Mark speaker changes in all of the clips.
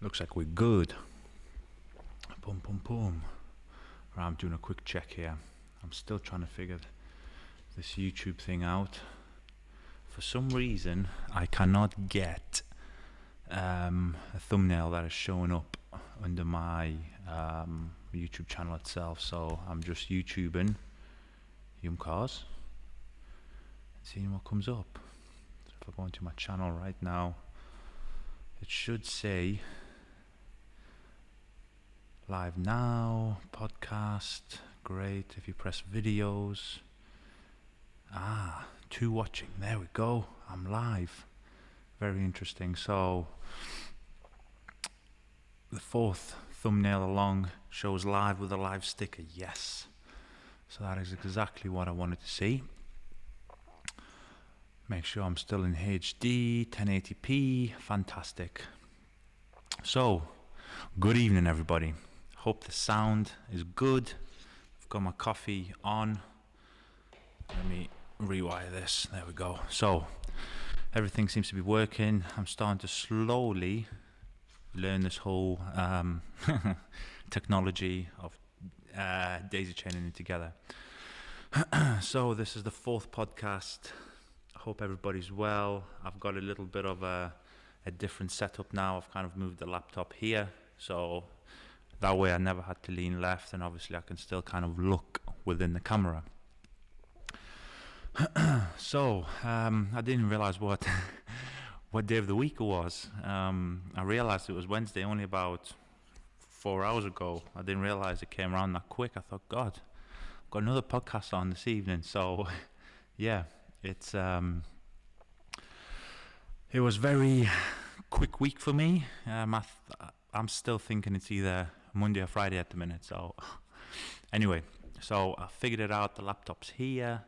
Speaker 1: Looks like we're good. Boom, boom, boom. Right, I'm doing a quick check here. I'm still trying to figure this YouTube thing out. For some reason, I cannot get a thumbnail that is showing up under my YouTube channel itself. So I'm just YouTubing YumCars and seeing what comes up. So if I go into my channel right now, it should say live now, podcast, great. If you press videos, two watching, there we go, I'm live. Very interesting. So the fourth thumbnail along shows live with a live sticker. Yes, so that is exactly what I wanted to see. Make sure I'm still in HD 1080p. Fantastic. So good evening, everybody. Hope the sound is good. I've got my coffee on. Let me rewire this. There we go. So everything seems to be working. I'm starting to slowly learn this whole technology of daisy chaining it together. So this is the fourth podcast. I hope everybody's well. I've got a little bit of a different setup now. I've kind of moved the laptop here, so that way I never had to lean left, and obviously I can still kind of look within the camera. So I didn't realize what day of the week it was. I realized it was Wednesday only about 4 hours ago. I didn't realize it came around that quick. I thought, God, I've got another podcast on this evening. So yeah, it was very quick week for me. I'm still thinking it's either Monday or Friday at the minute. So anyway, so I figured it out. The laptop's here.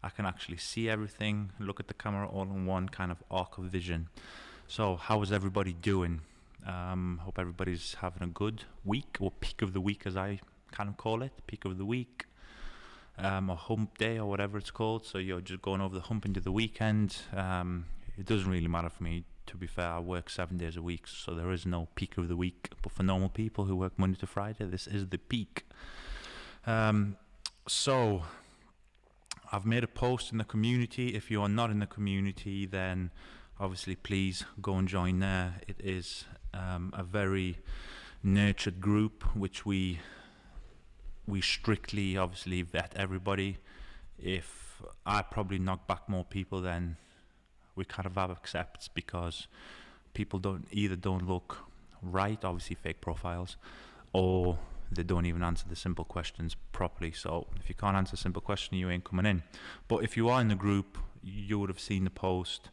Speaker 1: I can actually see everything, look at the camera all in one kind of arc of vision. So how is everybody doing? Hope everybody's having a good week, or peak of the week as I kind of call it, peak of the week, or hump day or whatever it's called. So you're just going over the hump into the weekend. It doesn't really matter for me, to be fair. I work 7 days a week, so there is no peak of the week. But for normal people who work Monday to Friday, this is the peak. So I've made a post in the community. If you are not in the community, then obviously please go and join there. It is a very nurtured group, which we strictly obviously vet everybody. If I probably knock back more people than we kind of have accepts, because people don't look right, obviously fake profiles, or they don't even answer the simple questions properly. So if you can't answer a simple question, you ain't coming in. But if you are in the group, you would have seen the post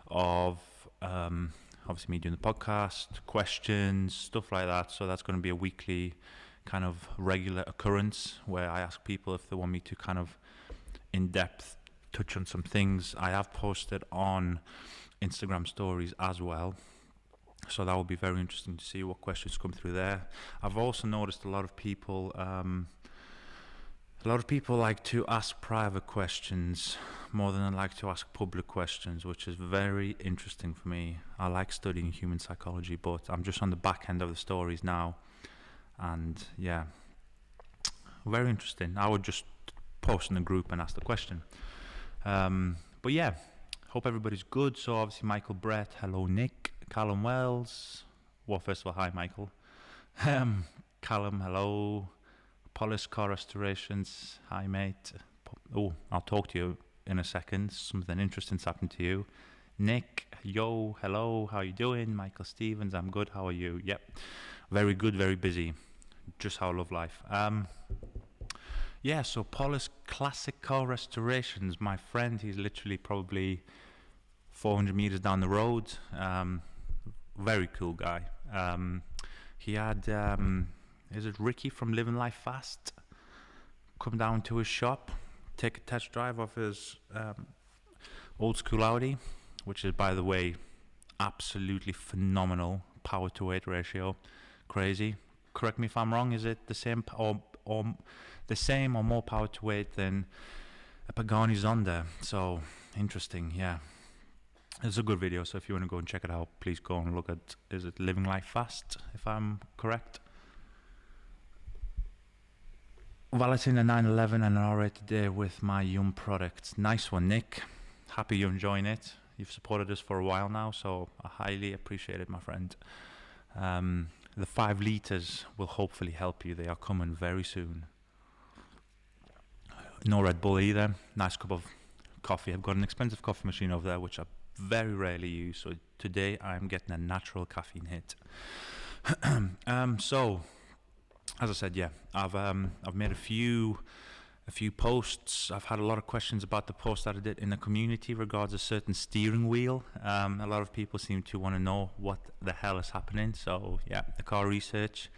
Speaker 1: of obviously me doing the podcast, questions, stuff like that. So that's going to be a weekly kind of regular occurrence where I ask people if they want me to kind of in depth touch on some things. I have posted on Instagram stories as well, so that will be very interesting to see what questions come through there. I've also noticed a lot of people like to ask private questions more than they like to ask public questions, which is very interesting for me. I like studying human psychology, but I'm just on the back end of the stories now, and yeah, very interesting. I would just post in the group and ask the question. But yeah, hope everybody's good. So obviously Michael Brett, hello Nick, Callum Wells, well, first of all, hi Michael. Callum, hello. Polis Car Restorations, hi mate. Oh, I'll talk to you in a second. Something interesting's happened to you. Nick, yo, hello, how you doing? Michael Stevens, I'm good, how are you? Yep, very good, very busy. Just how I love life. Yeah, so Polis Classic Car Restorations, my friend, he's literally probably 400 meters down the road. Very cool guy. He had, is it Ricky from Living Life Fast, come down to his shop, take a test drive of his old school Audi, which is, by the way, absolutely phenomenal power to weight ratio. Crazy. Correct me if I'm wrong. Is it the same or the same or more power to weight than a Pagani Zonda? So interesting, yeah. It's a good video, so if you want to go and check it out, please go and look at, is it Living Life Fast, if I'm correct? Valeting a 911 and an R8 today with my Yum products. Nice one, Nick. Happy you're enjoying it. You've supported us for a while now, so I highly appreciate it, my friend. The 5 litres will hopefully help you. They are coming very soon. No Red Bull either. Nice cup of coffee. I've got an expensive coffee machine over there, which I very rarely use. So today I'm getting a natural caffeine hit. So, as I said, yeah, I've made a few posts. I've had a lot of questions about the post that I did in the community regards a certain steering wheel. A lot of people seem to want to know what the hell is happening. So yeah, the car research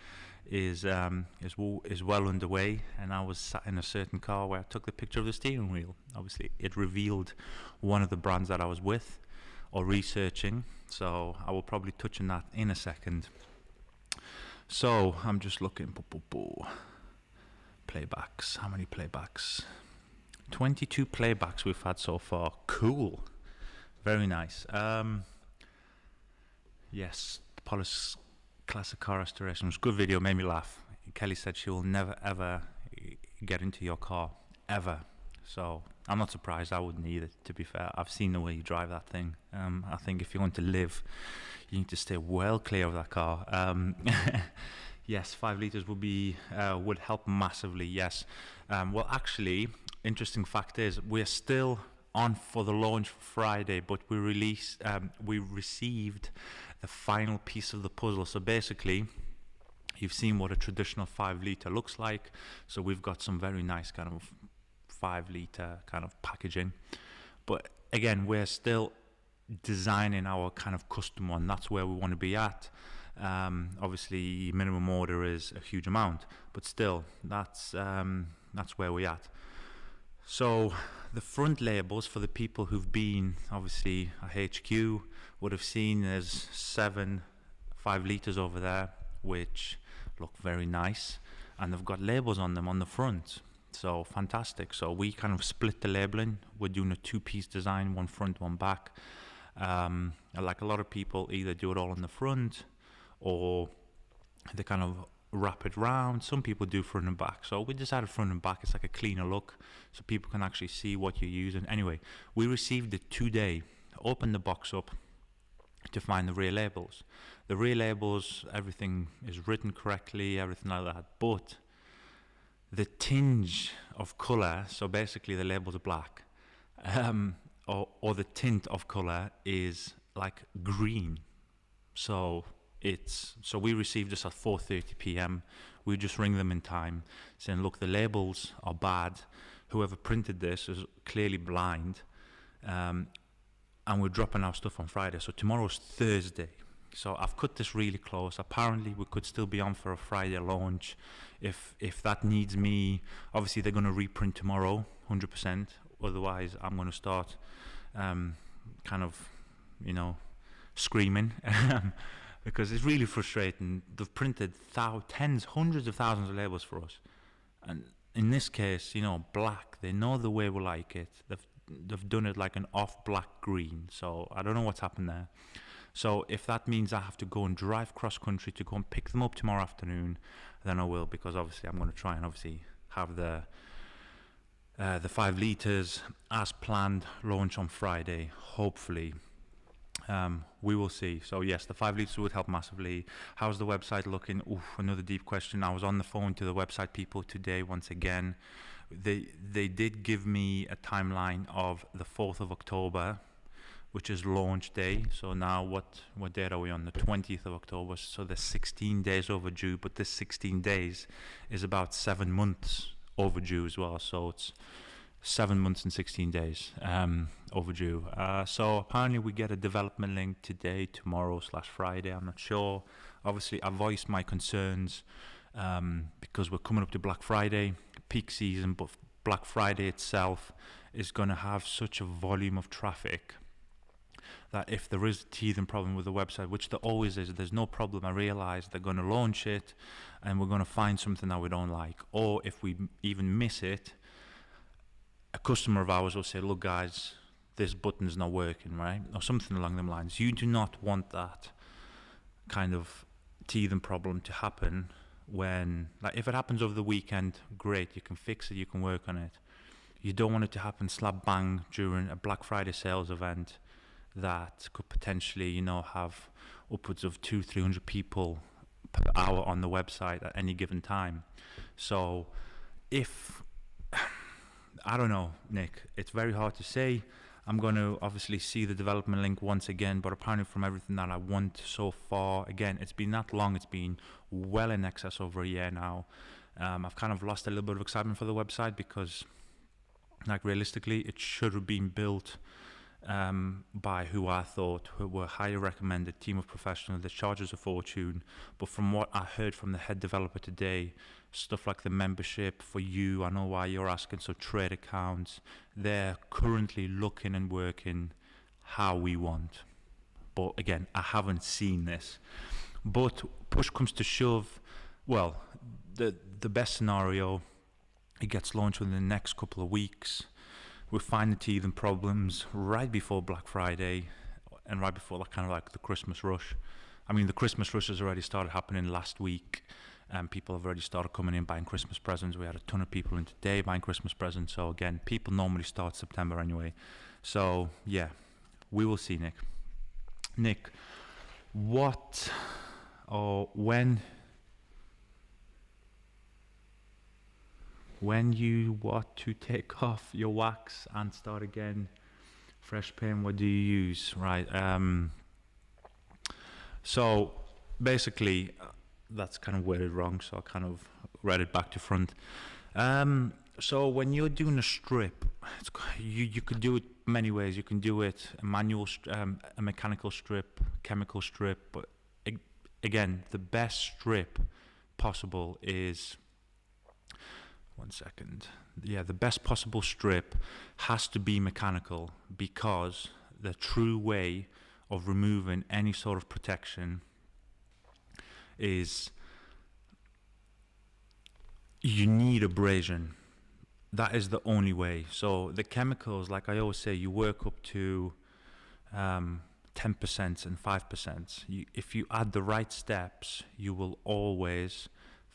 Speaker 1: is well underway, and I was sat in a certain car where I took the picture of the steering wheel. Obviously, it revealed one of the brands that I was with or researching. So I will probably touch on that in a second. So I'm just looking. Playbacks. How many playbacks? 22 playbacks we've had so far. Cool. Very nice. Yes, the Polis Classic Car Restoration was a good video, made me laugh. Kelly said she will never ever get into your car, ever. So I'm not surprised. I wouldn't either, to be fair. I've seen the way you drive that thing. I think if you want to live, you need to stay well clear of that car. Yes, 5 litres would help massively, yes. Well, actually, interesting fact is we're still on for the launch for Friday, but we received the final piece of the puzzle. So basically, you've seen what a traditional 5 litre looks like. So we've got some very nice kind of 5 litre kind of packaging. But again, we're still designing our kind of custom one. That's where we want to be at. Obviously minimum order is a huge amount, but still that's where we're at. So the front labels, for the people who've been obviously at HQ, would have seen there's 7 5 litres over there, which look very nice, and they've got labels on them on the front. So fantastic. So we kind of split the labeling. We're doing a 2-piece design, one front, one back. Like a lot of people either do it all on the front, or they kind of wrap it round. Some people do front and back. So we decided front and back. It's like a cleaner look, so people can actually see what you're using. Anyway, we received it today. Opened the box up to find the rear labels. The rear labels, everything is written correctly, everything like that. But the tinge of colour, so basically the labels are black, or the tint of colour is like green. So we received this at 4:30 p.m. We just ring them in time saying, look, the labels are bad. Whoever printed this is clearly blind, and we're dropping our stuff on Friday. So tomorrow's Thursday. So I've cut this really close. Apparently we could still be on for a Friday launch if that needs me. Obviously they're going to reprint tomorrow 100%. Otherwise I'm going to start kind of, screaming because it's really frustrating. They've printed tens, hundreds of thousands of labels for us, and in this case, black. They know the way we like it. They've done it like an off black green. So I don't know what's happened there. So if that means I have to go and drive cross country to go and pick them up tomorrow afternoon, then I will, because obviously I'm going to try and obviously have the 5 litres as planned, launch on Friday, hopefully. We will see. So yes, the 5 litres would help massively. How's the website looking? Oof, another deep question. I was on the phone to the website people today once again. They did give me a timeline of the 4th of October, which is launch day. So now what date are we on? The 20th of October. So they're 16 days overdue, but this 16 days is about 7 months overdue as well. So it's 7 months and 16 days overdue. So apparently we get a development link today, tomorrow / Friday. I'm not sure. Obviously I voiced my concerns because we're coming up to Black Friday, peak season, but Black Friday itself is going to have such a volume of traffic that if there is a teething problem with the website, which there always is, there's no problem. I realize they're going to launch it and we're going to find something that we don't like. Or if we even miss it, a customer of ours will say, look guys, this button's not working, right? Or something along them lines. You do not want that kind of teething problem to happen when, like, if it happens over the weekend, great, you can fix it, you can work on it. You don't want it to happen slap bang during a Black Friday sales event that could potentially, have upwards of 200-300 people per hour on the website at any given time. So if, I don't know, Nick, it's very hard to say. I'm going to obviously see the development link once again, but apparently from everything that I want so far, again, it's been that long, it's been well in excess over a year now. I've kind of lost a little bit of excitement for the website because, like, realistically, it should have been built by who I thought were highly recommended team of professionals that charges a fortune. But from what I heard from the head developer today, stuff like the membership for you, I know why you're asking, so trade accounts, they're currently looking and working how we want. But again, I haven't seen this. But push comes to shove, well, the best scenario, it gets launched within the next couple of weeks. We find the teething problems right before Black Friday and right before that kind of like the Christmas rush. I mean, the Christmas rush has already started happening last week, and people have already started coming in buying Christmas presents. We had a ton of people in today buying Christmas presents. So again, people normally start September anyway. So yeah, we will see, Nick. Nick, what or when you want to take off your wax and start again, fresh paint, what do you use? Right. So basically, that's kind of worded wrong, so I kind of read it back to front. So when you're doing a strip, you could do it many ways. You can do it a manual, a mechanical strip, chemical strip. But again, the best strip possible is, one second. Yeah, the best possible strip has to be mechanical, because the true way of removing any sort of protection is you need abrasion. That is the only way. So the chemicals, like I always say, you work up to 10% and 5%. If you add the right steps, you will always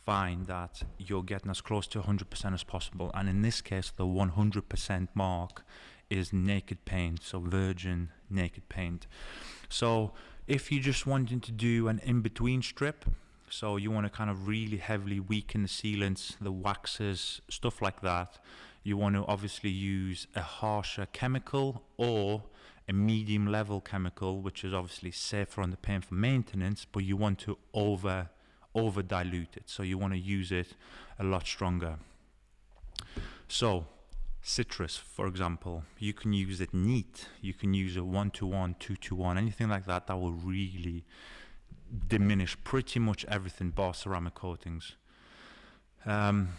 Speaker 1: find that you're getting as close to 100% as possible. And in this case, the 100% mark is naked paint, so virgin naked paint. So if you're just wanting to do an in-between strip, so you want to kind of really heavily weaken the sealants, the waxes, stuff like that, you want to obviously use a harsher chemical or a medium level chemical, which is obviously safer on the paint for maintenance, but you want to over dilute it, so you want to use it a lot stronger. So citrus, for example, you can use it neat, you can use a 1-to-1, 2-to-1, anything like that. That will really diminish pretty much everything bar ceramic coatings. 1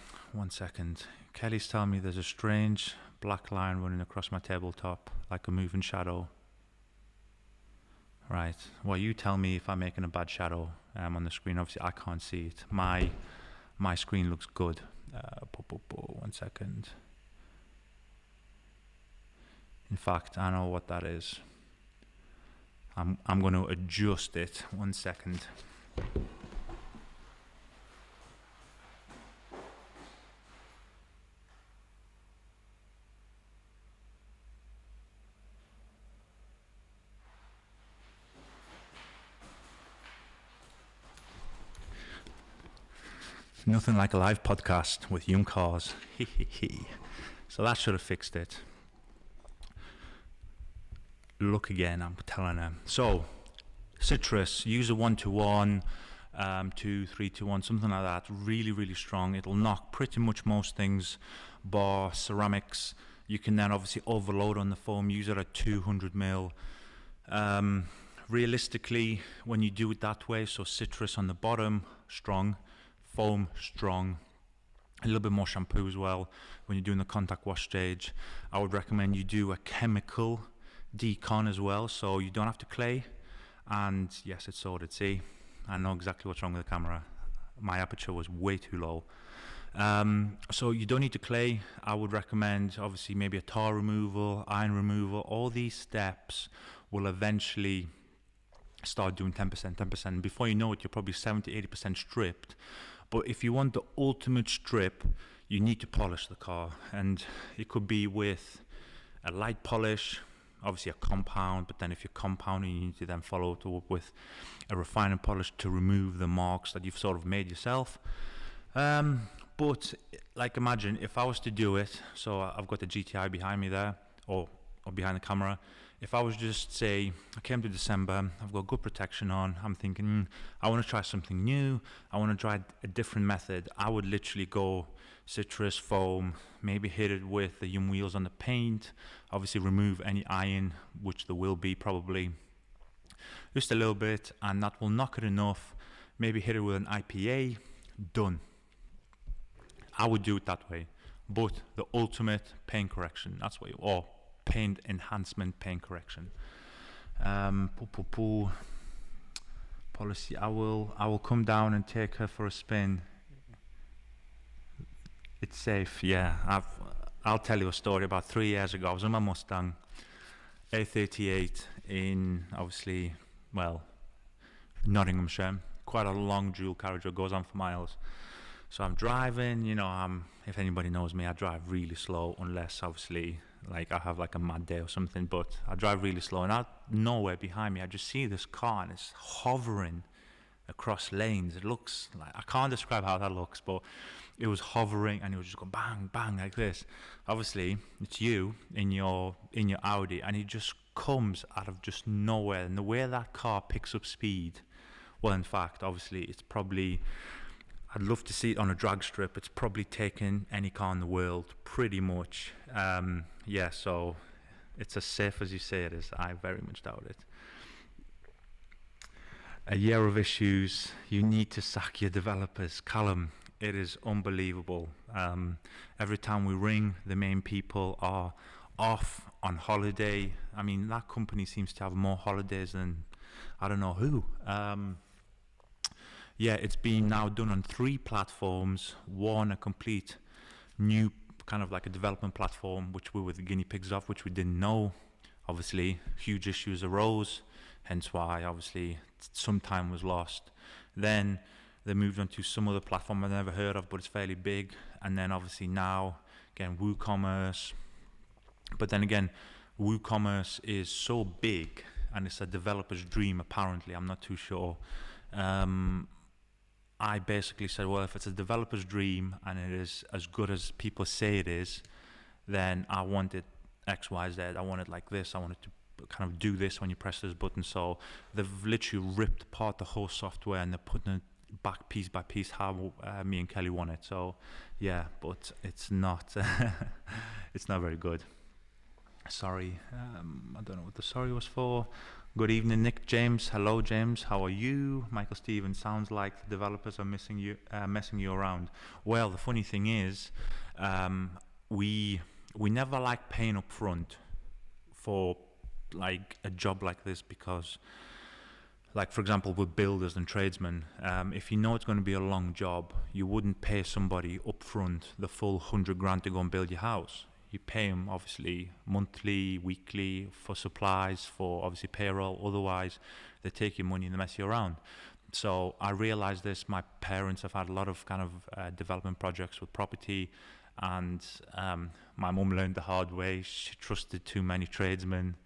Speaker 1: second. Kelly's telling me there's a strange black line running across my tabletop like a moving shadow. Right, well, you tell me if I'm making a bad shadow on the screen. Obviously I can't see it. My screen looks good. 1 second. In fact, I know what that is. I'm going to adjust it. 1 second. Nothing like a live podcast with YumCars. So that should have fixed it. Look again, I'm telling her. So, citrus, use a 1-to-1, 2, 3-to-1, something like that. Really, really strong. It'll knock pretty much most things, bar ceramics. You can then obviously overload on the foam, use it at 200 mil. Realistically, when you do it that way, so citrus on the bottom, strong, foam, strong, a little bit more shampoo as well. When you're doing the contact wash stage, I would recommend you do a chemical decon as well, so you don't have to clay. And yes, it's sorted. See, I know exactly what's wrong with the camera. My aperture was way too low. So you don't need to clay. I would recommend obviously maybe a tar removal, iron removal. All these steps will eventually start doing 10%. Before you know it, you're probably 70-80% stripped. But if you want the ultimate strip, you need to polish the car, and it could be with a light polish, obviously a compound, but then if you're compounding, you need to then follow it up with a refining polish to remove the marks that you've sort of made yourself. But like, imagine if I was to do it, so I've got the GTI behind me there, or behind the camera. If I was just say, I came to December, I've got good protection on, I'm thinking, I want to try something new, I want to try a different method, I would literally go citrus foam, maybe hit it with the Yum wheels on the paint, obviously remove any iron, which there will be probably, just a little bit, and that will knock it enough. Maybe hit it with an IPA, done. I would do it that way. But the ultimate paint correction, that's what or paint enhancement, paint correction. Policy, I will come down and take her for a spin. It's safe, yeah. I'll tell you a story. About 3 years ago, I was in my Mustang A38 in, obviously, well, Nottinghamshire. Quite a long dual carriage that goes on for miles. So I'm driving, you know, if anybody knows me, I drive really slow, unless obviously like I have like a mad day or something, but I drive really slow, and out nowhere behind me I just see this car, and it's hovering across lanes. It looks like, I can't describe how that looks, but it was hovering, and it was just going bang bang like this. Obviously it's you in your Audi, and it just comes out of just nowhere. And the way that car picks up speed, well, in fact, obviously it's probably, I'd love to see it on a drag strip. It's probably taken any car in the world, pretty much. Yeah, so it's as safe as you say it is. I very much doubt it. A year of issues. You need to sack your developers. Callum, it is unbelievable. Every time we ring, the main people are off on holiday. I mean, that company seems to have more holidays than I don't know who. Yeah, it's been now done on 3 platforms. One, a complete new kind of like a development platform, which we were the guinea pigs of, which we didn't know. Obviously, huge issues arose, hence why obviously some time was lost. Then they moved on to some other platform I've never heard of, but it's fairly big. And then obviously now, again, WooCommerce. But then again, WooCommerce is so big, and it's a developer's dream apparently, I'm not too sure. I basically said, well, if it's a developer's dream and it is as good as people say it is, then I want it X, Y, Z. I want it like this. I want it to kind of do this when you press this button. So they've literally ripped apart the whole software, and they're putting it back piece by piece how me and Kelly want it. So yeah, but it's not it's not very good. Sorry, I don't know what the sorry was for. Good evening, Nick James. Hello, James. How are you? Michael Stevens. Sounds like the developers are messing you around. Well, the funny thing is, we never like paying up front for like a job like this, because, like for example, with builders and tradesmen, if you know it's going to be a long job, you wouldn't pay somebody up front the full 100 grand to go and build your house. You pay them obviously monthly, weekly, for supplies, for obviously payroll. Otherwise, they take your money and they mess you around. So I realized this. My parents have had a lot of kind of development projects with property, and my mum learned the hard way. She trusted too many tradesmen,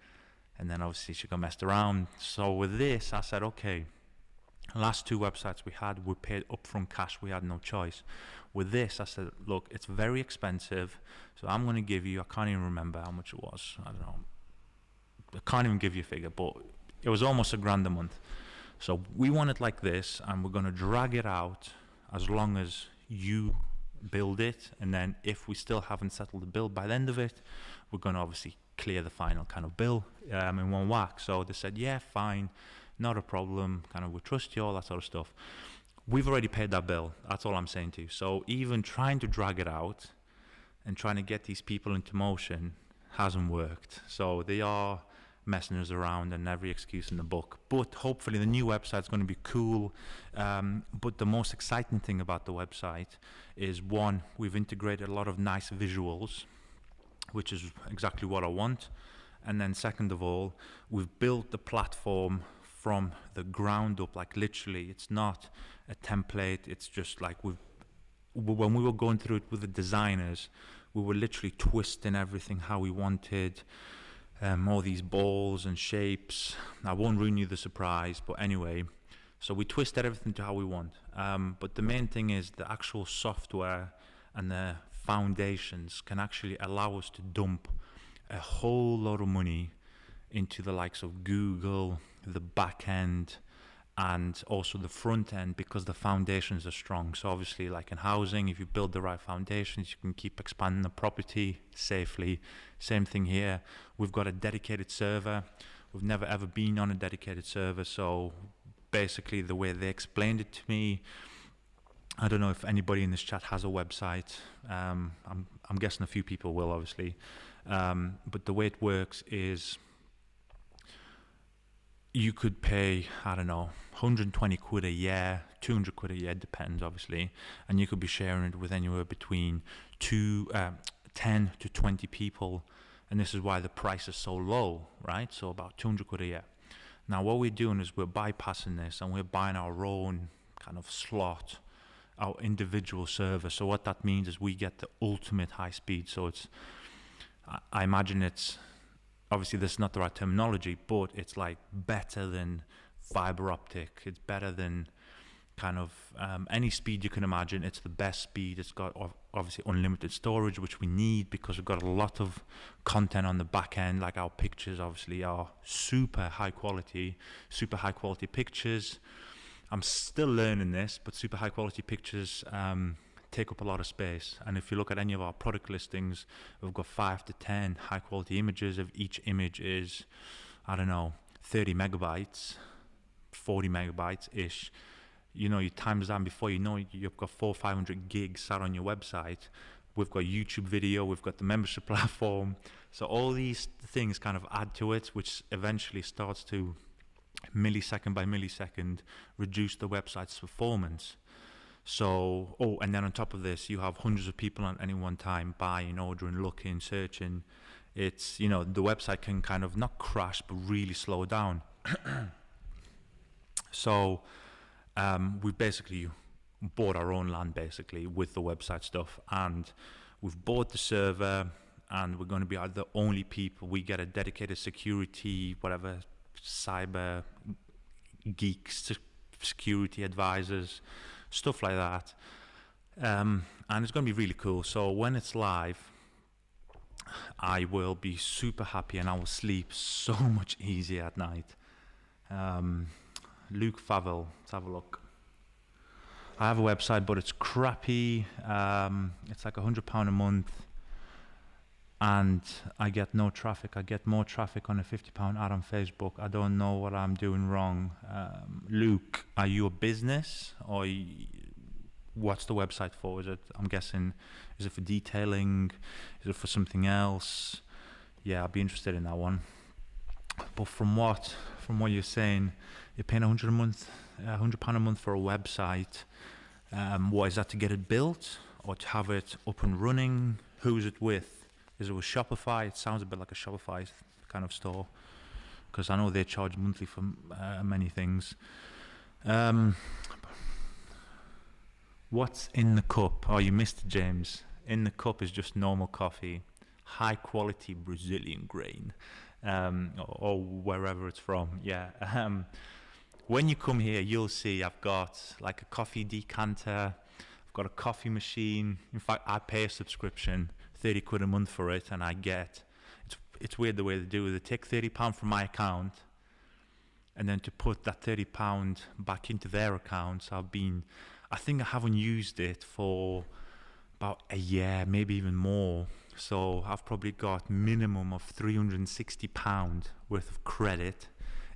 Speaker 1: and then obviously she got messed around. So with this, I said, okay, last 2 websites we had, we paid upfront cash. We had no choice. With this, I said, look, it's very expensive, so I'm going to give you, I can't even remember how much it was. I don't know. I can't even give you a figure, but it was almost $1,000 a month. So we want it like this, and we're going to drag it out as long as you build it. And then if we still haven't settled the bill by the end of it, we're going to obviously clear the final kind of bill in one whack. So they said, yeah, fine, not a problem, kind of we trust you, all that sort of stuff. We've already paid that bill. That's all I'm saying to you. So even trying to drag it out and trying to get these people into motion hasn't worked. So they are messing us around and every excuse in the book. But hopefully the new website's going to be cool. But the most exciting thing about the website is, one, we've integrated a lot of nice visuals, which is exactly what I want. And then second of all, we've built the platform from the ground up, like literally. It's not a template. It's just like when we were going through it with the designers, we were literally twisting everything how we wanted, all these balls and shapes. I won't ruin you the surprise, but anyway, so we twisted everything to how we want. But the main thing is the actual software and the foundations can actually allow us to dump a whole lot of money into the likes of Google, the back end, and also the front end, because the foundations are strong. So obviously, like in housing, if you build the right foundations, you can keep expanding the property safely. Same thing here. We've got a dedicated server. We've never ever been on a dedicated server. So basically, the way they explained it to me, I don't know if anybody in this chat has a website. I'm guessing a few people will, obviously. But the way it works is, you could pay, I don't know, 120 quid a year, 200 quid a year, depends obviously, and you could be sharing it with anywhere between 10 to 20 people, and this is why the price is so low, right? So about 200 quid a year. Now what we're doing is we're bypassing this and we're buying our own kind of slot, our individual server. So what that means is we get the ultimate high speed. So it's, I imagine it's, obviously this is not the right terminology, but it's like better than fiber optic. It's better than kind of any speed you can imagine. It's the best speed. It's got obviously unlimited storage, which we need because we've got a lot of content on the back end. Like our pictures obviously are super high quality pictures. I'm still learning this, but super high quality pictures take up a lot of space. And if you look at any of our product listings, we've got 5 to 10 high quality images. If each image is, I don't know, 30 megabytes, 40 megabytes ish, you know, you times that, before you know it, you've got 400 or 500 gigs sat on your website. We've got YouTube video, we've got the membership platform. So all these things kind of add to it, which eventually starts to millisecond by millisecond reduce the website's performance. So, and then on top of this, you have hundreds of people at any one time buying, ordering, looking, searching. It's, you know, the website can kind of not crash, but really slow down. So, we basically bought our own land, basically, with the website stuff. And we've bought the server, and we're going to be the only people. We get a dedicated security, whatever, cyber geeks, security advisors, stuff like that, and it's going to be really cool. So when it's live, I will be super happy and I will sleep so much easier at night. Luke Favell, let's have a look. I have a website, but it's crappy. It's like £100 a month, and I get no traffic. I get more traffic on a £50 ad on Facebook. I don't know what I'm doing wrong. Luke, are you a business, or what's the website for? Is it, I'm guessing, is it for detailing? Is it for something else? Yeah, I'd be interested in that one. But from what you're saying, you're paying £100 a month, £100 a month for a website. What is that, to get it built or to have it up and running? Who is it with? Is it with Shopify? It sounds a bit like a Shopify kind of store, because I know they charge monthly for many things. What's in the cup? Oh, you missed it, James. In the cup is just normal coffee, high quality Brazilian grain, or wherever it's from. Yeah. When you come here, you'll see I've got like a coffee decanter. I've got a coffee machine. In fact, I pay a subscription, 30 quid a month for it, and I get, it's weird the way they do it. They take £30 from my account, and then to put that £30 back into their accounts, I think I haven't used it for about a year, maybe even more. So I've probably got minimum of £360 worth of credit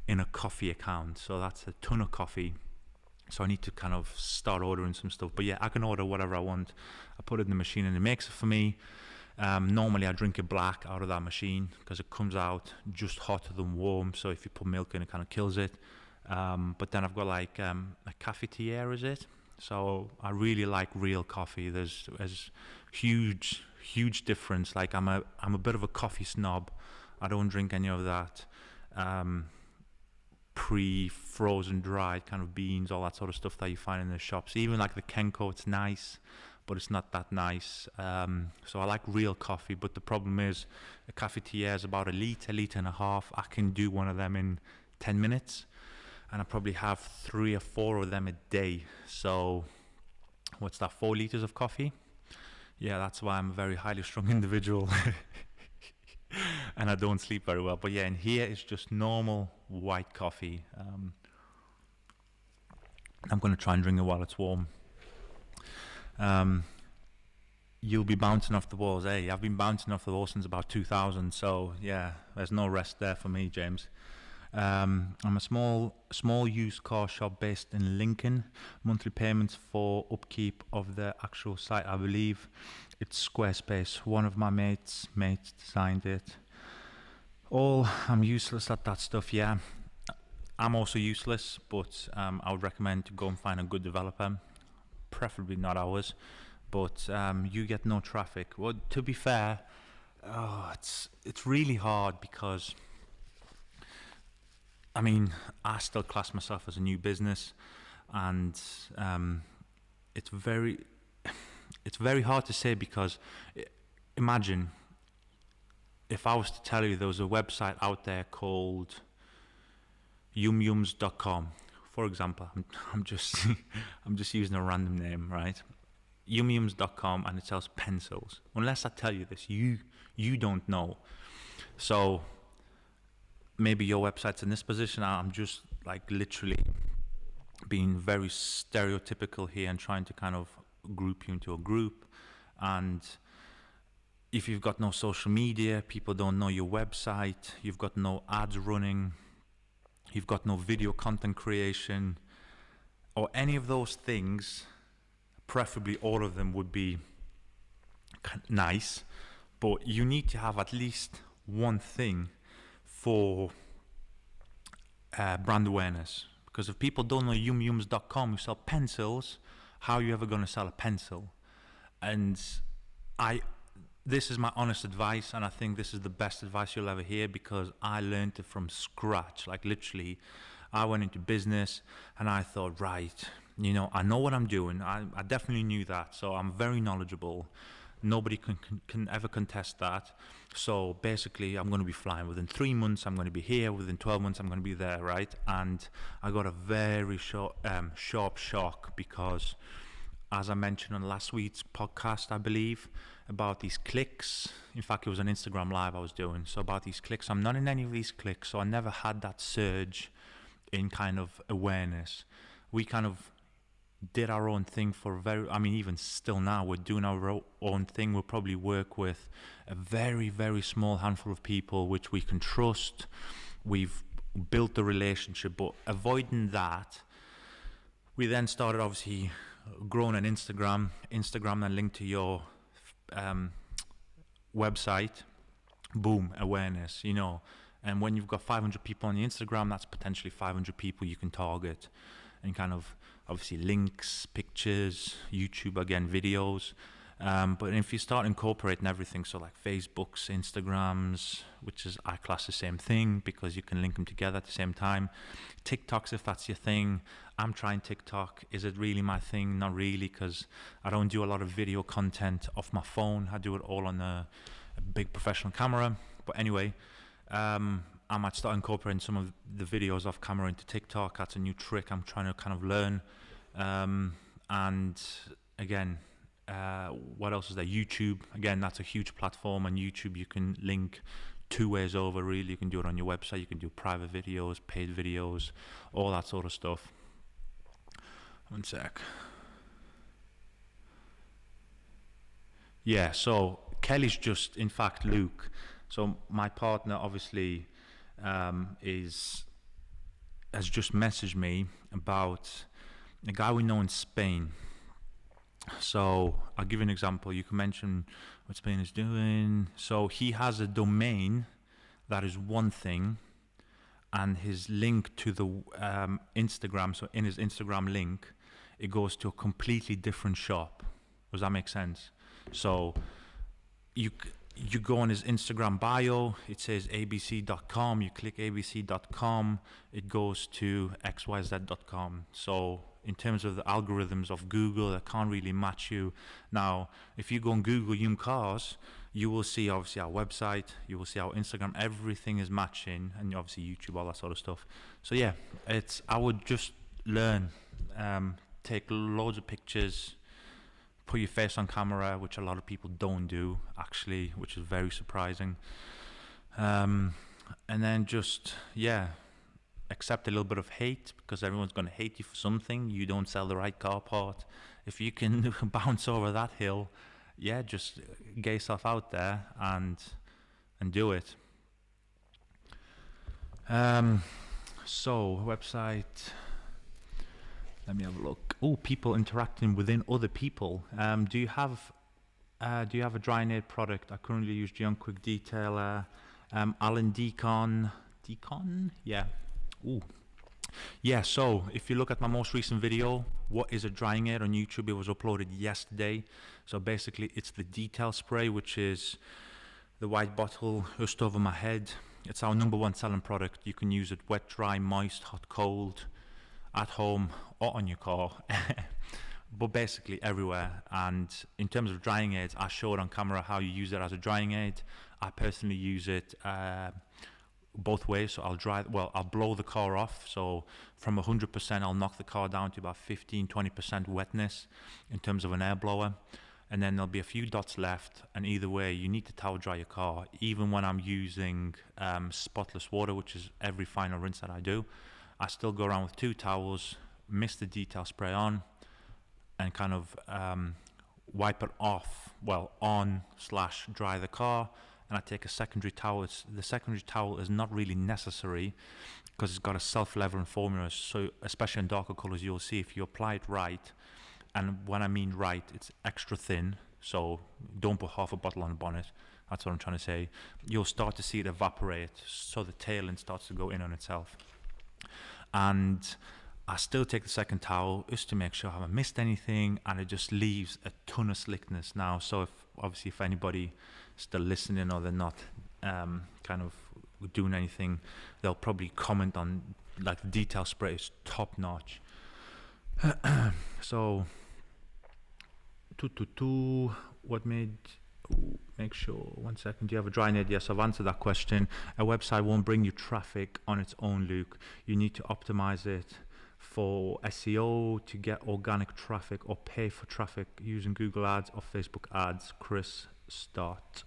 Speaker 1: in a coffee account. So that's a ton of coffee. So I need to kind of start ordering some stuff. But yeah, I can order whatever I want. I put it in the machine and it makes it for me. Normally I drink it black out of that machine because it comes out just hotter than warm. So if you put milk in, it kind of kills it. But then I've got like a cafetiere, is it? So I really like real coffee. There's huge difference. Like I'm a bit of a coffee snob. I don't drink any of that pre-frozen, dried kind of beans, all that sort of stuff that you find in the shops. Even like the Kenko, it's nice, but it's not that nice. So I like real coffee, but the problem is a cafetiere is about a litre and a half. I can do one of them in 10 minutes, and I probably have 3 or 4 of them a day. So what's that, 4 litres of coffee? Yeah, that's why I'm a very highly strung individual. And I don't sleep very well. But yeah, in here it's just normal white coffee. I'm going to try and drink it while it's warm. You'll be bouncing off the walls. Hey, I've been bouncing off the walls since about 2000. So yeah, there's no rest there for me, James. I'm a small used car shop based in Lincoln. Monthly payments for upkeep of the actual site, I believe it's Squarespace. One of my mates designed it. I'm useless at that stuff. Yeah, I'm also useless, but I would recommend to go and find a good developer, preferably not ours. But you get no traffic. Well, to be fair, it's really hard because, I mean, I still class myself as a new business, and it's very hard to say because imagine if I was to tell you there was a website out there called YumCars.com, for example. I'm just using a random name, right? YumCars.com, and it sells pencils. Unless I tell you this, you don't know. So maybe your website's in this position. I'm just like literally being very stereotypical here and trying to kind of group you into a group. And if you've got no social media, people don't know your website, you've got no ads running, you've got no video content creation, or any of those things, preferably all of them would be nice, but you need to have at least one thing for brand awareness. Because if people don't know YumCars.com, you sell pencils, how are you ever going to sell a pencil? And this is my honest advice, and I think this is the best advice you'll ever hear, because I learned it from scratch. Like literally, I went into business and I thought, right, I know what I'm doing. I definitely knew that, so I'm very knowledgeable. Nobody can ever contest that. So basically, I'm going to be flying. Within 3 months, I'm going to be here. Within 12 months, I'm going to be there, right? And I got a very sharp shock because, as I mentioned on last week's podcast, I believe, about these clicks. In fact, it was an Instagram live I was doing. So about these clicks, I'm not in any of these clicks, so I never had that surge in kind of awareness. We kind of did our own thing for even still now, we're doing our own thing. We'll probably work with a very, very small handful of people which we can trust. We've built the relationship, but avoiding that, we then started obviously growing an Instagram then linked to your website. Boom, awareness, and when you've got 500 people on the Instagram, that's potentially 500 people you can target, and kind of obviously links, pictures, YouTube, again, videos. But if you start incorporating everything, so like Facebooks, Instagrams, which is, I class the same thing because you can link them together at the same time. TikToks, if that's your thing. I'm trying TikTok. Is it really my thing? Not really, because I don't do a lot of video content off my phone. I do it all on a big professional camera. But anyway, I might start incorporating some of the videos off camera into TikTok. That's a new trick I'm trying to kind of learn. And again, what else is there? YouTube. Again, that's a huge platform. On YouTube, you can link 2 ways over, really. You can do it on your website. You can do private videos, paid videos, all that sort of stuff. One sec. Yeah, so Kelly's just, in fact, Luke. So my partner, obviously, has just messaged me about a guy we know in Spain. So I'll give you an example. You can mention what Spain is doing. So he has a domain that is one thing, and his link to the Instagram, so in his Instagram link, it goes to a completely different shop. Does that make sense? So you go on his Instagram bio, it says abc.com, you click abc.com, it goes to xyz.com. So in terms of the algorithms of Google, that can't really match you. Now, if you go on Google YumCars, you will see obviously our website, you will see our Instagram, everything is matching, and obviously YouTube, all that sort of stuff. So yeah, I would just learn, take loads of pictures, put your face on camera, which a lot of people don't do actually, which is very surprising. And then just, accept a little bit of hate, because everyone's going to hate you for something. You don't sell the right car part. If you can bounce over that hill, just get yourself out there and do it. So website, let me have a look. Oh, people interacting within other people. Do you have a Drynaid product? I currently use John Quick Detailer. Alan Deacon, yeah. Ooh. Yeah, so if you look at my most recent video, what is a drying aid on YouTube, it was uploaded yesterday. So basically it's the detail spray, which is the white bottle just over my head. It's our #1 selling product. You can use it wet, dry, moist, hot, cold, at home or on your car, but basically everywhere. And in terms of drying aids, I showed on camera how you use it as a drying aid. I personally use it both ways. So I'll blow the car off. So from 100%, I'll knock the car down to about 15-20% wetness in terms of an air blower. And then there'll be a few dots left. And either way, you need to towel dry your car. Even when I'm using spotless water, which is every final rinse that I do, I still go around with 2 towels, mist the detail spray on, and kind of wipe it off, on/dry the car. And I take a secondary towel. The secondary towel is not really necessary because it's got a self-leveling formula. So especially in darker colors, you'll see if you apply it right, and when I mean right, it's extra thin. So don't put half a bottle on the bonnet. That's what I'm trying to say. You'll start to see it evaporate. So the tail end starts to go in on itself. And I still take the second towel just to make sure I haven't missed anything, and it just leaves a ton of slickness now. So if anybody still listening, or they're not kind of doing anything, they'll probably comment on like the detail spray is top notch. So what made make sure, 1 second, do you have a Drynaid? Yes, I've answered that question. A website won't bring you traffic on its own, Luke. You need to optimize it for SEO to get organic traffic, or pay for traffic using Google ads or Facebook ads. Chris, start.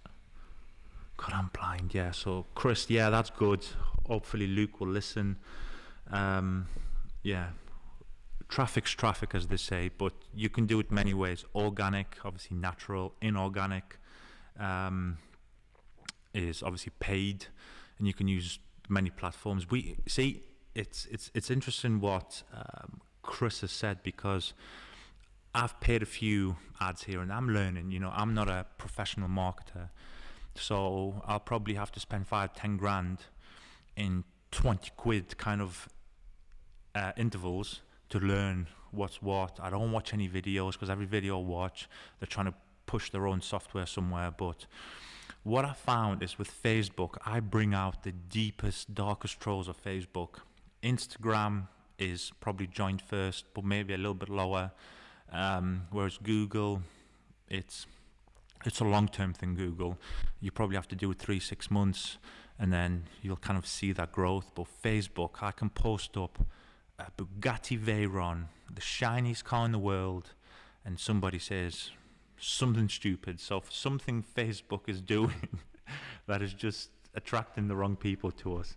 Speaker 1: God, I'm blind. Yeah, so Chris, yeah, that's good. Hopefully Luke will listen. Yeah, traffic's traffic, as they say, but you can do it many ways. Organic, obviously natural. Inorganic is obviously paid, and you can use many platforms. We see it's interesting what Chris has said, because I've paid a few ads here and I'm learning. I'm not a professional marketer, so I'll probably have to spend 5-10 grand in 20 quid kind of intervals to learn what's what. I don't watch any videos, because every video I watch, they're trying to push their own software somewhere. But what I found is with Facebook, I bring out the deepest, darkest trolls of Facebook. Instagram is probably joined first, but maybe a little bit lower. Whereas Google, it's a long-term thing. Google, you probably have to do it 3-6 months, and then you'll kind of see that growth. But Facebook, I can post up a Bugatti Veyron, the shiniest car in the world, and somebody says something stupid. So for something Facebook is doing that is just attracting the wrong people to us.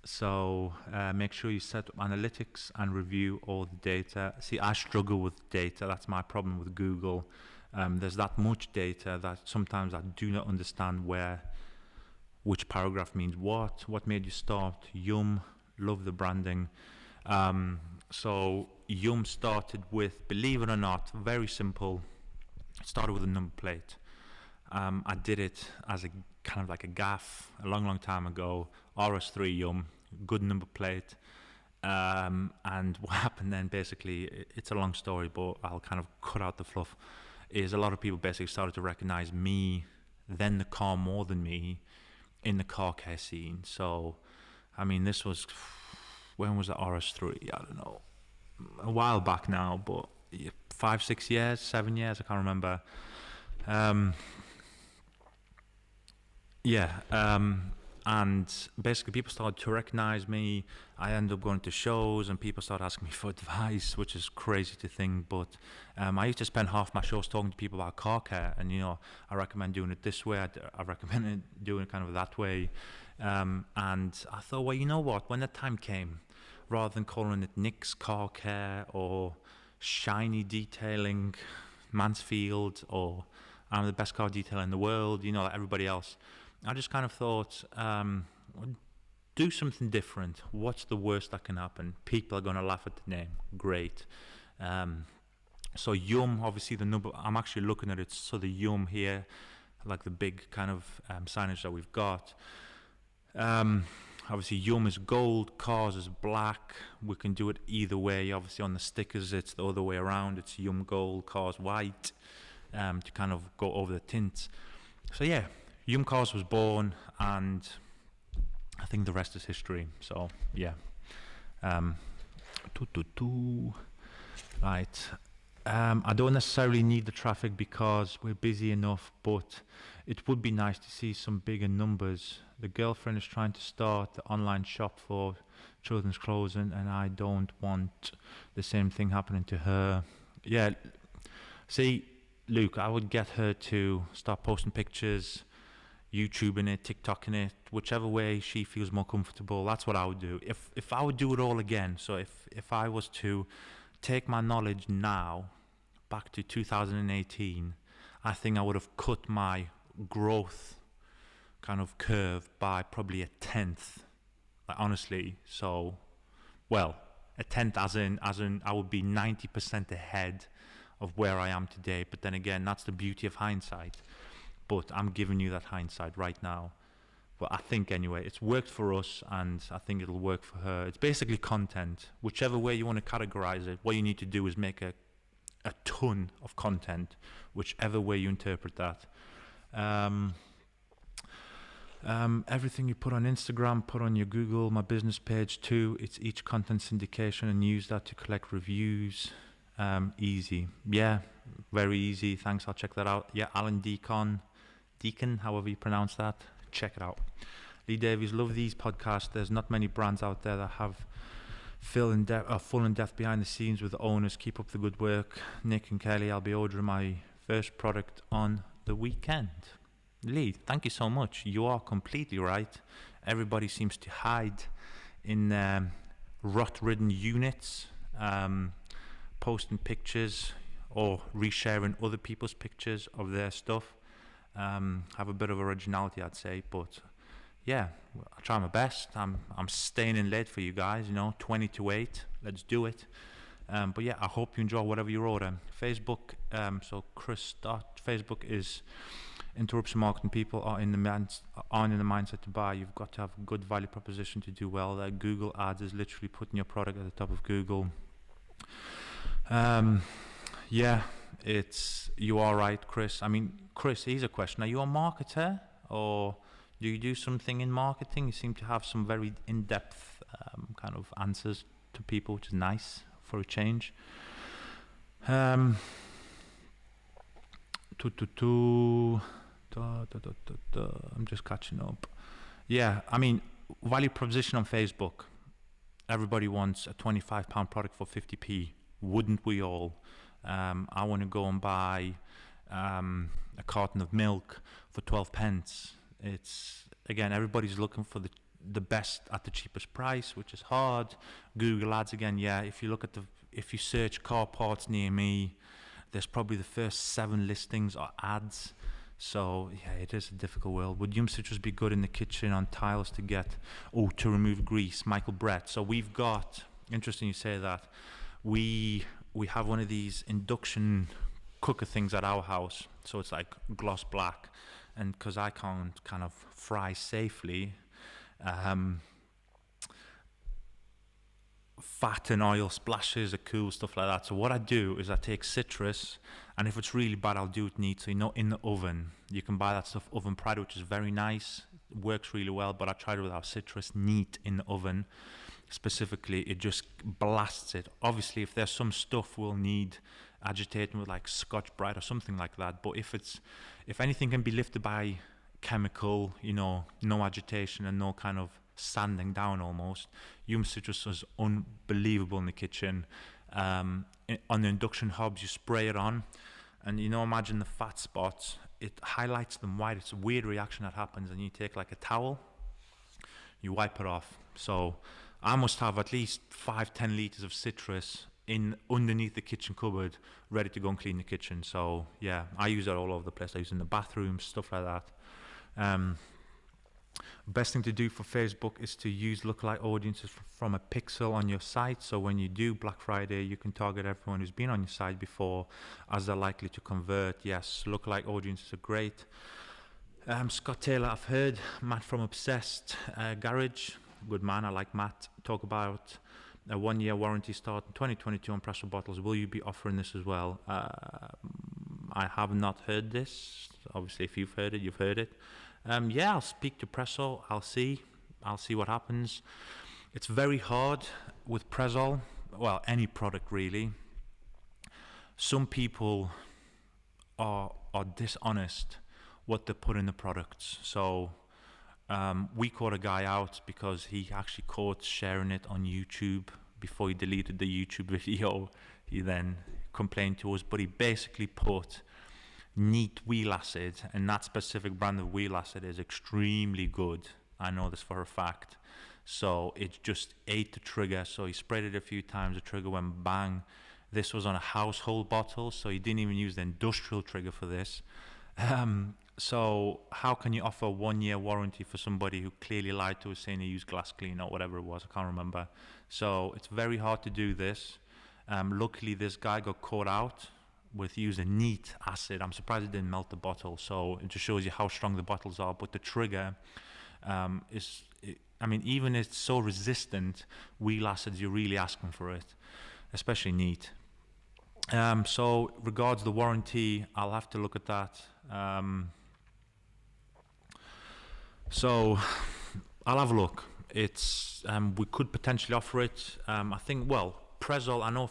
Speaker 1: So make sure you set up analytics and review all the data. See, I struggle with data. That's my problem with Google. There's that much data that sometimes I do not understand which paragraph means what made you start. Yum, love the branding. So Yum started with, believe it or not, very simple. It started with a number plate. I did it as a kind of like a gaff a long time ago. RS3 Yum, good number plate. And what happened then, basically, it's a long story, but I'll kind of cut out the fluff, is a lot of people basically started to recognize me, then the car more than me, in the car care scene. So, I mean, this was, when was the RS3? I don't know, a while back now, but 5, 6 years, 7 years, I can't remember. And basically people started to recognize me. I ended up going to shows and people started asking me for advice, which is crazy to think, but I used to spend half my shows talking to people about car care, and I recommend doing it this way, I recommend doing it kind of that way, and I thought, well, you know what, when the time came, rather than calling it Nick's Car Care or Shiny Detailing Mansfield or I'm the best car detailer in the world, like everybody else, I just kind of thought, do something different. What's the worst that can happen? People are going to laugh at the name. Great. So Yum, obviously the number, I'm actually looking at it, so the Yum here, like the big kind of signage that we've got. Obviously Yum is gold, Cars is black. We can do it either way. Obviously on the stickers it's the other way around. It's Yum gold, Cars white, to kind of go over the tints. So yeah, YumCars was born, and I think the rest is history. So yeah, right. I don't necessarily need the traffic because we're busy enough, but it would be nice to see some bigger numbers. The girlfriend is trying to start the online shop for children's clothing, and I don't want the same thing happening to her. Yeah, see, Luke, I would get her to start posting pictures, YouTubing it, TikToking it, whichever way she feels more comfortable. That's what I would do. If I would do it all again, so if I was to take my knowledge now back to 2018, I think I would have cut my growth kind of curve by probably 1/10, like, honestly. So, well, 1/10 as in I would be 90% ahead of where I am today. But then again, that's the beauty of hindsight. But I'm giving you that hindsight right now. But I think anyway, it's worked for us, and I think it'll work for her. It's basically content. Whichever way you want to categorize it, what you need to do is make a ton of content, whichever way you interpret that. Everything you put on Instagram, put on your Google, my business page too. It's each content syndication, and use that to collect reviews. Easy. Yeah, very easy. Thanks, I'll check that out. Yeah, Alan Deacon, however you pronounce that. Check it out. Lee Davies, love these podcasts. There's not many brands out there that have full in depth behind the scenes with the owners. Keep up the good work. Nick and Kelly, I'll be ordering my first product on the weekend. Lee, thank you so much. You are completely right. Everybody seems to hide in rot-ridden units, posting pictures or resharing other people's pictures of their stuff. Have a bit of originality, I'd say, but yeah, I try my best. I'm staying in late for you guys, 20 to 8. Let's do it. But yeah, I hope you enjoy whatever you order. Facebook, so Chris. Facebook is interruption marketing. People aren't in the mindset to buy. You've got to have a good value proposition to do well. That Google Ads is literally putting your product at the top of Google. Yeah, you are right, Chris. I mean, Chris, here's a question. Are you a marketer, or do you do something in marketing? You seem to have some very in-depth kind of answers to people, which is nice for a change. I'm just catching up. Yeah, I mean, value proposition on Facebook. Everybody wants a £25 product for 50p. Wouldn't we all? I want to go and buy a carton of milk for 12 pence. It's, again, everybody's looking for the best at the cheapest price, which is hard. Google Ads, again, yeah, if you search car parts near me, there's probably the first 7 listings are ads. So yeah, it is a difficult world. Would Yum Citrus be good in the kitchen on tiles to remove grease? Michael Brett. So we've got, interesting you say that, we have one of these induction cooker things at our house, so it's like gloss black, and because I can't kind of fry safely, fat and oil splashes are cool, stuff like that. So what I do is I take citrus, and if it's really bad, I'll do it neat. So in the oven, you can buy that stuff oven pride, which is very nice, it works really well. But I tried it with our citrus neat in the oven. Specifically, it just blasts it. Obviously, if there's some stuff we'll need agitating with like Scotch Brite or something like that, but if anything can be lifted by chemical, no agitation and no kind of sanding down almost, citrus is unbelievable in the kitchen. On the induction hobs, you spray it on, and imagine the fat spots, it highlights them white. It's a weird reaction that happens, and you take like a towel, you wipe it off. So I must have at least 5-10 liters of citrus in underneath the kitchen cupboard, ready to go and clean the kitchen. So yeah, I use it all over the place. I use it in the bathroom, stuff like that. Best thing to do for Facebook is to use lookalike audiences from a pixel on your site. So when you do Black Friday, you can target everyone who's been on your site before, as they're likely to convert. Yes, lookalike audiences are great. Scott Taylor, I've heard. Matt from Obsessed Garage, good man. I like Matt. Talk about a 1-year warranty start in 2022 on pressure bottles. Will you be offering this as well? I have not heard this. Obviously, if you've heard it, you've heard it. Yeah, I'll speak to Presso. I'll see what happens. It's very hard with Prezol. Well, any product really. Some people are dishonest what they put in the products. So we caught a guy out because he actually caught sharing it on YouTube before he deleted the YouTube video. He then complained to us, but he basically put neat wheel acid, and that specific brand of wheel acid is extremely good. I know this for a fact. So it just ate the trigger. So he sprayed it a few times, the trigger went bang. This was on a household bottle, so he didn't even use the industrial trigger for this. So how can you offer a 1-year warranty for somebody who clearly lied to us saying he used glass clean or whatever it was? I can't remember. So it's very hard to do this. Luckily, this guy got caught out with using neat acid. I'm surprised it didn't melt the bottle. So it just shows you how strong the bottles are. But the trigger even it's so resistant, wheel acids, you're really asking for it, especially neat. So regards the warranty, I'll have to look at that. So I'll have a look. It's we could potentially offer it. I think, well, Prezol, I know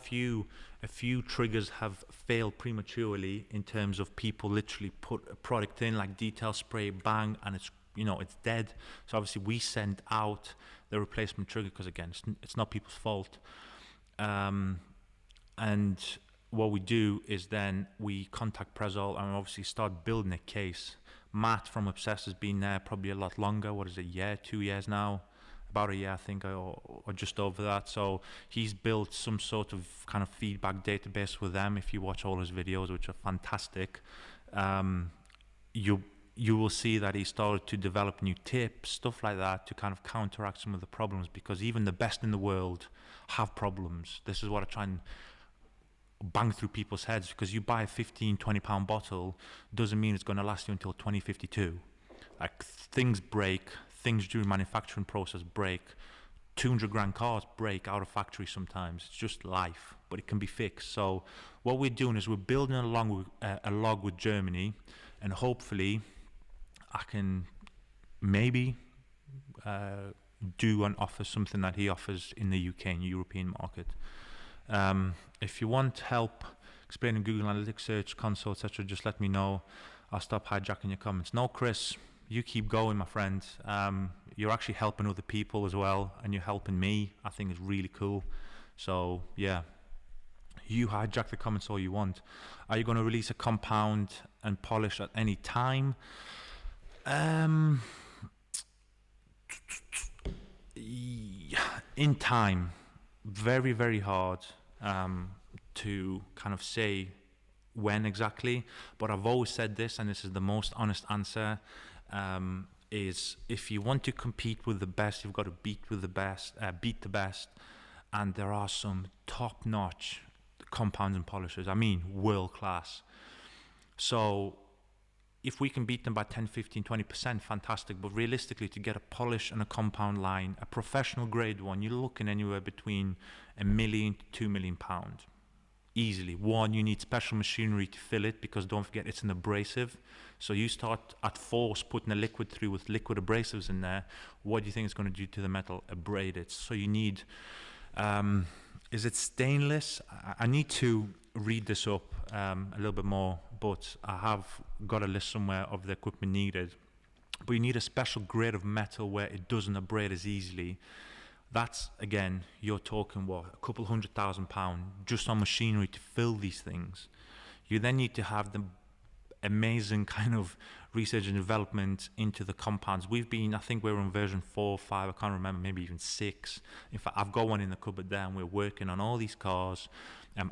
Speaker 1: a few triggers have failed prematurely in terms of people literally put a product in like detail spray, bang, and it's dead. So obviously we sent out the replacement trigger because again, it's not people's fault. And what we do is then we contact Prezol and obviously start building a case. Matt from Obsessed has been there probably a lot longer. What is it, 2 years now? About a year, I think, or just over that. So he's built some sort of kind of feedback database with them. If you watch all his videos, which are fantastic, you will see that he started to develop new tips, stuff like that, to kind of counteract some of the problems, because even the best in the world have problems. This is what I try and bang through people's heads, because you buy a 15-20 pound bottle doesn't mean it's going to last you until 2052. Like, things break, things during manufacturing process break. 200 grand cars break out of factory sometimes. It's just life, but it can be fixed. So what we're doing is we're building a log with Germany, and hopefully I can maybe do and offer something that he offers in the UK and European market. If you want help explaining Google Analytics, Search Console, etc., just let me know. I'll stop hijacking your comments. No, Chris, you keep going, my friend. You're actually helping other people as well, and you're helping me. I think it's really cool. So yeah, you hijack the comments all you want. Are you going to release a compound and polish at any time? In time, very, very hard to kind of say when exactly, but I've always said this, and this is the most honest answer, is if you want to compete with the best, you've got to beat the best, and there are some top-notch compounds and polishers. I mean, world class. So if we can beat them by 10, 15, 20%, fantastic. But realistically, to get a polish and a compound line, a professional grade one, you're looking anywhere between £1 million to £2 million. Easily. One, you need special machinery to fill it, because don't forget it's an abrasive. So you start at force putting a liquid through with liquid abrasives in there. What do you think it's going to do to the metal? Abrade it. So you need, is it stainless? I need to read this up a little bit more, but I have got a list somewhere of the equipment needed. But you need a special grade of metal where it doesn't abrade as easily. That's, again, you're talking, what, a couple £100,000 just on machinery to fill these things. You then need to have the amazing kind of research and development into the compounds. I think we're on version 4 or 5, I can't remember, maybe even 6. In fact, I've got one in the cupboard there, and we're working on all these cars,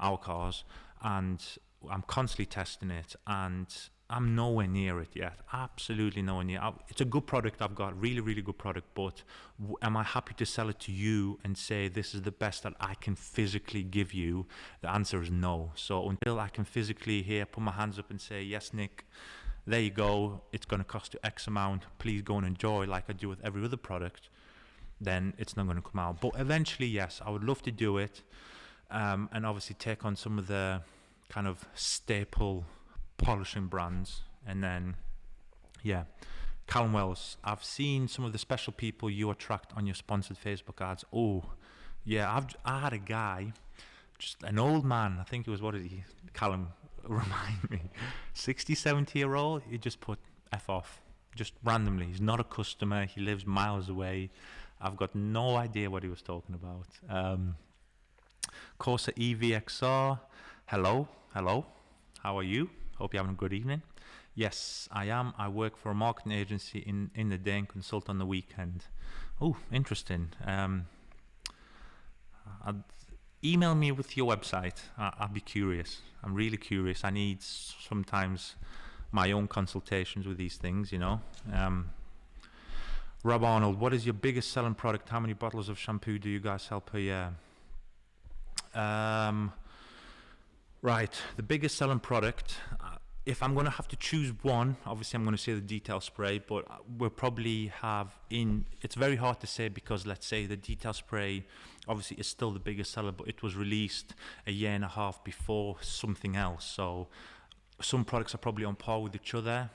Speaker 1: our cars, and I'm constantly testing it, and I'm nowhere near it yet. Absolutely nowhere near. It's a good product I've got, really, really good product, but am I happy to sell it to you and say this is the best that I can physically give you? The answer is no. So until I can physically put my hands up and say, yes, Nick, there you go, it's going to cost you X amount, please go and enjoy, like I do with every other product, then it's not going to come out. But eventually, yes, I would love to do it, and obviously take on some of the kind of staple polishing brands. And then Callum Wells, I've seen some of the special people you attract on your sponsored Facebook ads. I had a guy, just an old man, I think it was, Callum, remind me, 60, 70-year-old, he just put F off, just randomly. He's not a customer, he lives miles away. I've got no idea what he was talking about. Corsa EVXR, hello, how are you? Hope you're having a good evening. Yes, I am. I work for a marketing agency in the day and consult on the weekend. Oh, interesting. Email me with your website. I'd be curious. I'm really curious. I need sometimes my own consultations with these things, you know. Rob Arnold, what is your biggest selling product? How many bottles of shampoo do you guys sell per year? Right, the biggest selling product, if I'm going to have to choose one, obviously I'm going to say the detail spray, but we'll probably it's very hard to say, because let's say the detail spray obviously is still the biggest seller, but it was released a year and a half before something else. So some products are probably on par with each other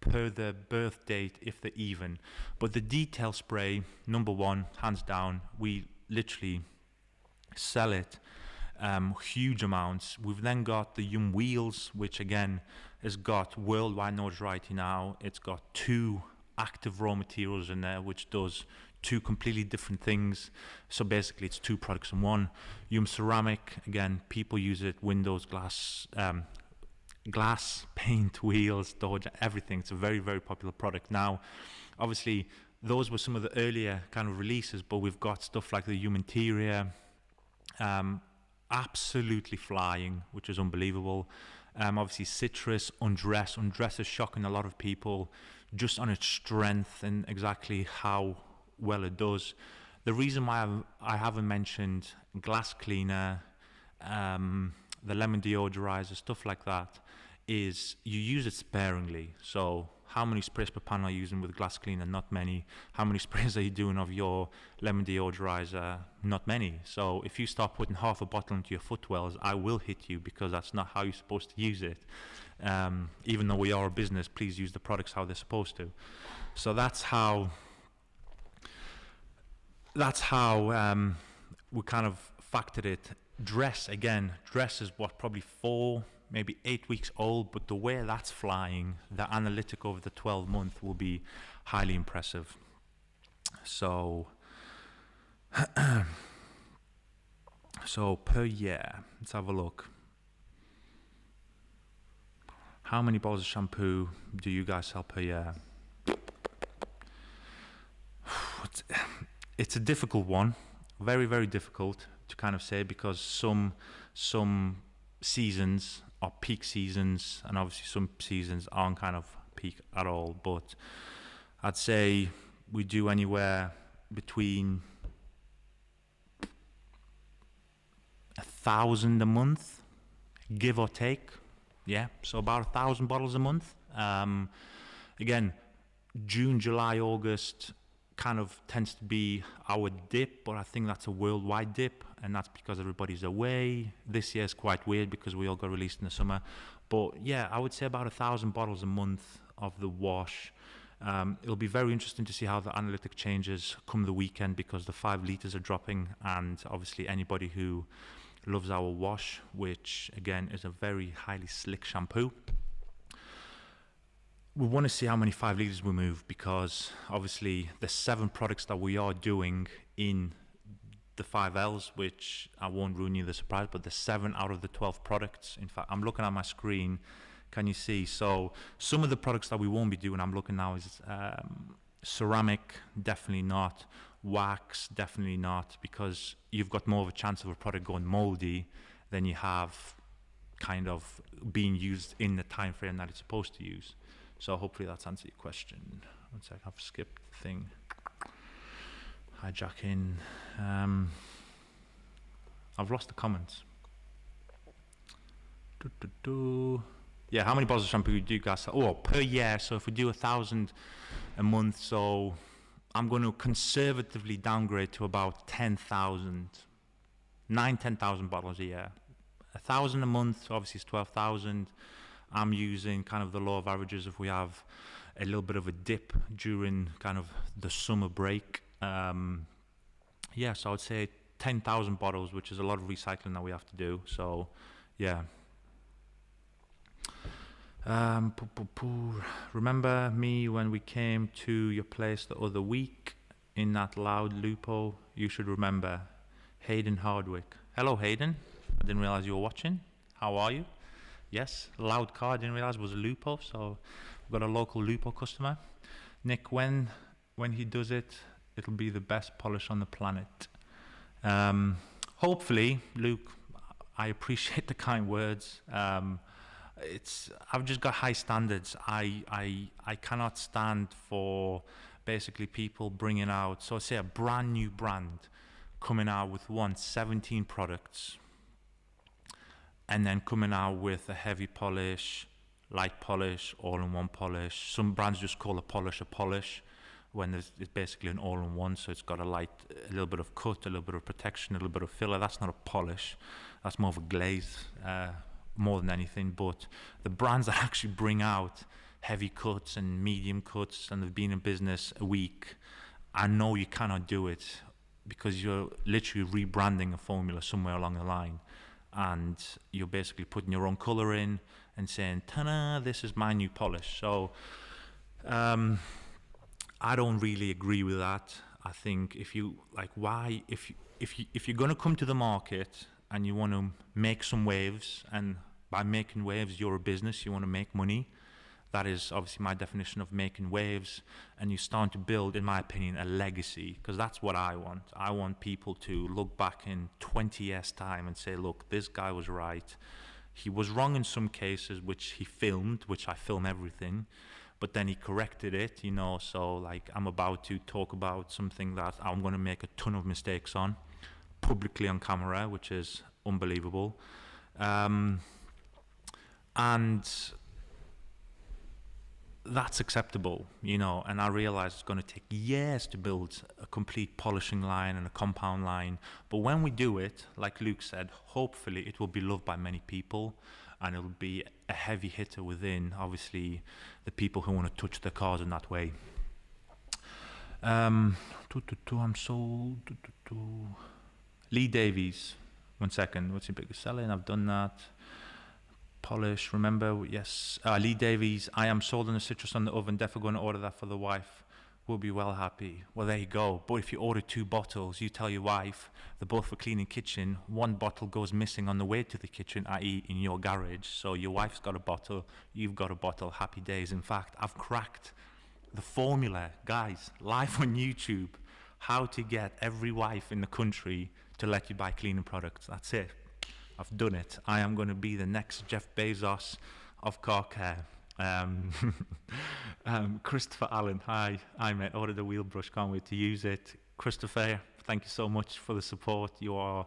Speaker 1: per the birth date, if they're even. But the detail spray, number one, hands down, we literally sell it huge amounts. We've then got the Yum Wheels, which again has got worldwide notoriety now. It's got 2 active raw materials in there, which does 2 completely different things. So basically it's 2 products in one. Yum Ceramic, again, people use it, windows, glass, paint, wheels, storage, everything. It's a very, very popular product now. Obviously those were some of the earlier kind of releases, but we've got stuff like the Yum Interior, absolutely flying, which is unbelievable. Obviously Citrus, Undress is shocking a lot of people just on its strength and exactly how well it does. The reason why I haven't mentioned glass cleaner, the lemon deodorizer, stuff like that, is you use it sparingly. So how many sprays per panel are you using with glass cleaner? Not many. How many sprays are you doing of your lemon deodorizer? Not many. So if you start putting half a bottle into your footwells, I will hit you, because that's not how you're supposed to use it. Even though we are a business, please use the products how they're supposed to. So that's how we kind of factored it. Dress is what, probably 4, maybe 8 weeks old, but the way that's flying, the analytic over the 12 month will be highly impressive. So per year, let's have a look. How many bottles of shampoo do you guys sell per year? It's a difficult one, very, very difficult to kind of say, because some seasons are peak seasons, and obviously some seasons aren't kind of peak at all. But I'd say we do anywhere between 1,000 a month, give or take. Yeah, so about 1,000 bottles a month. Again, June, July, August kind of tends to be our dip, but I think that's a worldwide dip, and that's because everybody's away. This year is quite weird because we all got released in the summer. But yeah, I would say about 1,000 bottles a month of the wash. It'll be very interesting to see how the analytic changes come the weekend, because the 5 litres are dropping, and obviously anybody who loves our wash, which again is a very highly slick shampoo, we want to see how many 5 litres we move, because obviously the 7 products that we are doing in the 5Ls, which I won't ruin you the surprise, but the 7 out of the 12 products. In fact, I'm looking at my screen. Can you see? So some of the products that we won't be doing, I'm looking now, is ceramic, definitely not. Wax, definitely not, because you've got more of a chance of a product going moldy than you have kind of being used in the time frame that it's supposed to use. So hopefully that's answered your question. One sec, I've skipped the thing. Hijacking. I've lost the comments. Yeah, how many bottles of shampoo do you guys sell? Oh, per year. So if we do 1,000 a month, so I'm going to conservatively downgrade to about 10,000, 10,000 bottles a year. 1,000 a month, obviously it's 12,000. I'm using kind of the law of averages if we have a little bit of a dip during kind of the summer break. Yeah, so I would say 10,000 bottles, which is a lot of recycling that we have to do. So, yeah. Remember me when we came to your place the other week in that loud Lupo? You should remember. Hayden Hardwick. Hello, Hayden. I didn't realize you were watching. How are you? Yes, loud car. I didn't realize it was a Lupo, so we've got a local Lupo customer. Nick, when he does it, it'll be the best polish on the planet. Hopefully, Luke, I appreciate the kind words. I've just got high standards. I cannot stand for basically people bringing out, so say a brand new brand coming out with 17 products, and then coming out with a heavy polish, light polish, all-in-one polish. Some brands just call a polish when it's basically an all-in-one, so it's got a little bit of cut, a little bit of protection, a little bit of filler. That's not a polish. That's more of a glaze, more than anything. But the brands that actually bring out heavy cuts and medium cuts, and they've been in business a week, I know you cannot do it because you're literally rebranding a formula somewhere along the line. And you're basically putting your own color in and saying, "Ta-da, this is my new polish." So I don't really agree with that. I think if you're going to come to the market and you want to make some waves, and by making waves, you're a business, you want to make money. That is obviously my definition of making waves, and you're starting to build, in my opinion, a legacy, because that's what I want. I want people to look back in 20 years' time and say, look, this guy was right. He was wrong in some cases, which he filmed, which I film everything, but then he corrected it, so like I'm about to talk about something that I'm going to make a ton of mistakes on, publicly on camera, which is unbelievable. And that's acceptable, and I realize it's going to take years to build a complete polishing line and a compound line. But when we do it, like Luke said, hopefully it will be loved by many people, and it'll be a heavy hitter within, obviously, the people who want to touch their cars in that way. I'm sold. Lee Davies. 1 second. What's your biggest selling? I've done that. Polish, remember, yes. Lee Davies, I am sold on the citrus on the oven. Definitely going to order that for the wife. Will be well happy. Well, there you go. But if you order 2 bottles, you tell your wife they're both for cleaning kitchen. 1 bottle goes missing on the way to the kitchen, i.e. in your garage. So your wife's got a bottle, you've got a bottle. Happy days. In fact, I've cracked the formula, guys, live on YouTube, how to get every wife in the country to let you buy cleaning products. That's it. I've done it. I am going to be the next Jeff Bezos of car care. Christopher Allen, hi mate, ordered a wheel brush, can't wait to use it. Christopher, thank you so much for the support. You are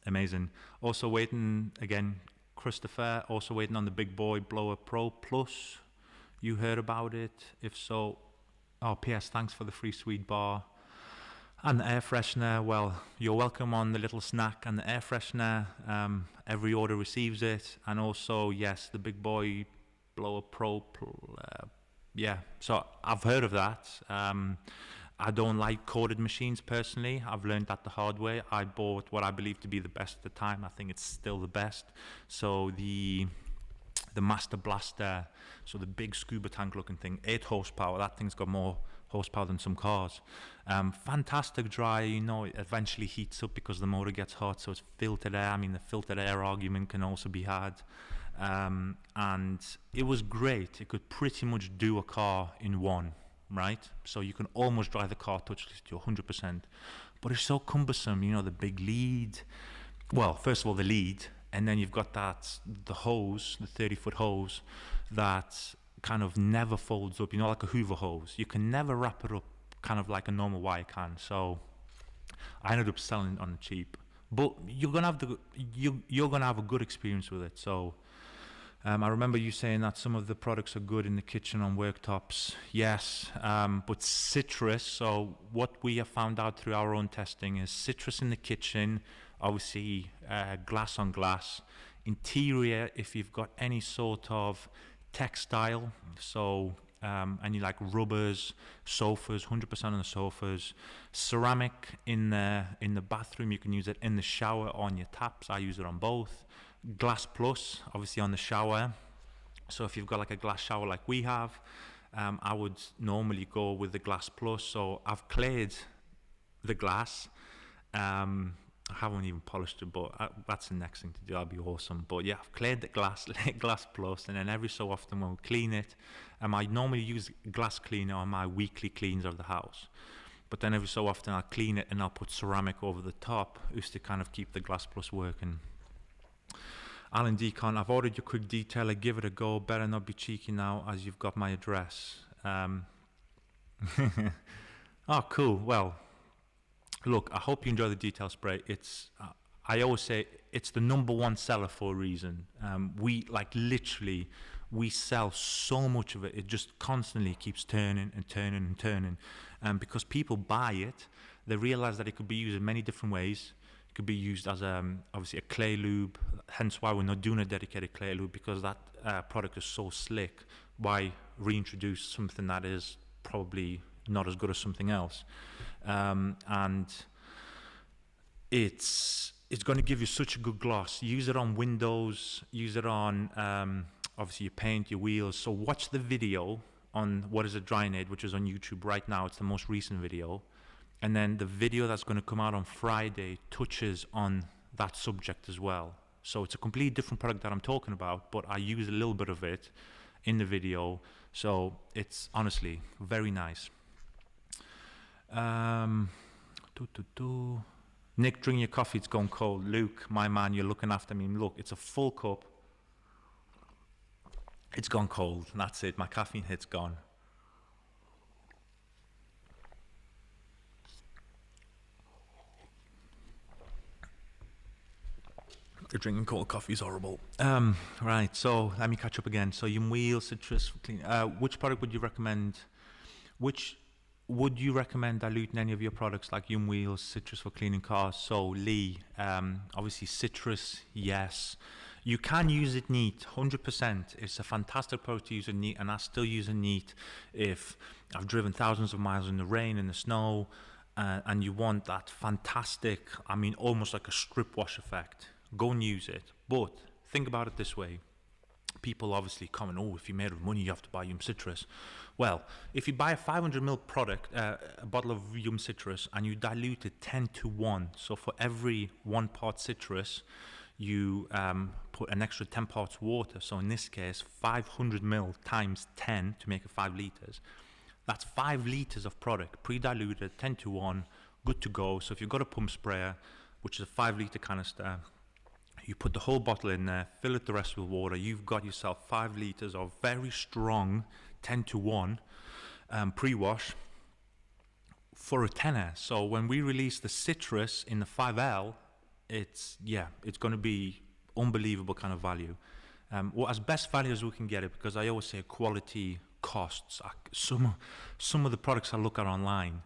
Speaker 1: Amazing. Also waiting, again, Christopher, also waiting on the Big Boy Blower Pro Plus. You heard about it? If so, oh, P.S. Thanks for the free sweet bar. And the air freshener, well, you're welcome on the little snack and the air freshener. Every order receives it. And also, yes, the Big Boy Blower Pro, yeah. So I've heard of that. I don't like corded machines personally. I've learned that the hard way. I bought what I believe to be the best at the time. I think it's still the best. So the Master Blaster, so the big scuba tank looking thing, 8 horsepower. That thing's got more horsepower than some cars. Fantastic dry, you know, it eventually heats up because the motor gets hot, so it's filtered air. I mean, the filtered air argument can also be had. And it was great. It could pretty much do a car in one, right? So you can almost drive the car touchless to 100%. But it's so cumbersome, you know, the big lead. Well, first of all, the lead, and then you've got the hose, the 30-foot hose, that kind of never folds up, you know, like a Hoover hose. You can never wrap it up kind of like a normal wire can. So I ended up selling it on the cheap. But you're gonna have a good experience with it. So I remember you saying that some of the products are good in the kitchen on worktops. Yes, but citrus, so what we have found out through our own testing is citrus in the kitchen, obviously glass on glass. Interior, if you've got any sort of textile, so any like rubbers, sofas, 100% on the sofas. Ceramic in the bathroom, you can use it in the shower on your taps. I use it on both. Glass plus, obviously on the shower. So if you've got like a glass shower like we have, I would normally go with the glass plus. So I've cleared the glass. I haven't even polished it, but that's the next thing to do. That'd be awesome. But yeah, I've cleared the glass plus, and then every so often when we clean it, I normally use glass cleaner on my weekly cleans of the house. But then every so often I'll clean it and I'll put ceramic over the top just to kind of keep the glass plus working. Alan Deacon, I've ordered your quick detailer. Give it a go. Better not be cheeky now as you've got my address. Oh, cool. Well, look, I hope you enjoy the detail spray. It's, I always say, it's the #1 seller for a reason. We sell so much of it. It just constantly keeps turning and turning and turning. Because people buy it, they realize that it could be used in many different ways. It could be used as obviously a clay lube, hence why we're not doing a dedicated clay lube, because that product is so slick. Why reintroduce something that is probably not as good as something else? And it's going to give you such a good gloss. Use it on windows, use it on obviously your paint, your wheels. So watch the video on what is a drying aid, which is on YouTube right now. It's the most recent video. And then the video that's going to come out on Friday touches on that subject as well. So it's a completely different product that I'm talking about, but I use a little bit of it in the video. So it's honestly very nice. Nick, drink your coffee, it's gone cold. Luke, my man, you're looking after me. Look, it's a full cup. It's gone cold. That's it. My caffeine hit's gone. Drinking cold coffee is horrible. Right, so let me catch up again. So YumWheel, citrus, clean. Which product would you recommend? Would you recommend diluting any of your products like YumWheels, citrus for cleaning cars? So Lee, obviously citrus, yes. You can use it neat, 100%. It's a fantastic product to use it neat, and I still use it neat if I've driven thousands of miles in the rain, in the snow, and you want that fantastic, I mean, almost like a strip wash effect. Go and use it. But think about it this way. People obviously comment, oh, if you're made of money, you have to buy Yum Citrus. Well, if you buy a 500ml product, a bottle of Yum Citrus, and you dilute it 10:1, so for every 1 part citrus, you put an extra 10 parts water. So in this case, 500ml times 10 to make it 5 liters. That's 5 liters of product, pre-diluted, 10:1, good to go. So if you've got a pump sprayer, which is a 5-liter canister, you put the whole bottle in there, fill it the rest with water. You've got yourself 5 liters of very strong 10:1 pre-wash for a tenner. So when we release the citrus in the 5L, it's going to be unbelievable kind of value. Well, as best value as we can get it, because I always say quality costs. Some of the products I look at online,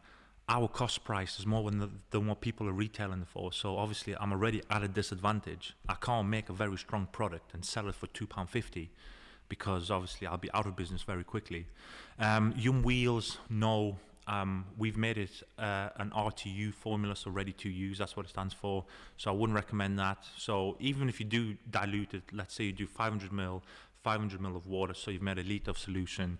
Speaker 1: our cost price is more than what people are retailing for. So obviously I'm already at a disadvantage. I can't make a very strong product and sell it for £2.50 because obviously I'll be out of business very quickly. Yum Wheels, no. We've made it an RTU formula, so ready to use, that's what it stands for. So I wouldn't recommend that. So even if you do dilute it, let's say you do 500 ml of water, so you've made a litre of solution,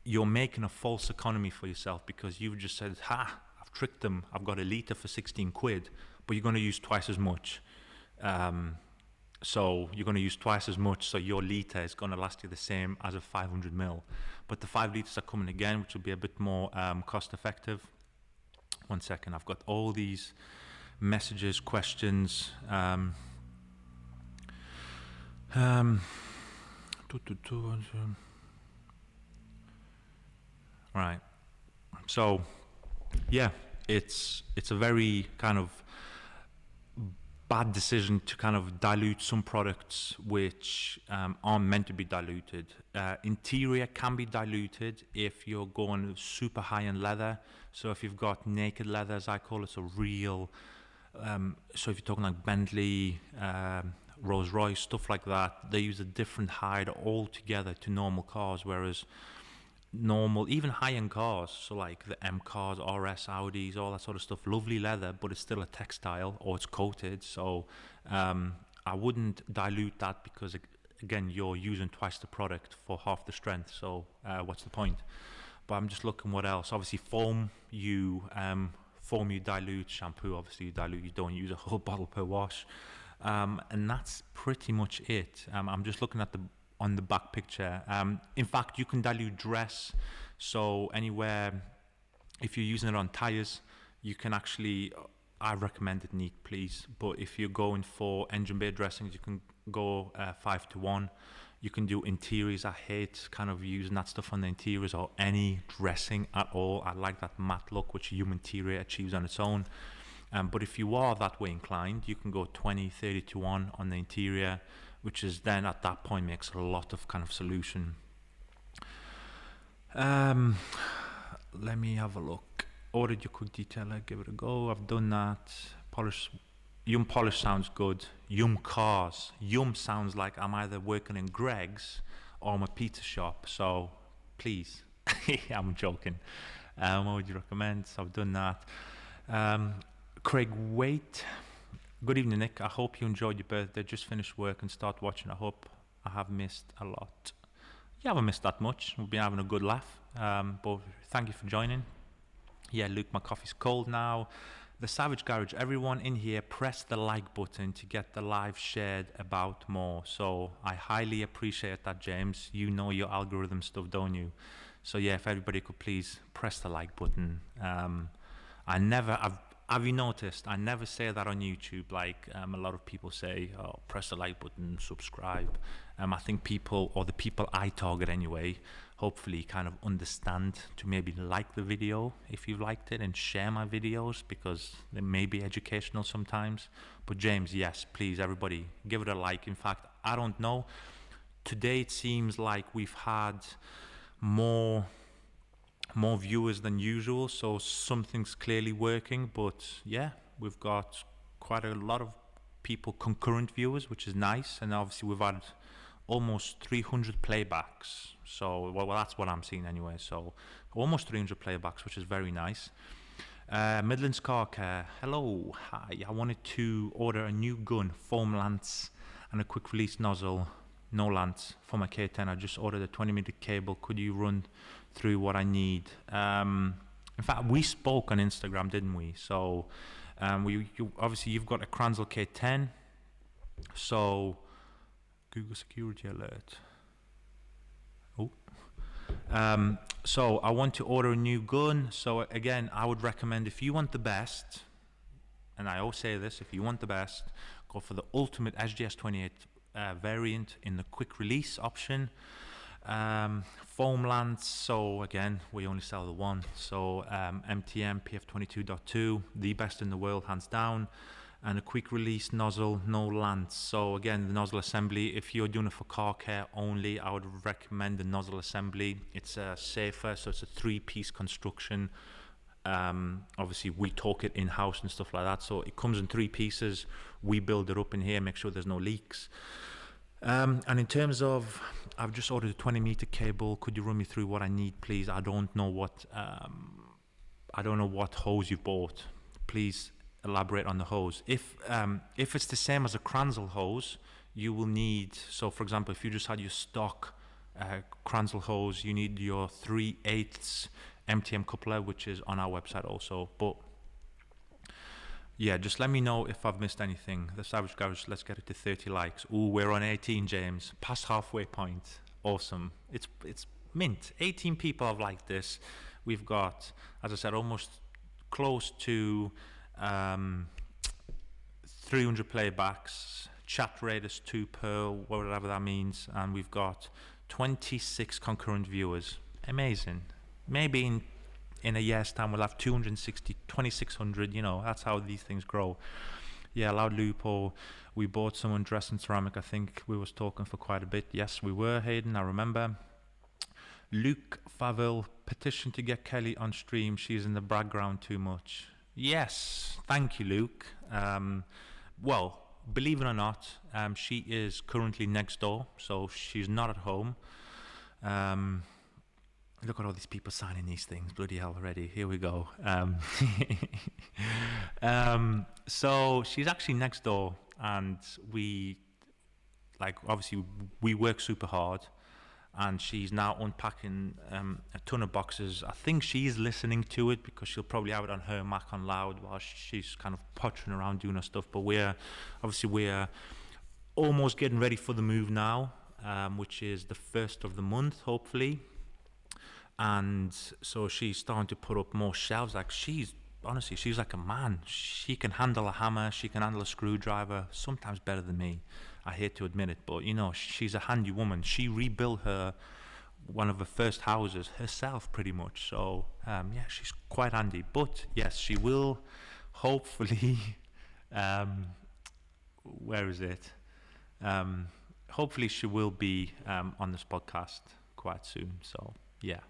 Speaker 1: you're making a false economy for yourself, because you've just said, I've tricked them, I've got a litre for 16 quid, but you're going to use twice as much. So you're going to use twice as much, so your litre is going to last you the same as a 500 ml. But the 5 litres are coming again, which will be a bit more cost effective. 1 second, I've got all these messages, questions. Right. So, yeah, it's a very kind of bad decision to kind of dilute some products which aren't meant to be diluted. Interior can be diluted if you're going super high-end leather. So if you've got naked leather, as I call it, so real, so if you're talking like Bentley, Rolls Royce, stuff like that, they use a different hide altogether to normal cars, whereas normal, even high-end cars, so like the M cars, RS, Audis, all that sort of stuff, lovely leather, but it's still a textile or it's coated. So I wouldn't dilute that, because again, you're using twice the product for half the strength. So what's the point? But I'm just looking what else. Obviously foam you dilute. Shampoo, obviously you dilute, you don't use a whole bottle per wash. And that's pretty much it. I'm just looking at on the back picture. In fact, you can dilute dress. So anywhere, if you're using it on tires, you can actually, I recommend it neat, please. But if you're going for engine bay dressings, you can go 5-to-1. You can do interiors. I hate kind of using that stuff on the interiors or any dressing at all. I like that matte look, which Yum Interior achieves on its own. But if you are that way inclined, you can go 20-30-to-1 on the interior, which is then at that point makes a lot of kind of solution. Let me have a look. Ordered your quick detailer, give it a go. I've done that. Yum polish sounds good. YumCars. Yum sounds like I'm either working in Greg's or I'm a pizza shop. So please, I'm joking. What would you recommend? So I've done that. Craig Waite. Good evening, Nick. I hope you enjoyed your birthday. Just finished work and start watching. I hope I have missed a lot. You haven't missed that much. We've been having a good laugh. But thank you for joining. Yeah, Luke, my coffee's cold now. The Savage Garage. Everyone in here, press the like button to get the live shared about more. So I highly appreciate that, James. You know your algorithm stuff, don't you? So yeah, if everybody could please press the like button. Have you noticed? I never say that on YouTube. Like a lot of people say, "Oh, press the like button, subscribe." I think people, or the people I target anyway, hopefully kind of understand to maybe like the video if you've liked it and share my videos, because they may be educational sometimes. But James, yes, please, everybody, give it a like. In fact, I don't know. Today it seems like we've had more viewers than usual, so something's clearly working. But yeah, we've got quite a lot of people, concurrent viewers, which is nice. And obviously we've had almost 300 playbacks, so well that's what I'm seeing anyway. So almost 300 playbacks, which is very nice. Midlands Car Care, hello, hi. I wanted to order a new gun, foam lance and a quick release nozzle, no lance, for my K10. I just ordered a 20-meter cable. Could you run through what I need? In fact, we spoke on Instagram, didn't we? So obviously you've got a Kranzel K10. So Google security alert. So I want to order a new gun. So again, I would recommend, if you want the best, and I always say this, if you want the best, go for the ultimate SGS 28 variant in the quick release option. Foam lance, so again, we only sell the one. So MTM PF22.2, the best in the world, hands down. and a quick release nozzle, no lance. So again, the nozzle assembly, if you're doing it for car care only, I would recommend the nozzle assembly. It's safer, so it's a 3-piece construction. Obviously we torque it in-house and stuff like that, so it comes in 3 pieces. We build it up in here, make sure there's no leaks. And in terms of, I've just ordered a 20-meter cable. Could you run me through what I need, please? I don't know what hose you bought. Please elaborate on the hose. If it's the same as a Kranzel hose, you will need, so for example, if you just had your stock Kranzel hose, you need your 3/8 MTM coupler, which is on our website also. But yeah, just let me know if I've missed anything. The Savage Garage, let's get it to 30 likes. Ooh, we're on 18, James. Past halfway point. Awesome. It's mint. 18 people have liked this. We've got, as I said, almost close to 300 playbacks. Chat rate is 2 per, whatever that means. And we've got 26 concurrent viewers. Amazing. Maybe in a year's time we'll have 260, 2600, you know, that's how these things grow. Yeah, Loud Lupo, we bought someone dressed in ceramic. I think we was talking for quite a bit. Yes, we were, Hayden, I remember. Luke Faville, petition to get Kelly on stream. She's in the background too much. Yes, thank you, Luke. Well, believe it or not, she is currently next door, so she's not at home. Look at all these people signing these things. Bloody hell already. Here we go. So she's actually next door, and we, like, obviously we work super hard, and she's now unpacking a ton of boxes. I think she's listening to it because she'll probably have it on her Mac on loud while she's kind of pottering around doing her stuff. But we're almost getting ready for the move now, which is the 1st of the month, hopefully. And so she's starting to put up more shelves. Like, she's like a man. She can handle a hammer, she can handle a screwdriver, sometimes better than me. I hate to admit it, but you know, she's a handy woman. She rebuilt one of her first houses herself pretty much. So yeah, she's quite handy. But yes, she will hopefully where is it? Hopefully she will be on this podcast quite soon. So yeah.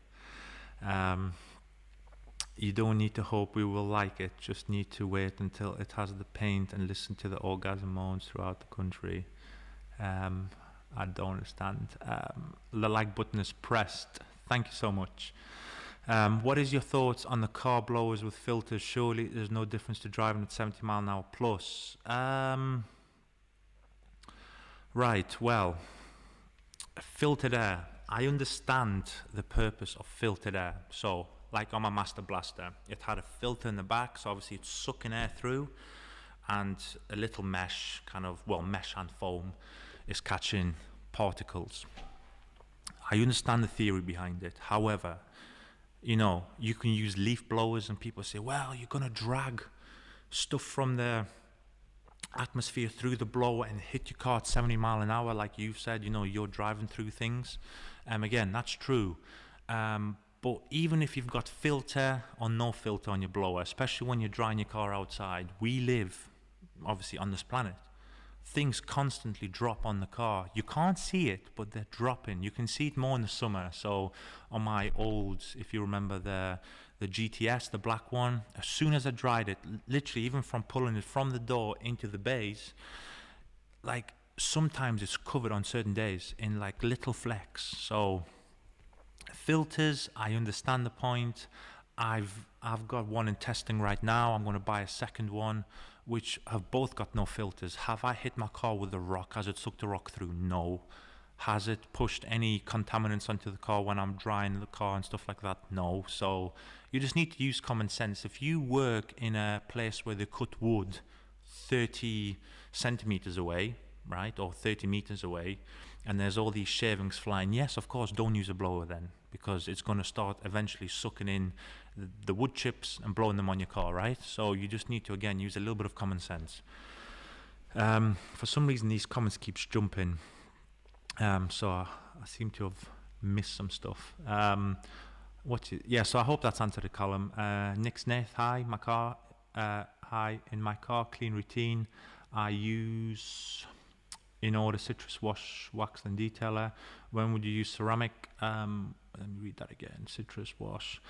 Speaker 1: You don't need to hope we will like it, just need to wait until it has the paint and listen to the orgasm moans throughout the country. I don't understand. The like button is pressed. Thank you so much. What is your thoughts on the car blowers with filters? Surely there's no difference to driving at 70 mile an hour plus. Right, well, filtered air. I understand the purpose of filtered air. So, like on my Master Blaster, it had a filter in the back, so obviously it's sucking air through, and a little mesh, mesh and foam, is catching particles. I understand the theory behind it. However, you know, you can use leaf blowers, and people say, well, you're going to drag stuff from the atmosphere through the blower and hit your car at 70 mile an hour, like you've said, you know, you're driving through things. Again, that's true. But even if you've got filter or no filter on your blower, especially when you're drying your car outside, we live, obviously, on this planet. Things constantly drop on the car. You can't see it, but they're dropping. You can see it more in the summer. So on my old, if you remember the GTS, the black one, as soon as I dried it, literally even from pulling it from the door into the bays, like sometimes it's covered on certain days in like little flecks. So filters, I understand the point. I've got one in testing right now. I'm going to buy a second one, which have both got no filters. Have I hit my car with a rock? Has it sucked the rock through? No. Has it pushed any contaminants onto the car when I'm drying the car and stuff like that? No. So you just need to use common sense. If you work in a place where they cut wood 30 centimeters away, right, or 30 meters away, and there's all these shavings flying, yes, of course, don't use a blower then, because it's going to start eventually sucking in the wood chips and blowing them on your car, right? So you just need to, again, use a little bit of common sense. For some reason, these comments keeps jumping, so I seem to have missed some stuff. So I hope that's answered the column. Nick Snaith, hi, my car Hi, in my car clean routine, I use in order citrus wash, wax and detailer. When would you use ceramic? Let me read that again. Citrus wash.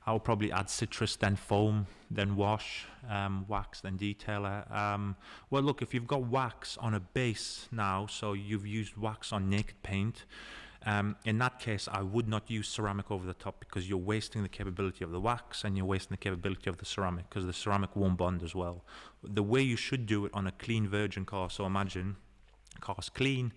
Speaker 1: I will probably add citrus, then foam, then wash, wax, then detailer. Well, look, if you've got wax on a base now, so you've used wax on naked paint, in that case, I would not use ceramic over the top because you're wasting the capability of the wax and you're wasting the capability of the ceramic because the ceramic won't bond as well. The way you should do it on a clean virgin car, so imagine car's clean,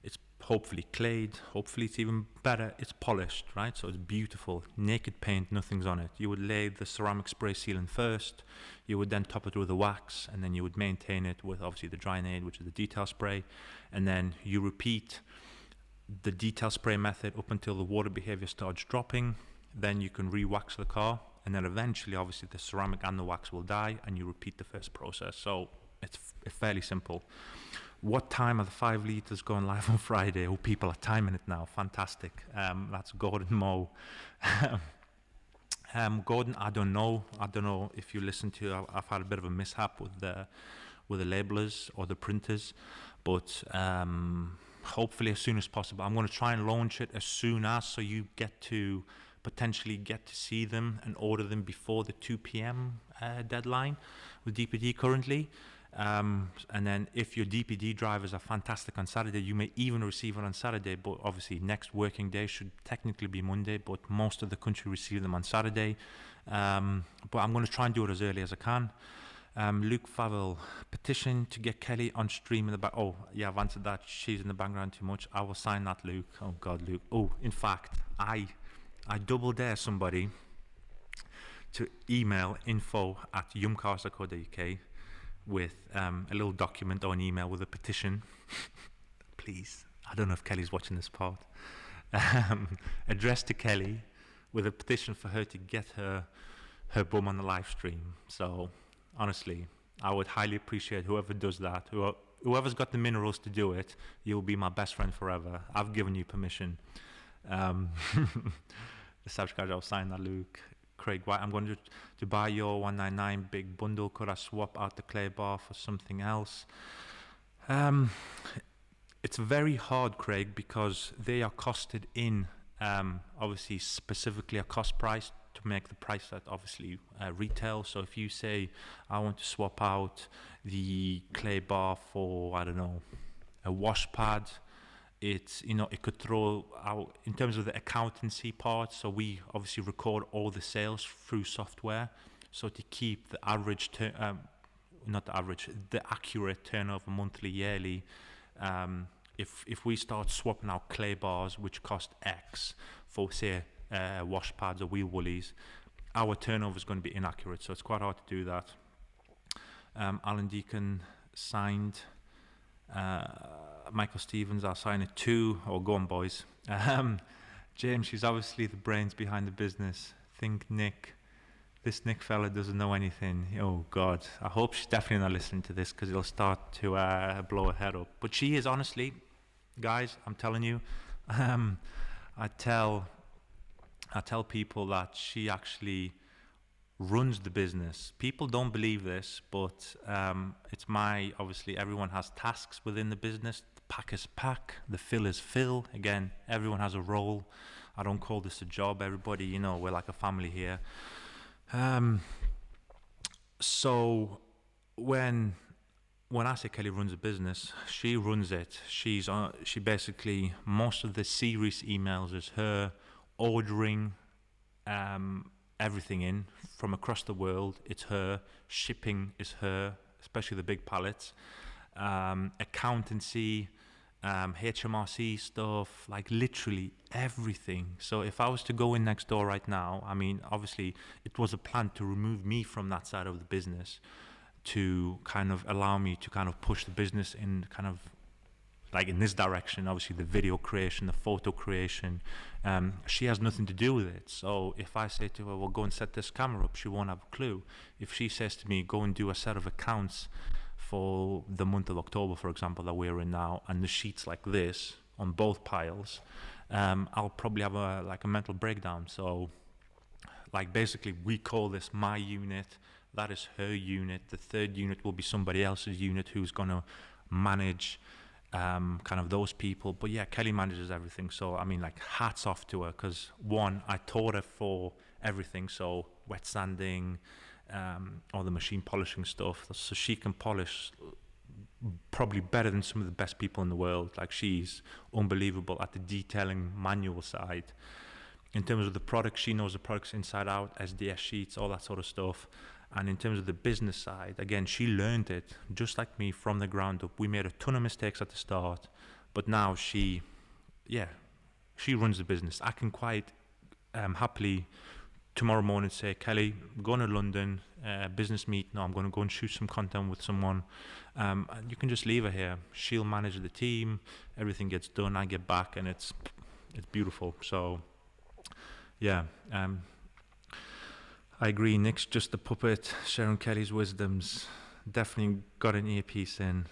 Speaker 1: it's hopefully clayed, hopefully it's even better, it's polished, right? So it's beautiful, naked paint, nothing's on it. You would lay the ceramic spray sealant first, you would then top it with the wax, and then you would maintain it with obviously the drying aid, which is the detail spray, and then you repeat the detail spray method up until the water behavior starts dropping. Then you can re-wax the car, and then eventually obviously the ceramic and the wax will die, and you repeat the first process. So it's fairly simple. What time are the 5 litres going live on Friday? Oh, people are timing it now. Fantastic. That's Gordon Moe. Gordon, I don't know if you listen to. I've had a bit of a mishap with the labelers or the printers, but hopefully as soon as possible. I'm going to try and launch it as soon as, so you potentially get to see them and order them before the 2 p.m. Deadline with DPD currently. And then if your DPD drivers are fantastic on Saturday, you may even receive it on Saturday, but obviously next working day should technically be Monday, but most of the country receive them on Saturday. But I'm going to try and do it as early as I can. Luke Favell, petition to get Kelly on stream in the back. Oh, yeah, I've answered that. She's in the background too much. I will sign that, Luke. Oh, God, Luke. Oh, in fact, I double dare somebody to email info@yumcars.co.uk with a little document or an email with a petition. Please. I don't know if Kelly's watching this part. Addressed to Kelly with a petition for her to get her bum on the live stream. So honestly, I would highly appreciate whoever does that. Whoever's got the minerals to do it, you'll be my best friend forever. I've given you permission. The subscriber, I'll sign that, Luke. Craig White, I'm going to buy your 199 big bundle. Could I swap out the clay bar for something else? It's very hard, Craig, because they are costed in, obviously specifically a cost price to make the price at obviously retail. So if you say I want to swap out the clay bar for, I don't know, a wash pad, it's, it could throw out in terms of the accountancy part. So we obviously record all the sales through software, so to keep the average the accurate turnover monthly, yearly. If we start swapping out clay bars which cost X for say wash pads or wheel woolies, our turnover is going to be inaccurate, so it's quite hard to do that. Alan Deacon signed. Michael Stevens, I'll sign it too. Oh, go on, boys. James, she's obviously the brains behind the business. Think this Nick fella doesn't know anything. Oh, God. I hope she's definitely not listening to this because it'll start to blow her head up. But she is, honestly, guys, I'm telling you. I tell people that she actually runs the business. People don't believe this, but it's obviously everyone has tasks within the business. The pack is pack, the fill is fill. Again, everyone has a role. I don't call this a job. Everybody, we're like a family here. So when I say Kelly runs a business, she runs it. She basically, most of the serious emails is her ordering everything in from across the world. It's her. Shipping is her, especially the big pallets. Accountancy, HMRC stuff, like literally everything. So if I was to go in next door right now, I mean, obviously it was a plan to remove me from that side of the business to kind of allow me to kind of push the business in kind of like in this direction. Obviously the video creation, the photo creation, she has nothing to do with it. So if I say to her, well, go and set this camera up, she won't have a clue. If she says to me, go and do a set of accounts for the month of October, for example, that we're in now, and the sheets like this on both piles, I'll probably have a mental breakdown. So like basically we call this my unit, That is her unit. The third unit will be somebody else's unit who's going to manage kind of those people. But yeah, Kelly manages everything. So I mean, like, hats off to her, because one, I taught her for everything. So wet sanding, all the machine polishing stuff. So she can polish probably better than some of the best people in the world. Like, she's unbelievable at the detailing manual side. In terms of the product, she knows the products inside out, SDS sheets, all that sort of stuff. And in terms of the business side, again, she learned it just like me from the ground up. We made a ton of mistakes at the start, but now she runs the business. I can quite happily tomorrow morning say, Kelly, I'm going to London, business meet. No, I'm going to go and shoot some content with someone. And you can just leave her here. She'll manage the team. Everything gets done. I get back, and it's beautiful. So, yeah. I agree. Nick's just a puppet, sharing Kelly's wisdoms. Definitely got an earpiece in.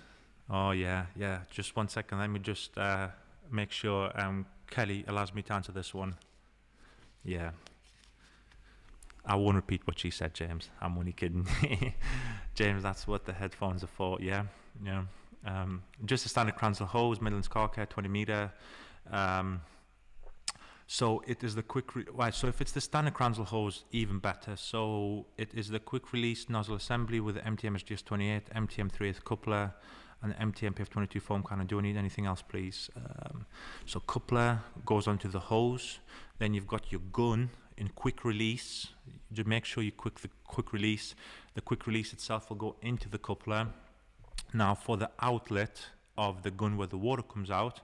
Speaker 1: Oh, yeah. Just 1 second. Let me just make sure Kelly allows me to answer this one. Yeah. I won't repeat what she said, James. I'm only kidding. James, that's what the headphones are for. Yeah. Just a standard Cransel hose, Midlands Car Care, 20 meter. So it is the so if it's the standard Cransel hose, even better. So it is the quick release nozzle assembly with the MTM SGS28, MTM 3/8 coupler, and the MTM PF22 foam can. Do I need anything else, please? So coupler goes onto the hose. Then you've got your gun in quick release. Just make sure you the quick release. The quick release itself will go into the coupler. Now for the outlet of the gun where the water comes out,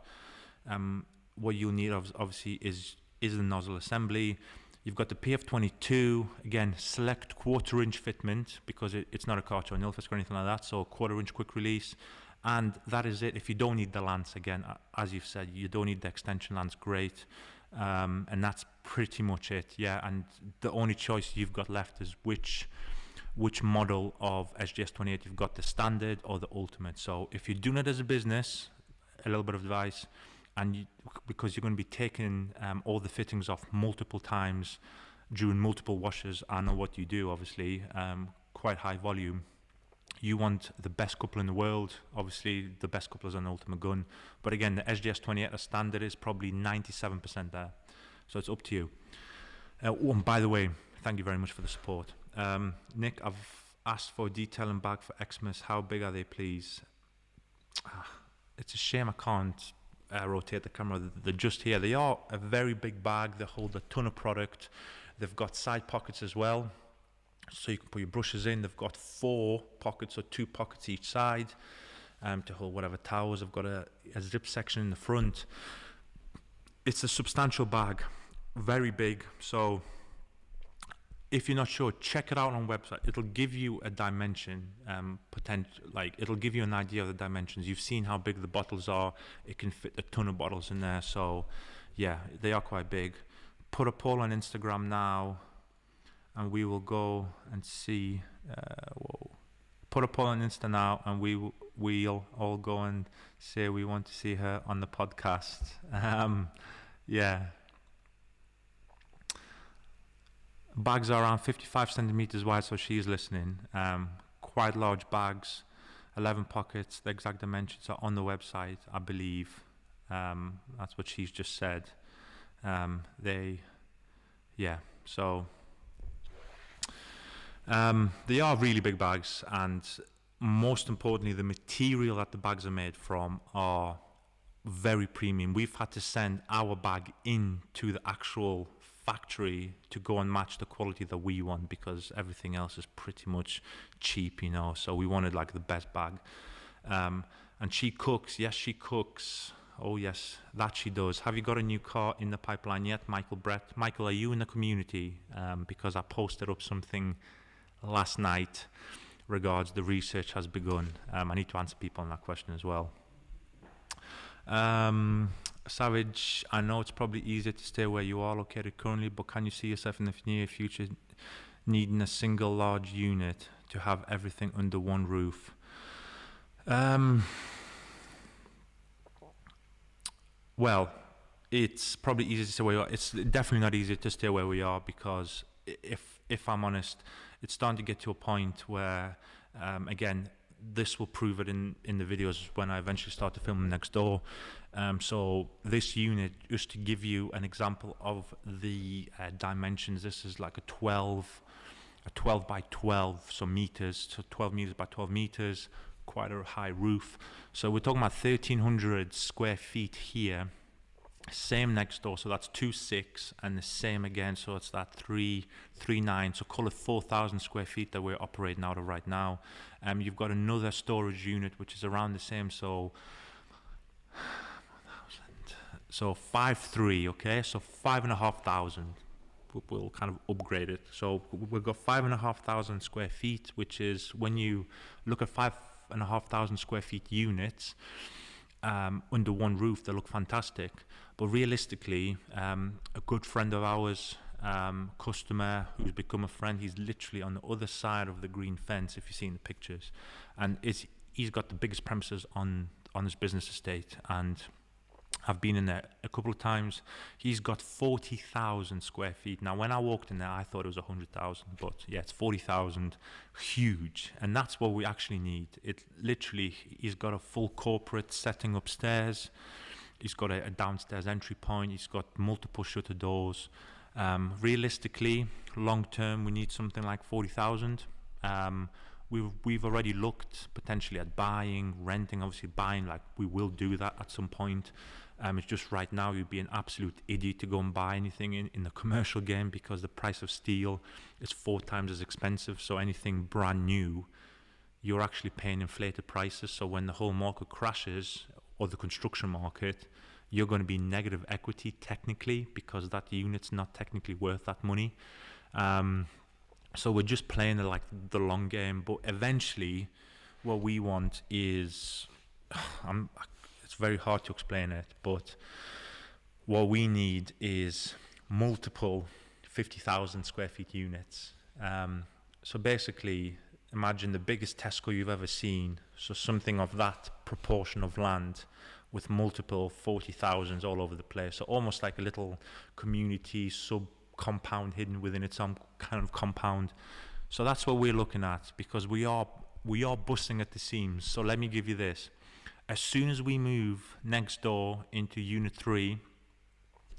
Speaker 1: what you'll need obviously is the nozzle assembly. You've got the PF22, again, select 1/4 inch fitment, because it's not a Karcher or Nilfisk or anything like that, so 1/4 inch quick release. And that is it. If you don't need the lance, again, as you've said, you don't need the extension lance, great. And that's pretty much it, yeah. And the only choice you've got left is which model of SGS28 you've got, the standard or the ultimate. So if you're doing it as a business, a little bit of advice, and because you're going to be taking all the fittings off multiple times during multiple washes, I know what you do, obviously, quite high volume. You want the best coupler in the world. Obviously, the best coupler is an ultimate gun. But again, the SGS28 as standard is probably 97% there. So it's up to you. And by the way, thank you very much for the support. Nick, I've asked for a detailing bag for Xmas. How big are they, please? It's a shame I can't rotate the camera. They're just here. They are a very big bag. They hold a ton of product. They've got side pockets as well, so you can put your brushes in. They've got 4 pockets, or 2 pockets each side, to hold whatever towels. They've got a zip section in the front. It's a substantial bag, very big. So if you're not sure, check it out on website. It'll give you a dimension, it'll give you an idea of the dimensions. You've seen how big the bottles are. It can fit a ton of bottles in there. So yeah, they are quite big. Put a poll on Instagram now, and we will go and see. Put a poll on Insta now, and we'll all go and say we want to see her on the podcast. Yeah. Bags are around 55 centimeters wide, so she's listening. Quite large bags, 11 pockets. The exact dimensions are on the website, I believe. That's what she's just said. So they are really big bags, and most importantly, the material that the bags are made from are very premium. We've had to send our bag into the actual factory to go and match the quality that we want, because everything else is pretty much cheap, so we wanted like the best bag. And she cooks. Yes, she cooks. Oh yes, that she does. Have you got a new car in the pipeline yet, Michael Brett? Michael, are you in the community? Because I posted up something last night regards the research has begun. I need to answer people on that question as well. Savage, I know it's probably easier to stay where you are located currently, but can you see yourself in the near future needing a single large unit to have everything under one roof? Well, it's probably easier to stay where you are. It's definitely not easier to stay where we are, because if I'm honest, it's starting to get to a point where, again, this will prove it in the videos when I eventually start to film next door. So this unit, just to give you an example of the dimensions, this is like a 12 by 12, so meters, so 12 meters by 12 meters, quite a high roof. So we're talking about 1,300 square feet here. Same next door, so that's 2.6, and the same again, so it's that 3.9, so call it 4,000 square feet that we're operating out of right now. You've got another storage unit which is around the same, so 5.3, okay, so 5,500. We'll kind of upgrade it. So we've got 5,500 square feet, which is, when you look at 5,500 square feet units under one roof, they look fantastic. But realistically, a good friend of ours, customer who's become a friend, he's literally on the other side of the green fence, if you've seen the pictures, and he's got the biggest premises on his business estate, and I've been in there a couple of times. He's got 40,000 square feet. Now, when I walked in there, I thought it was 100,000, but yeah, it's 40,000, huge. And that's what we actually need. It literally, he's got a full corporate setting upstairs. He's got a downstairs entry point. He's got multiple shutter doors. Realistically, long term, we need something like 40,000. We've already looked potentially at buying, renting. Obviously, buying, like, we will do that at some point. It's just right now you'd be an absolute idiot to go and buy anything in the commercial game, because the price of steel is 4 times as expensive. So anything brand new, you're actually paying inflated prices. So when the whole market crashes, or the construction market, you're going to be negative equity technically, because that unit's not technically worth that money. So we're just playing the long game. But eventually, what we want is, it's very hard to explain it, but what we need is multiple 50,000 square feet units. So basically, imagine the biggest Tesco you've ever seen. So something of that proportion of land with multiple 40,000s all over the place. So almost like a little community sub-compound hidden within its own kind of compound. So that's what we're looking at, because we are busting at the seams. So let me give you this. As soon as we move next door into Unit 3,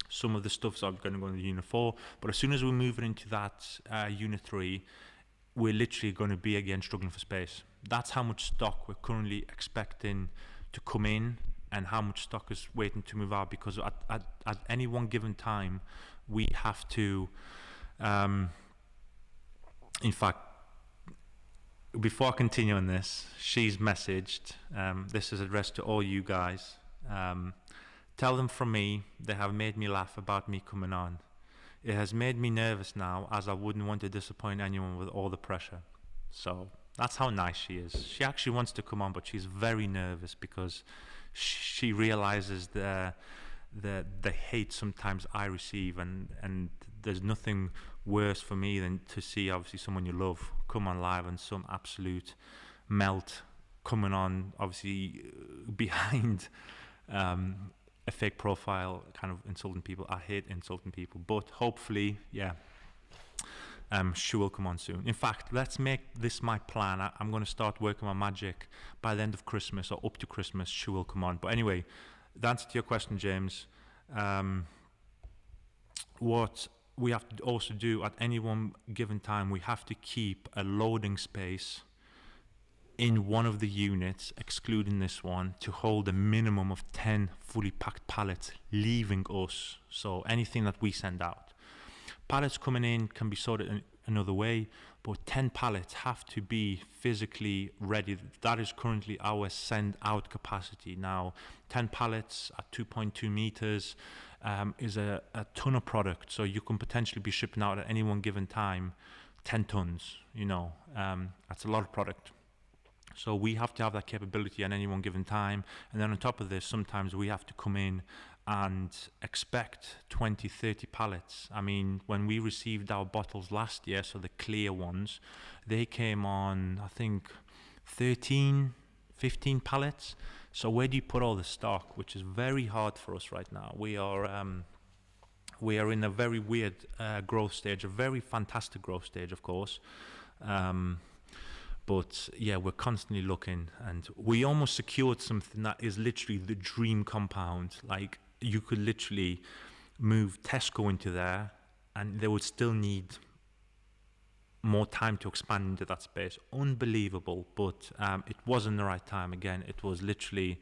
Speaker 1: some of the stuff's going to go into Unit 4, but as soon as we move it into that Unit 3, we're literally going to be again struggling for space. That's how much stock we're currently expecting to come in, and how much stock is waiting to move out, because at any one given time, we have to, in fact, before I continue on this, she's messaged, this is addressed to all you guys, tell them from me, they have made me laugh about me coming on. It has made me nervous now, as I wouldn't want to disappoint anyone with all the pressure. So that's how nice she is. She actually wants to come on, but she's very nervous, because she realizes the hate sometimes I receive, and there's nothing worse for me than to see obviously someone you love come on live and some absolute melt coming on, obviously behind a fake profile, kind of insulting people. I hate insulting people, but hopefully, yeah, she will come on soon. In fact, let's make this my plan. I'm going to start working on magic by the end of Christmas, or up to Christmas, she will come on. But anyway, the answer to your question, James, what we have to also do at any one given time, we have to keep a loading space in one of the units, excluding this one, to hold a minimum of 10 fully packed pallets leaving us. So anything that we send out. Pallets coming in can be sorted another way, but 10 pallets have to be physically ready. That is currently our send out capacity. Now, 10 pallets at 2.2 meters is a ton of product. So you can potentially be shipping out at any one given time 10 tons, that's a lot of product. So we have to have that capability at any one given time. And then on top of this, sometimes we have to come in and expect 20, 30 pallets. I mean, when we received our bottles last year, so the clear ones, they came on, I think, 13, 15 pallets. So where do you put all the stock, which is very hard for us right now. We are in a very weird growth stage, a very fantastic growth stage, of course. But yeah, we're constantly looking, and we almost secured something that is literally the dream compound. Like, you could literally move Tesco into there, and they would still need more time to expand into that space. Unbelievable, but it wasn't the right time. Again, it was literally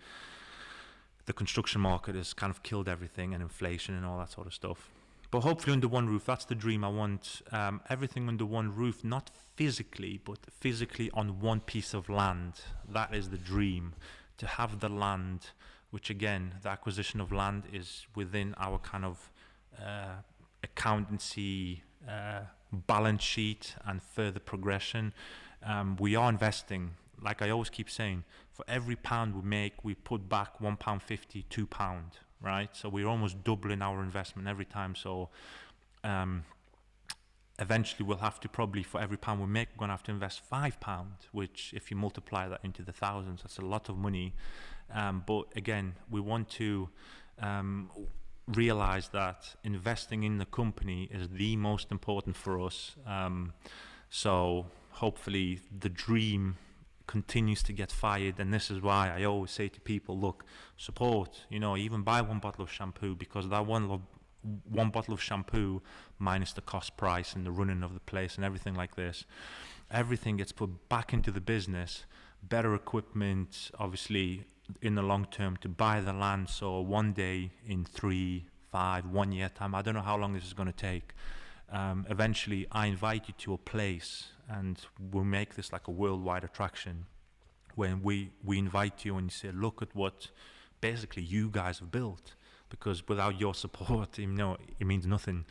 Speaker 1: the construction market has kind of killed everything, and inflation and all that sort of stuff. But hopefully under one roof, that's the dream. I want everything under one roof, not physically, but physically on one piece of land. That is the dream, to have the land, which again, the acquisition of land is within our kind of accountancy balance sheet and further progression. We are investing, like I always keep saying, for every pound we make, we put back £1.50, £2, right? So we're almost doubling our investment every time. So eventually we'll have to probably, for every pound we make, we're going to have to invest £5, which if you multiply that into the thousands, that's a lot of money. But again, we want to realize that investing in the company is the most important for us. So hopefully the dream continues to get fired, and this is why I always say to people, look, support, even buy one bottle of shampoo, because that one bottle of shampoo minus the cost price and the running of the place and everything like this, everything gets put back into the business, better equipment, obviously in the long term, to buy the land. So one day in 3, 5, 1 year time, I don't know how long this is going to take, eventually I invite you to a place, and we'll make this like a worldwide attraction, when we invite you and you say, look at what basically you guys have built, because without your support, it means nothing.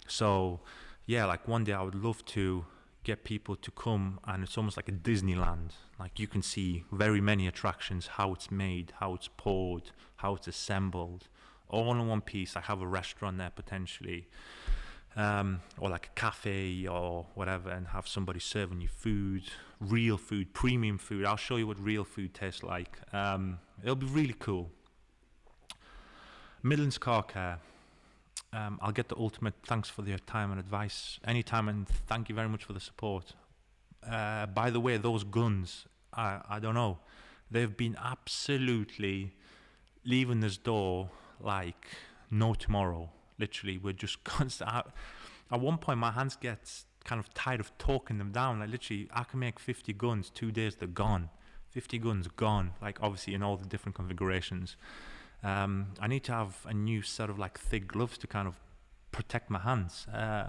Speaker 1: So yeah, like one day I would love to get people to come, and it's almost like a Disneyland. Like, you can see very many attractions, how it's made, how it's poured, how it's assembled, all in one piece. I have a restaurant there potentially, or like a cafe or whatever, and have somebody serving you food, real food, premium food. I'll show you what real food tastes like. It'll be really cool. Midlands Car Care. I'll get the ultimate thanks for your time and advice anytime, and thank you very much for the support. By the way, those guns, I don't know, they've been absolutely leaving this door like no tomorrow. Literally, we're just constant. At one point, my hands get kind of tired of talking them down. Like, literally, I can make 50 guns, 2 days, they're gone. 50 guns gone, like obviously in all the different configurations. I need to have a new set of like thick gloves to kind of protect my hands.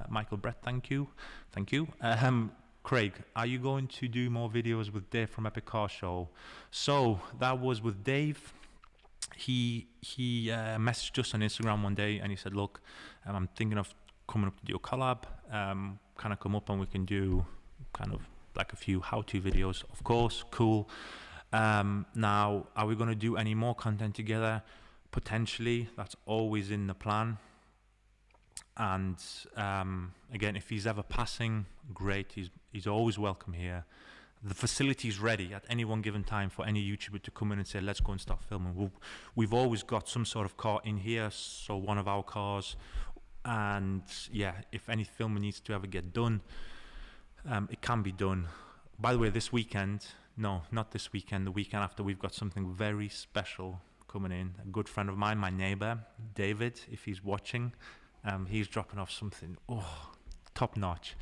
Speaker 1: Michael Brett, thank you. Craig, are you going to do more videos with Dave from Epic Car Show? So that was with Dave. He messaged us on Instagram one day, and he said, look, I'm thinking of coming up to do a collab. Can I come up and we can do kind of like a few how-to videos? Of course, cool. Now, are we going to do any more content together? Potentially, that's always in the plan. And again, if he's ever passing, great. He's always welcome here. The facility's ready at any one given time for any YouTuber to come in and say, let's go and start filming. We've always got some sort of car in here, so one of our cars. And yeah, if any filming needs to ever get done, it can be done. By the way, this weekend, no, not this weekend, the weekend after, we've got something very special coming in. A good friend of mine, my neighbor, David, if he's watching, he's dropping off something, top notch.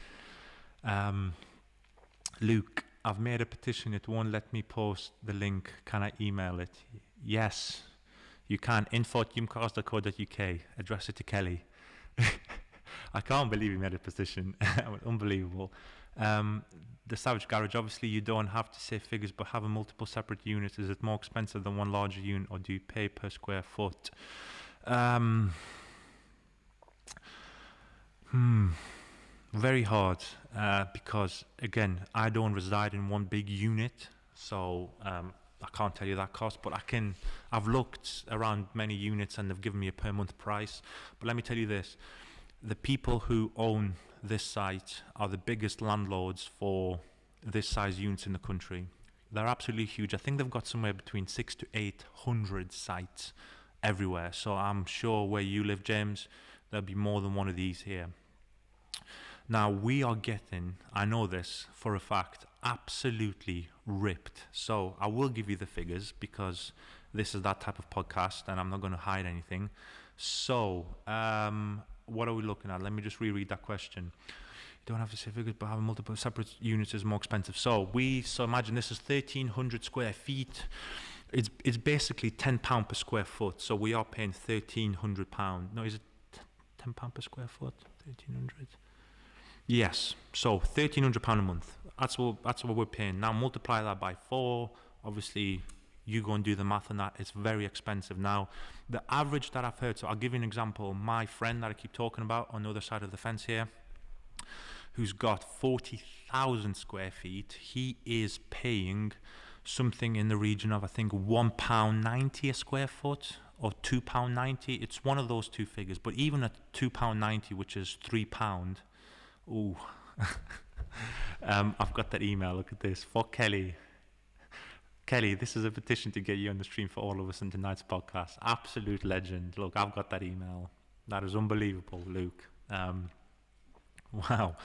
Speaker 1: Luke, I've made a petition, it won't let me post the link. Can I email it? Yes, you can. info@yumcars.co.uk. Address it to Kelly. I can't believe he made a petition. Unbelievable. The Savage Garage, obviously you don't have to say figures, but having multiple separate units, is it more expensive than one larger unit, or do you pay per square foot? Very hard, because again, I don't reside in one big unit, so I can't tell you that cost, but I've looked around many units and they've given me a per month price. But let me tell you this, the people who own this site are the biggest landlords for this size units in the country. They're absolutely huge. I think they've got somewhere between 600 to 800 sites everywhere. So I'm sure where you live, James, there'll be more than one of these here. Now we are getting, I know this for a fact, absolutely ripped. So I will give you the figures because this is that type of podcast and I'm not going to hide anything. So what are we looking at? Let me just reread that question. You don't have to say figures, but having multiple separate units is more expensive. So imagine this is 1,300 square feet. It's basically £10 per square foot. So we are paying £1,300. No, is it £10 per square foot? 1,300. Yes. So £1,300 a month. That's what we're paying. Now multiply that by 4. Obviously, you go and do the math on that. It's very expensive. Now, the average that I've heard. So I'll give you an example. My friend that I keep talking about on the other side of the fence here, who's got 40,000 square feet, he is paying something in the region of, I think, £1.90 a square foot or £2.90. It's one of those two figures. But even at £2.90, which is £3, ooh, I've got that email. Look at this. For Kelly. Kelly, this is a petition to get you on the stream for all of us in tonight's podcast. Absolute legend. Look, I've got that email. That is unbelievable, Luke. Wow.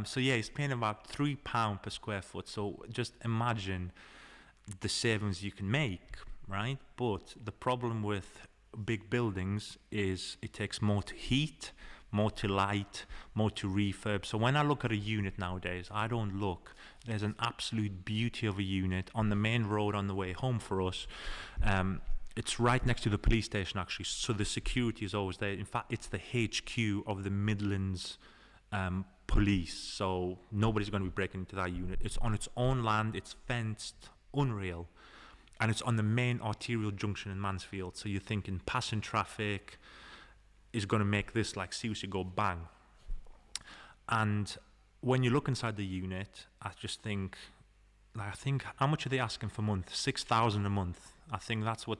Speaker 1: So yeah, he's paying about £3 per square foot. So just imagine the savings you can make, right? But the problem with big buildings is it takes more to heat, more to light, more to refurb. So when I look at a unit nowadays, I don't look. There's an absolute beauty of a unit on the main road on the way home for us. It's right next to the police station, actually. So the security is always there. In fact, it's the HQ of the Midlands police, so nobody's going to be breaking into that unit. It's on its own land, it's fenced, unreal, and it's on the main arterial junction in Mansfield. So you're thinking passing traffic is going to make this like seriously go bang. And when you look inside the unit, I just think, I think how much are they asking for a month? 6,000 a month. I think that's what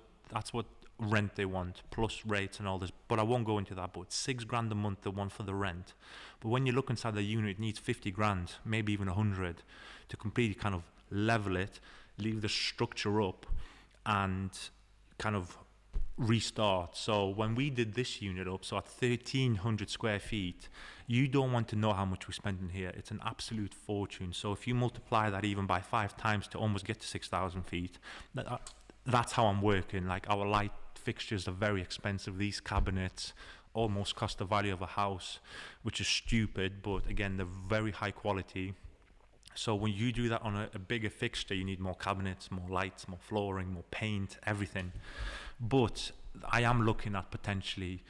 Speaker 1: rent they want, plus rates and all this, but I won't go into that. But £6,000 a month they want for the rent. But when you look inside the unit, it needs 50 grand, maybe even 100, to completely kind of level it, leave the structure up, and kind of restart. So when we did this unit up, so at 1,300 square feet, you don't want to know how much we spent in here. It's an absolute fortune. So if you multiply that even by 5 times to almost get to 6,000 feet, that's how I'm working. Like, our light fixtures are very expensive. These cabinets almost cost the value of a house, which is stupid, but again, they're very high quality. So when you do that on a bigger fixture, you need more cabinets, more lights, more flooring, more paint, everything. But I am looking at potentially,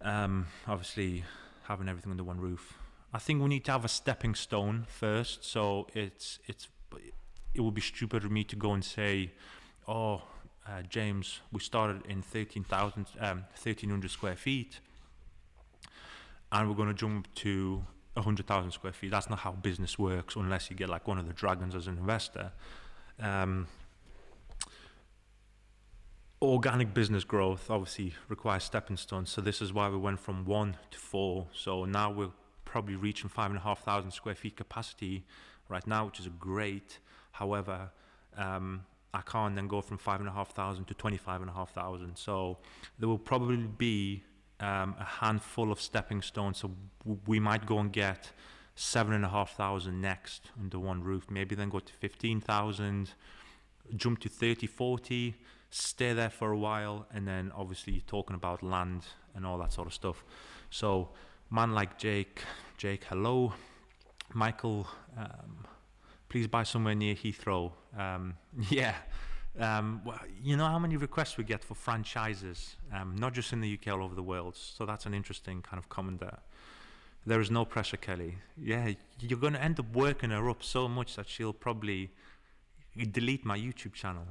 Speaker 1: obviously, having everything under one roof. I think we need to have a stepping stone first. So it would be stupid of me to go and say, oh, James, we started in 1,300 square feet, and we're going to jump to 100,000 square feet. That's not how business works, unless you get like one of the dragons as an investor. Organic business growth obviously requires stepping stones. So this is why we went from 1 to 4. So now we're probably reaching 5,500 square feet capacity right now, which is great. However, I can't then go from 5,500 to 25,500. So there will probably be a handful of stepping stones. So we might go and get 7,500 next under one roof. Maybe then go to 15,000, jump to 30, 40, stay there for a while, and then obviously you're talking about land and all that sort of stuff. So man like Jake, hello. Michael, please buy somewhere near Heathrow. Well, you know how many requests we get for franchises, not just in the UK, all over the world. So that's an interesting kind of comment there. There is no pressure, Kelly. Yeah, you're going to end up working her up so much that she'll probably delete my YouTube channel.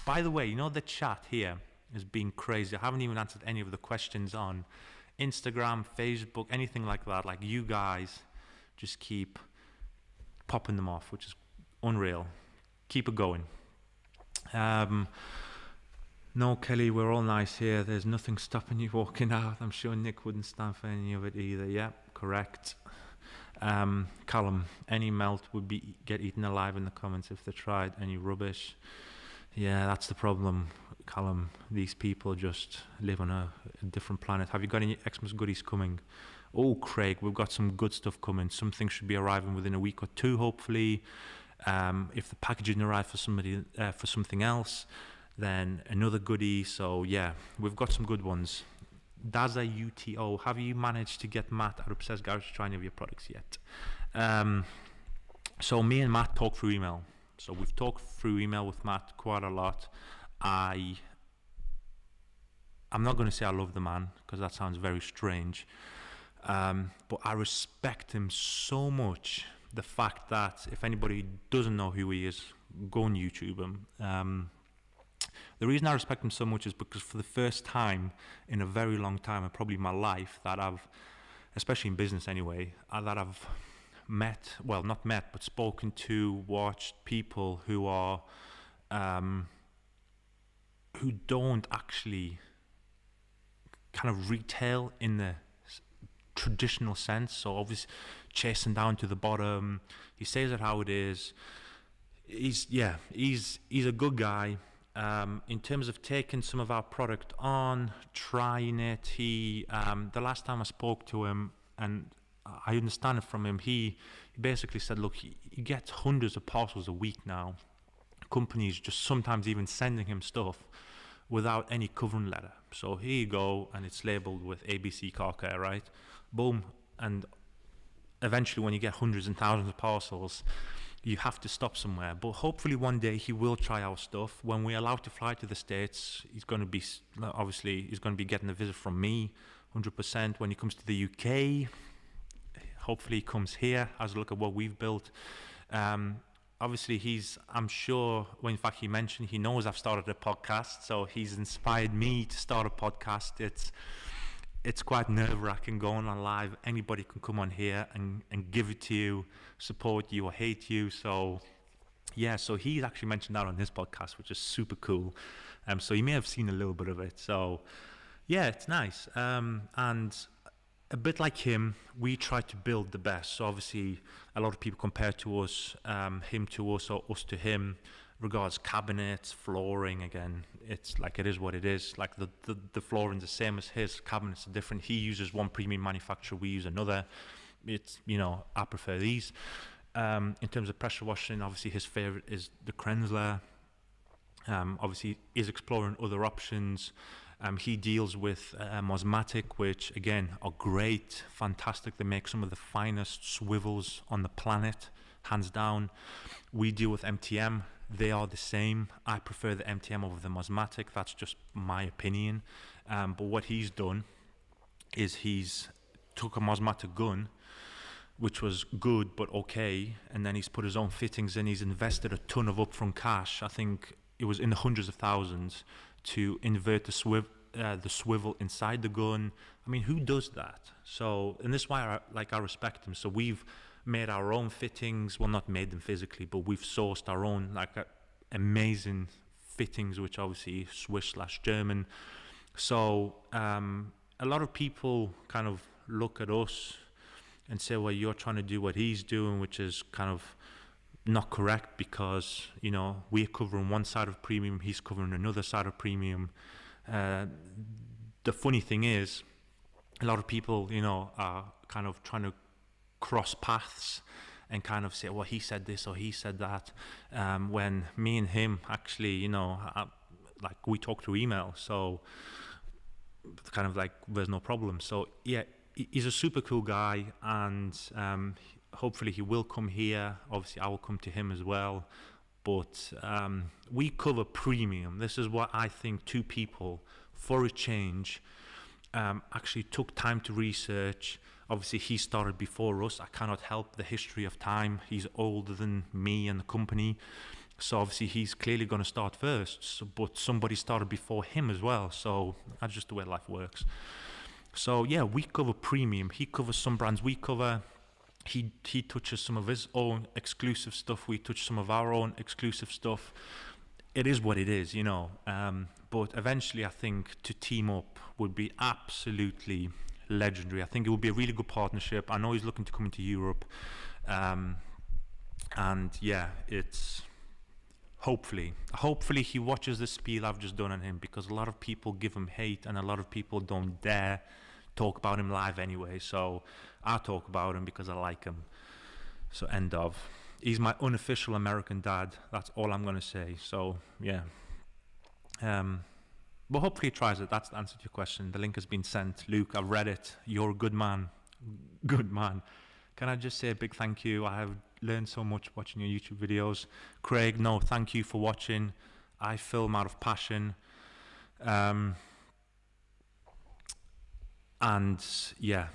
Speaker 1: By the way, you know, the chat here is being crazy. I haven't even answered any of the questions on Instagram, Facebook, anything like that. Like, you guys just keep popping them off, which is unreal. Keep it going. No, Kelly, we're all nice here. There's nothing stopping you walking out. I'm sure Nick wouldn't stand for any of it either. Yeah, correct. Callum, any melt would get eaten alive in the comments if they tried. Any rubbish. Yeah, that's the problem, Callum. These people just live on a different planet. Have you got any Xmas goodies coming? oh, Craig, we've got some good stuff coming. Something should be arriving within a week or two, hopefully. If the packaging arrives for something else, then another goodie. So yeah, we've got some good ones. Daza UTO, have you managed to get Matt at Obsessed Garage to try any of your products yet? So me and Matt talk through email. So we've talked through email with Matt quite a lot. I'm not going to say I love the man, because that sounds very strange. But I respect him so much. The fact that if anybody doesn't know who he is, go on YouTube him. The reason I respect him so much is because for the first time in a very long time, and probably my life, that I've, especially in business anyway, that I've not met, but spoken to, watched people who are, who don't actually kind of retail in the traditional sense. So obviously chasing down to the bottom. He says it how it is. He's a good guy. In terms of taking some of our product on, trying it, he the last time I spoke to him, and I understand it from him, he basically said, look, he gets hundreds of parcels a week now. Companies just sometimes even sending him stuff without any covering letter. So here you go, and it's labeled with ABC Car Care, right? Boom. And eventually when you get hundreds and thousands of parcels, you have to stop somewhere. But hopefully one day he will try our stuff. When we're allowed to fly to the States, he's going to be getting a visit from me, 100%. When he comes to the UK, hopefully he comes here, has a look at what we've built. Obviously I'm sure, well, in fact he mentioned he knows I've started a podcast, so he's inspired me to start a podcast. It's quite nerve-wracking going on live. Anybody can come on here and give it to you, support you or hate you. So yeah, so he's actually mentioned that on his podcast, which is super cool. So you may have seen a little bit of it. So yeah, it's nice. And a bit like him, we try to build the best. So obviously a lot of people compare to us, him to us or us to him, regards cabinets, flooring. Again, it's like, it is what it is. Like the flooring's the same as his, cabinets are different. He uses one premium manufacturer, we use another. It's, I prefer these. In terms of pressure washing, obviously his favorite is the Krenzler. Obviously he's exploring other options. He deals with Mosmatic, which again are great, fantastic. They make some of the finest swivels on the planet, hands down. We deal with MTM. They are the same. I prefer the MTM over the Mosmatic. That's just my opinion. But what he's done is he's took a Mosmatic gun, which was good but okay, and then he's put his own fittings in. He's invested a ton of upfront cash. I think it was in the hundreds of thousands to invert the swivel inside the gun. I mean, who does that? So, and this is why I respect him. So we've made our own fittings. Well, not made them physically, but we've sourced our own amazing fittings, which obviously Swiss/German. So a lot of people kind of look at us and say, well, you're trying to do what he's doing, which is kind of not correct, because we're covering one side of premium, he's covering another side of premium. The funny thing is, a lot of people are kind of trying to cross paths and kind of say, well, he said this or he said that, when me and him actually we talk through email, so kind of like there's no problem. So yeah, he's a super cool guy, and hopefully he will come here. Obviously I will come to him as well, but we cover premium. This is what I think two people, for a change, actually took time to research. Obviously he started before us. I cannot help the history of time. He's older than me and the company, so obviously he's clearly going to start first. So, but somebody started before him as well, so that's just the way life works. So yeah, we cover premium. He covers some brands we cover. He touches some of his own exclusive stuff. We touch some of our own exclusive stuff. It is what it is, but eventually I think to team up would be absolutely legendary. I think it would be a really good partnership. I know he's looking to come into Europe, and yeah, it's hopefully he watches the spiel I've just done on him, because a lot of people give him hate and a lot of people don't dare talk about him live anyway, so I talk about him because I like him. So end of. He's my unofficial American dad. That's all I'm gonna say. So yeah. But hopefully he tries it. That's the answer to your question. The link has been sent. Luke, I've read it. You're a good man. Good man. Can I just say a big thank you? I have learned so much watching your YouTube videos. Craig, no, thank you for watching. I film out of passion. And yeah,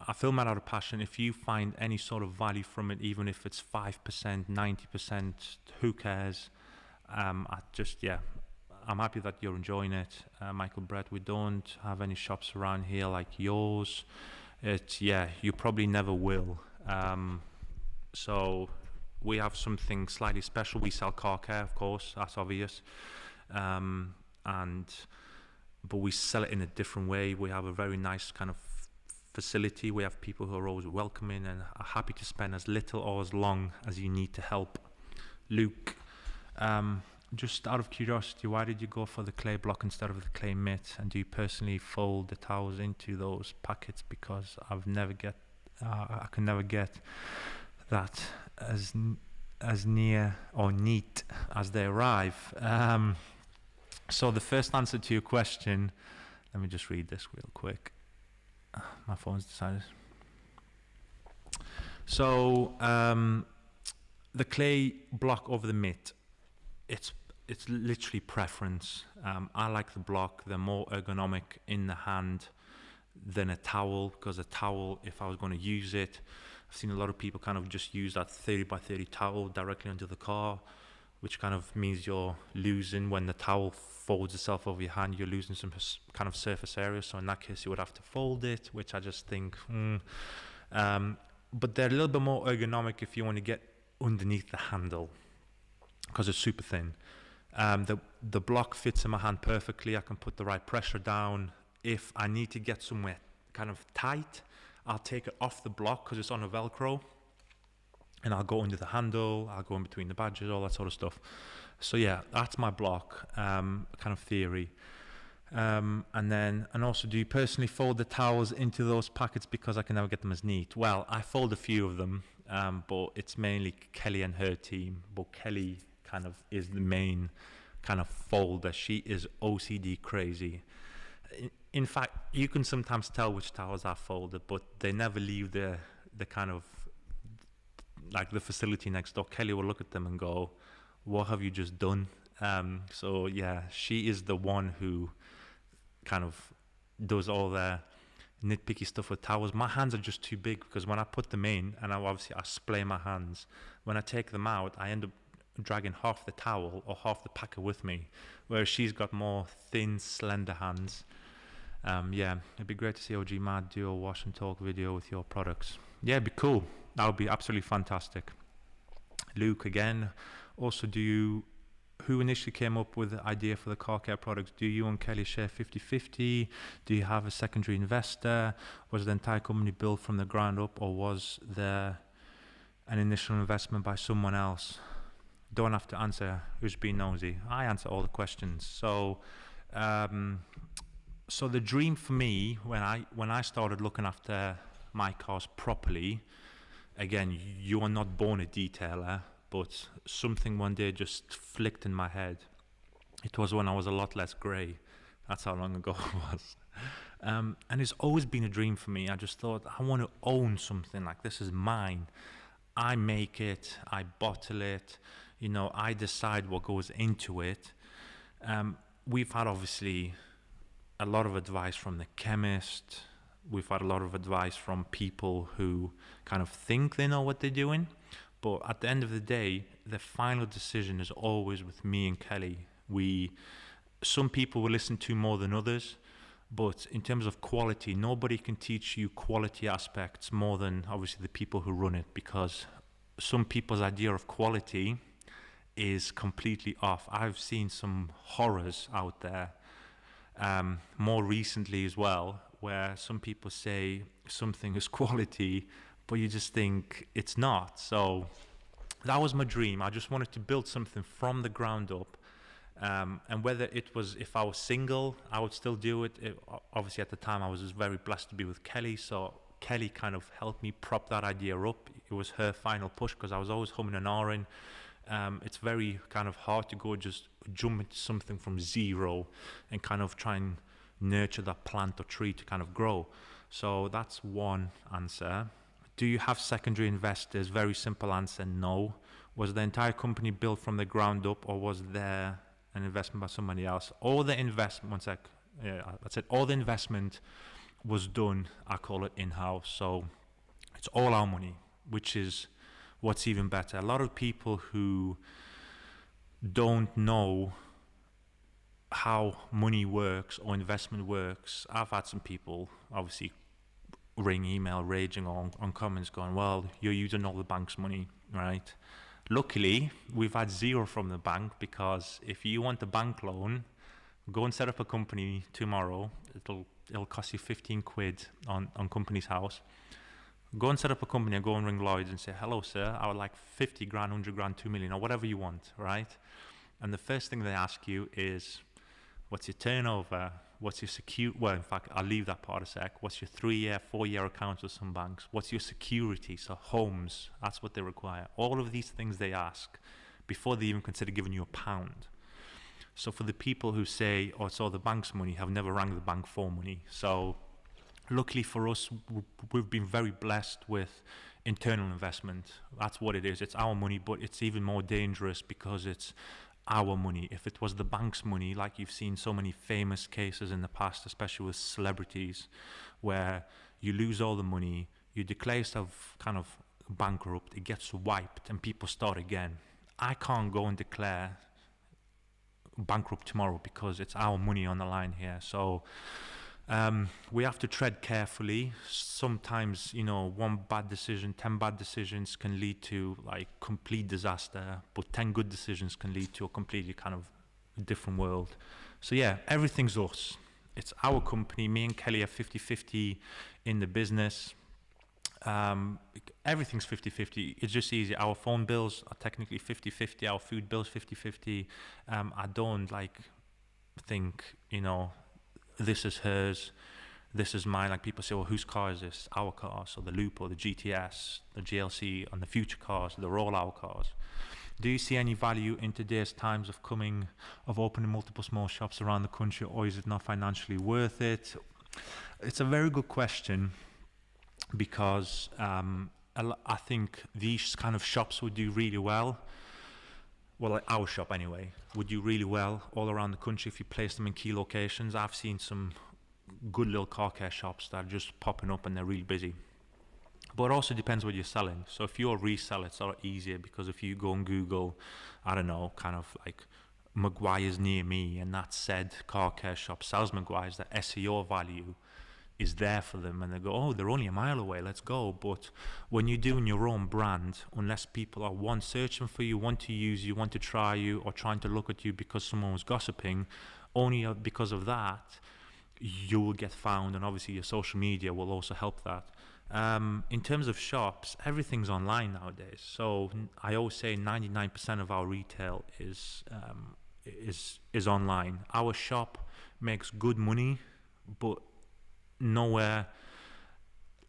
Speaker 1: I film out of passion. If you find any sort of value from it, even if it's 5%, 90%, who cares? I'm happy that you're enjoying it. Michael Brett, we don't have any shops around here like yours. You probably never will. So we have something slightly special. We sell car care, of course, that's obvious. But we sell it in a different way. We have a very nice kind of facility. We have people who are always welcoming and are happy to spend as little or as long as you need to help. Luke, just out of curiosity, why did you go for the clay block instead of the clay mitt? And do you personally fold the towels into those packets? Because I can never get that as near or neat as they arrive. So the first answer to your question, let me just read this real quick. My phone's decided. So the clay block over the mitt, it's literally preference. I like the block. They're more ergonomic in the hand than a towel, because a towel, if I was going to use it, I've seen a lot of people kind of just use that 30 by 30 towel directly onto the car, which kind of means you're losing, when the towel folds itself over your hand, you're losing some kind of surface area. So in that case, you would have to fold it, which I just think, but they're a little bit more ergonomic if you want to get underneath the handle, because it's super thin. The block fits in my hand perfectly. I can put the right pressure down. If I need to get somewhere kind of tight, I'll take it off the block because it's on a Velcro, and I'll go under the handle, I'll go in between the badges, all that sort of stuff. So yeah, that's my block kind of theory. And also, do you personally fold the towels into those packets? Because I can never get them as neat. Well, I fold a few of them, but it's mainly Kelly and her team. But Kelly kind of is the main kind of folder. She is OCD crazy. In fact, you can sometimes tell which towels are folded, but they never leave the kind of like the facility next door. Kelly will look at them and go, "What have you just done?" So yeah, she is the one who kind of does all the nitpicky stuff with towels. My hands are just too big, because when I put them in, and I splay my hands, when I take them out, I end up dragging half the towel or half the packet with me, whereas she's got more thin, slender hands. It'd be great to see OG Mad do a wash and talk video with your products. Yeah, it'd be cool. That would be absolutely fantastic. Luke again. Also, who initially came up with the idea for the car care products? Do you and Kelly share 50-50? Do you have a secondary investor? Was the entire company built from the ground up, or was there an initial investment by someone else? Don't have to answer who's being nosy. I answer all the questions. So the dream for me, when I started looking after my cars properly, again, you are not born a detailer, but something one day just flicked in my head. It was when I was a lot less grey. That's how long ago it was. And it's always been a dream for me. I just thought, I want to own something like this is mine. I make it, I bottle it, I decide what goes into it. We've had obviously a lot of advice from the chemist. We've had a lot of advice from people who kind of think they know what they're doing. But at the end of the day, the final decision is always with me and Kelly. Some people will listen to more than others, but in terms of quality, nobody can teach you quality aspects more than obviously the people who run it, because some people's idea of quality is completely off. I've seen some horrors out there, more recently as well, where some people say something is quality, but you just think it's not. So that was my dream. I just wanted to build something from the ground up, And whether it was, if I was single, I would still do it. Obviously, at the time, I was just very blessed to be with Kelly. So Kelly kind of helped me prop that idea up. It was her final push because I was always humming and ahhing. It's very kind of hard to go just jump into something from zero and kind of try and nurture that plant or tree to kind of grow. So that's one answer. Do you have secondary investors? Very simple answer, no. Was the entire company built from the ground up, or was there an investment by somebody else? All the investment, one sec, yeah, that's it. All the investment was done, I call it in-house. So it's all our money, which is what's even better. A lot of people who don't know how money works or investment works, I've had some people obviously ring, email, raging on comments going, well, you're using all the bank's money, right? Luckily, we've had zero from the bank, because if you want a bank loan, go and set up a company tomorrow. It'll cost you 15 quid on Company's House. Go and set up a company and go and ring Lloyd's and say, hello, sir, I would like 50 grand, 100 grand, 2 million, or whatever you want, right? And the first thing they ask you is, what's your turnover? What's your well, in fact, I'll leave that part a sec. What's your 3-year, 4-year accounts with some banks? What's your security? So homes, that's what they require. All of these things they ask before they even consider giving you a pound. So for the people who say, oh, it's all the bank's money, have never rang the bank for money. So luckily for us, we've been very blessed with internal investment. That's what it is. It's our money, but it's even more dangerous because it's our money. If it was the bank's money, like you've seen so many famous cases in the past, especially with celebrities, where you lose all the money, you declare yourself kind of bankrupt, it gets wiped, and people start again. I can't go and declare bankrupt tomorrow because it's our money on the line here. So we have to tread carefully. Sometimes, one bad decision, 10 bad decisions can lead to like complete disaster, but 10 good decisions can lead to a completely kind of different world. So yeah, everything's us. It's our company. Me and Kelly are 50-50 in the business. Everything's 50-50. It's just easy. Our phone bills are technically 50-50. Our food bills 50-50. I don't think, this is hers, this is mine. Like people say, well, whose car is this? Our car. So the Loop or the GTS, the GLC, and the future cars, they're all our cars. Do you see any value in today's times of opening multiple small shops around the country, or is it not financially worth it? It's a very good question, because I think these kind of shops would do really well. Well, like our shop anyway, would do really well all around the country if you place them in key locations. I've seen some good little car care shops that are just popping up and they're really busy. But it also depends what you're selling. So if you're a reseller, it's a lot easier, because if you go and Google, I don't know, kind of like Maguire's near me, and that said car care shop sells Maguire's, the SEO value is there for them, and they go, oh, they're only a mile away, let's go. But when you're doing your own brand, unless people are searching for you, want to use you, want to try you, or trying to look at you because someone was gossiping, only because of that you will get found, and obviously your social media will also help that. In terms of shops, everything's online nowadays. So I always say 99% of our retail is online. Our shop makes good money, but nowhere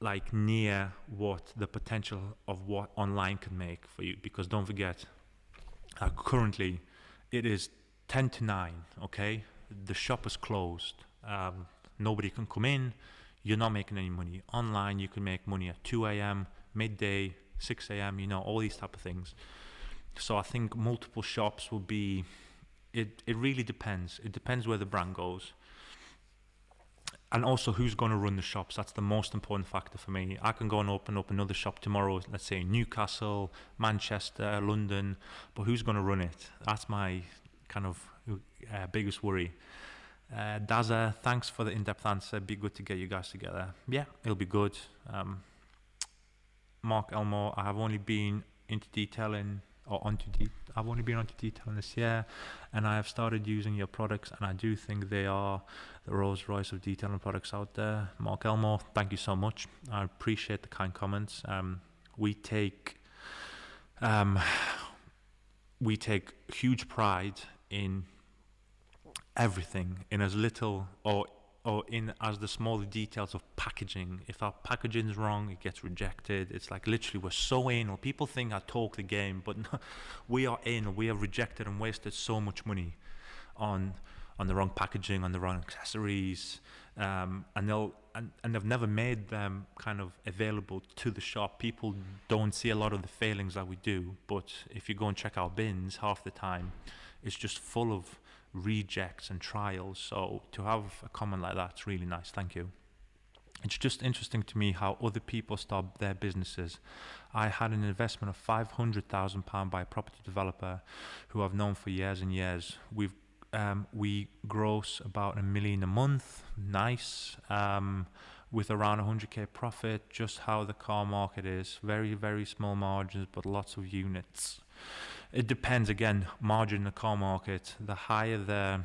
Speaker 1: like near what the potential of what online can make for you. Because don't forget, currently it is 10 to 9, okay? The shop is closed. Nobody can come in. You're not making any money. Online, you can make money at 2 a.m., midday, 6 a.m., all these type of things. So I think multiple shops will be, it really depends. It depends where the brand goes. And also who's going to run the shops. That's the most important factor for me. I can go and open up another shop tomorrow, let's say in Newcastle, Manchester, London, but who's going to run it? That's my kind of biggest worry. Daza, thanks for the in-depth answer. Be good to get you guys together. Yeah, it'll be good. Mark Elmore, I have only been into detailing I've only been onto detailing this year, and I have started using your products, and I do think they are the Rolls Royce of detailing products out there. Mark Elmore, thank you so much. I appreciate the kind comments. We take huge pride in everything in as little or in as the small details of packaging. If our packaging is wrong, it gets rejected. It's like literally we're so anal. People think I talk the game, but no, we are anal. We have rejected and wasted so much money on the wrong packaging, on the wrong accessories, and they've never made them kind of available to the shop. People don't see a lot of the failings that we do, but if you go and check our bins, half the time it's just full of rejects and trials. So to have a comment like that's really nice. Thank you. It's just interesting to me how other people start their businesses. I had an investment of £500,000 by a property developer who I've known for years and years. We gross about £1 million a month, nice, with around 100k profit. Just how the car market is, very, very small margins, but lots of units. It depends, again, margin in the car market. The higher the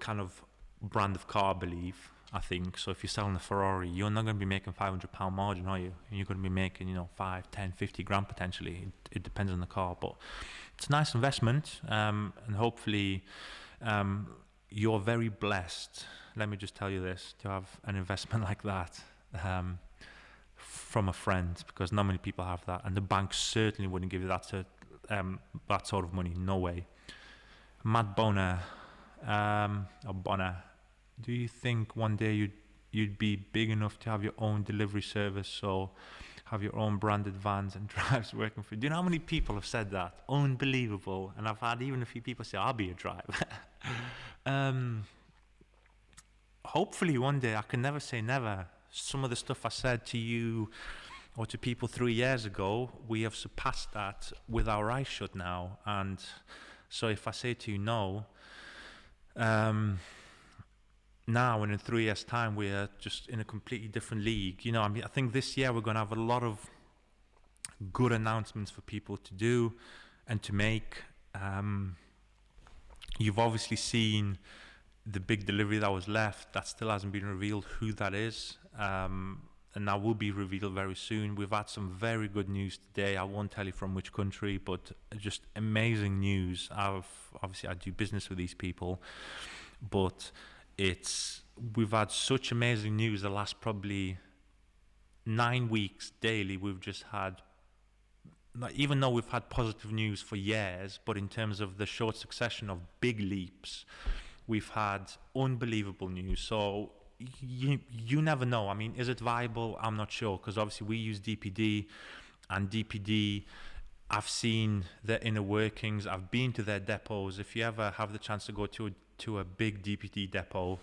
Speaker 1: kind of brand of car, I believe, I think. So if you're selling a Ferrari, you're not going to be making £500 margin, are you? You're going to be making, 5, 10, 50 grand potentially. It depends on the car, but it's a nice investment, and hopefully you're very blessed, let me just tell you this, to have an investment like that from a friend, because not many people have that, and the bank certainly wouldn't give you that sort of money. No way. Matt Bonner, do you think one day you'd be big enough to have your own delivery service, or have your own branded vans and drives working for you? Do you know how many people have said that? Unbelievable. And I've had even a few people say, I'll be a driver. Hopefully one day, I can never say never. Some of the stuff I said to you or to people 3 years ago, we have surpassed that with our eyes shut now. And so if I say to you no, now and in 3 years' time, we are just in a completely different league. I think this year we're going to have a lot of good announcements for people to do and to make. You've obviously seen the big delivery that was left. That still hasn't been revealed who that is. And that will be revealed very soon. We've had some very good news today. I won't tell you from which country, but just amazing news. I do business with these people, but we've had such amazing news the last probably 9 weeks daily. We've just had, even though we've had positive news for years, but in terms of the short succession of big leaps, we've had unbelievable news. So you never know. I mean, is it viable? I'm not sure, because obviously we use DPD, and DPD, I've seen their inner workings. I've been to their depots. If you ever have the chance to go to a big DPD depot,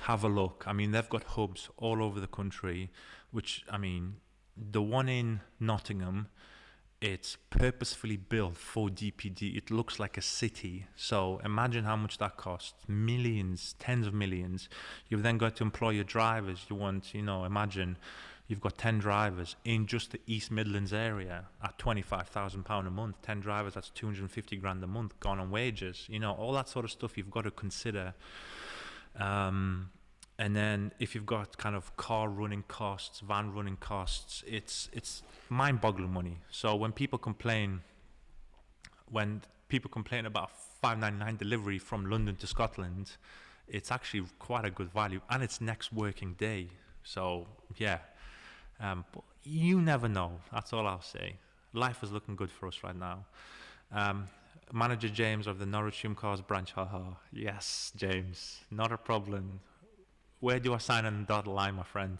Speaker 1: have a look. I mean, they've got hubs all over the country, which, I mean, the one in Nottingham, it's purposefully built for DPD. It looks like a city. So imagine how much that costs. Millions, tens of millions. You've then got to employ your drivers. Imagine you've got 10 drivers in just the East Midlands area at £25,000 a month. 10 drivers, that's 250 grand a month gone on wages. All that sort of stuff you've got to consider. And then if you've got kind of car running costs, van running costs, it's mind-boggling money. So when people complain about £5.99 delivery from London to Scotland, it's actually quite a good value, and it's next working day. So yeah, but you never know. That's all I'll say. Life is looking good for us right now. Manager James of the Norwich YumCars branch, haha. Yes, James, not a problem. Where do I sign on the dotted line, my friend?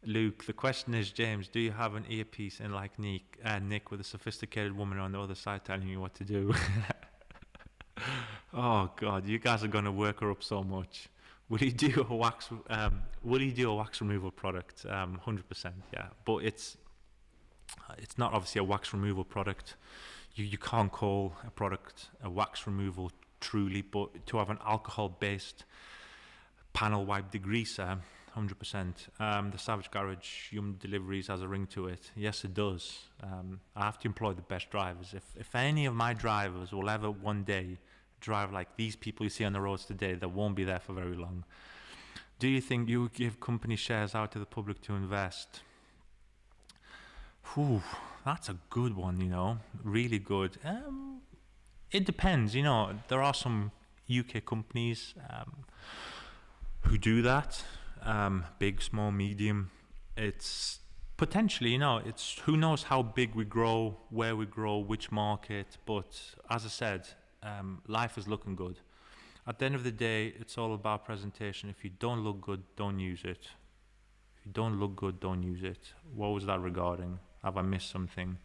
Speaker 1: Luke, the question is, James, do you have an earpiece in like Nick with a sophisticated woman on the other side telling you what to do? Oh God, you guys are going to work her up so much. Will he do a wax removal product? 100%, yeah. But it's not obviously a wax removal product. You can't call a product a wax removal truly, but to have an alcohol-based panel wipe degreaser, 100%. The Savage Garage Yum Deliveries has a ring to it. Yes, it does. I have to employ the best drivers. If any of my drivers will ever one day drive like these people you see on the roads today, they won't be there for very long. Do you think you would give company shares out to the public to invest? Whew, that's a good one, really good. It depends, there are some UK companies who do that, big, small, medium. It's potentially, it's who knows how big we grow, where we grow, which market. But as I said, life is looking good. At the end of the day, it's all about presentation. If you don't look good, don't use it. If you don't look good, don't use it. What was that regarding? Have I missed something?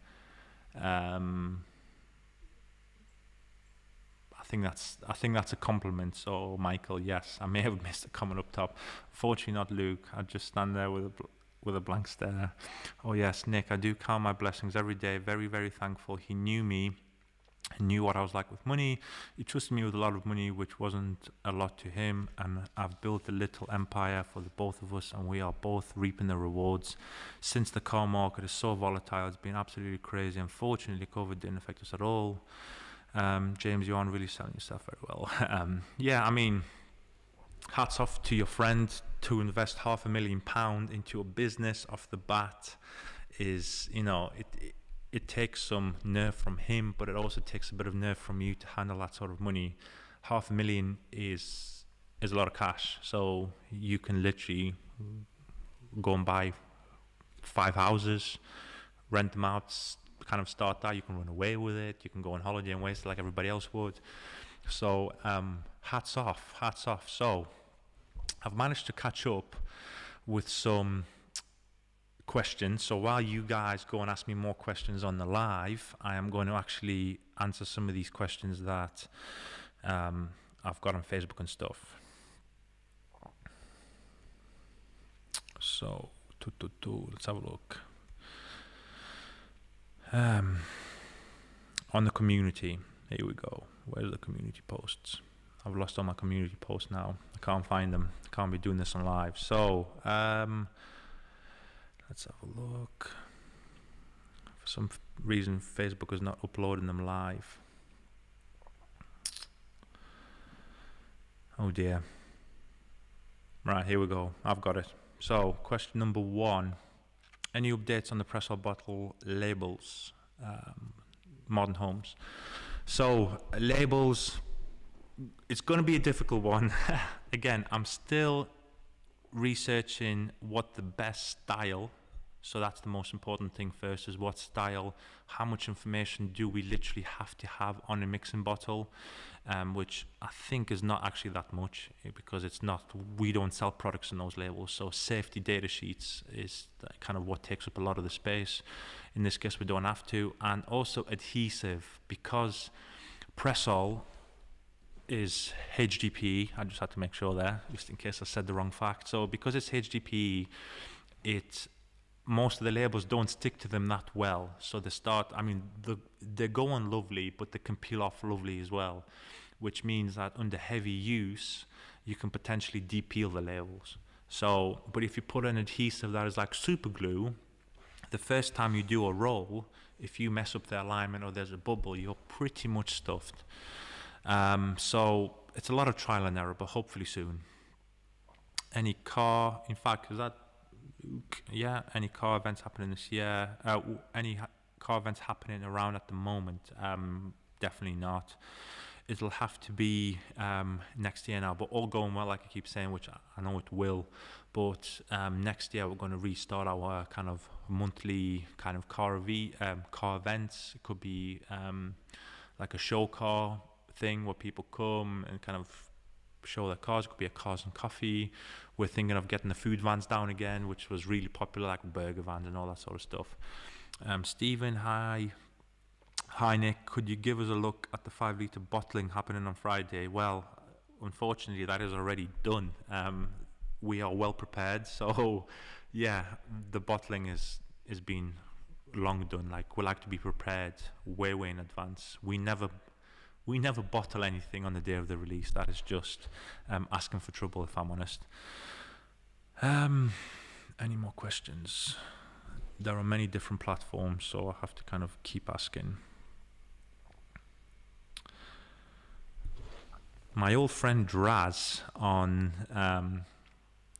Speaker 1: I think that's a compliment. So Michael, yes, I may have missed a comment up top. Fortunately, not Luke. I just stand there with a blank stare. Oh yes, Nick, I do count my blessings every day. Very, very thankful. He knew me. He knew what I was like with money. He trusted me with a lot of money, which wasn't a lot to him. And I've built a little empire for the both of us, and we are both reaping the rewards. Since the car market is so volatile, it's been absolutely crazy. Unfortunately, COVID didn't affect us at all. James, you aren't really selling yourself very well. Yeah, I mean, hats off to your friend. To invest £500,000 into a business off the bat is, it takes some nerve from him, but it also takes a bit of nerve from you to handle that sort of money. £500,000 is a lot of cash, so you can literally go and buy 5 houses, rent them out, kind of start that. You can run away with it, you can go on holiday and waste it like everybody else would. So hats off. So I've managed to catch up with some questions. So while you guys go and ask me more questions on the live, I am going to actually answer some of these questions that I've got on Facebook and stuff. So let's have a look. On the community, here we go. Where's the community posts? I've lost all my community posts now. I can't find them. I can't be doing this on live. So let's have a look. For some reason, Facebook is not uploading them live. Oh dear. Right, here we go. I've got it. So question number 1. Any updates on the press or bottle labels, modern homes? So labels, it's going to be a difficult one. Again, I'm still researching what the best style, so that's the most important thing first, is what style, how much information do we literally have to have on a mixing bottle, which I think is not actually that much, because we don't sell products in those labels. So safety data sheets is kind of what takes up a lot of the space. In this case, we don't have to. And also adhesive, because Pressol is HDPE. I just had to make sure there, just in case I said the wrong fact. So because it's HDPE, most of the labels don't stick to them that well. So they go on lovely, but they can peel off lovely as well, which means that under heavy use, you can potentially de-peel the labels. So, but if you put an adhesive that is like super glue, the first time you do a roll, if you mess up the alignment or there's a bubble, you're pretty much stuffed. So it's a lot of trial and error, but hopefully soon. Any car events happening this year? Any car events happening around at the moment? Definitely not. It'll have to be next year now, but all going well, like I keep saying, which I know it will. But next year we're going to restart our kind of monthly kind of car events. It could be like a show car thing where people come and kind of show their cars. It could be a cars and coffee. We're thinking of getting the food vans down again, which was really popular, like burger vans and all that sort of stuff. Stephen, hi Nick, could you give us a look at the 5 litre bottling happening on Friday? Well, unfortunately that is already done. We are well prepared, so yeah, the bottling is been long done. Like, we like to be prepared way in advance. We never bottle anything on the day of the release. That is just asking for trouble, if I'm honest. Any more questions? There are many different platforms, so I have to kind of keep asking. My old friend Draz on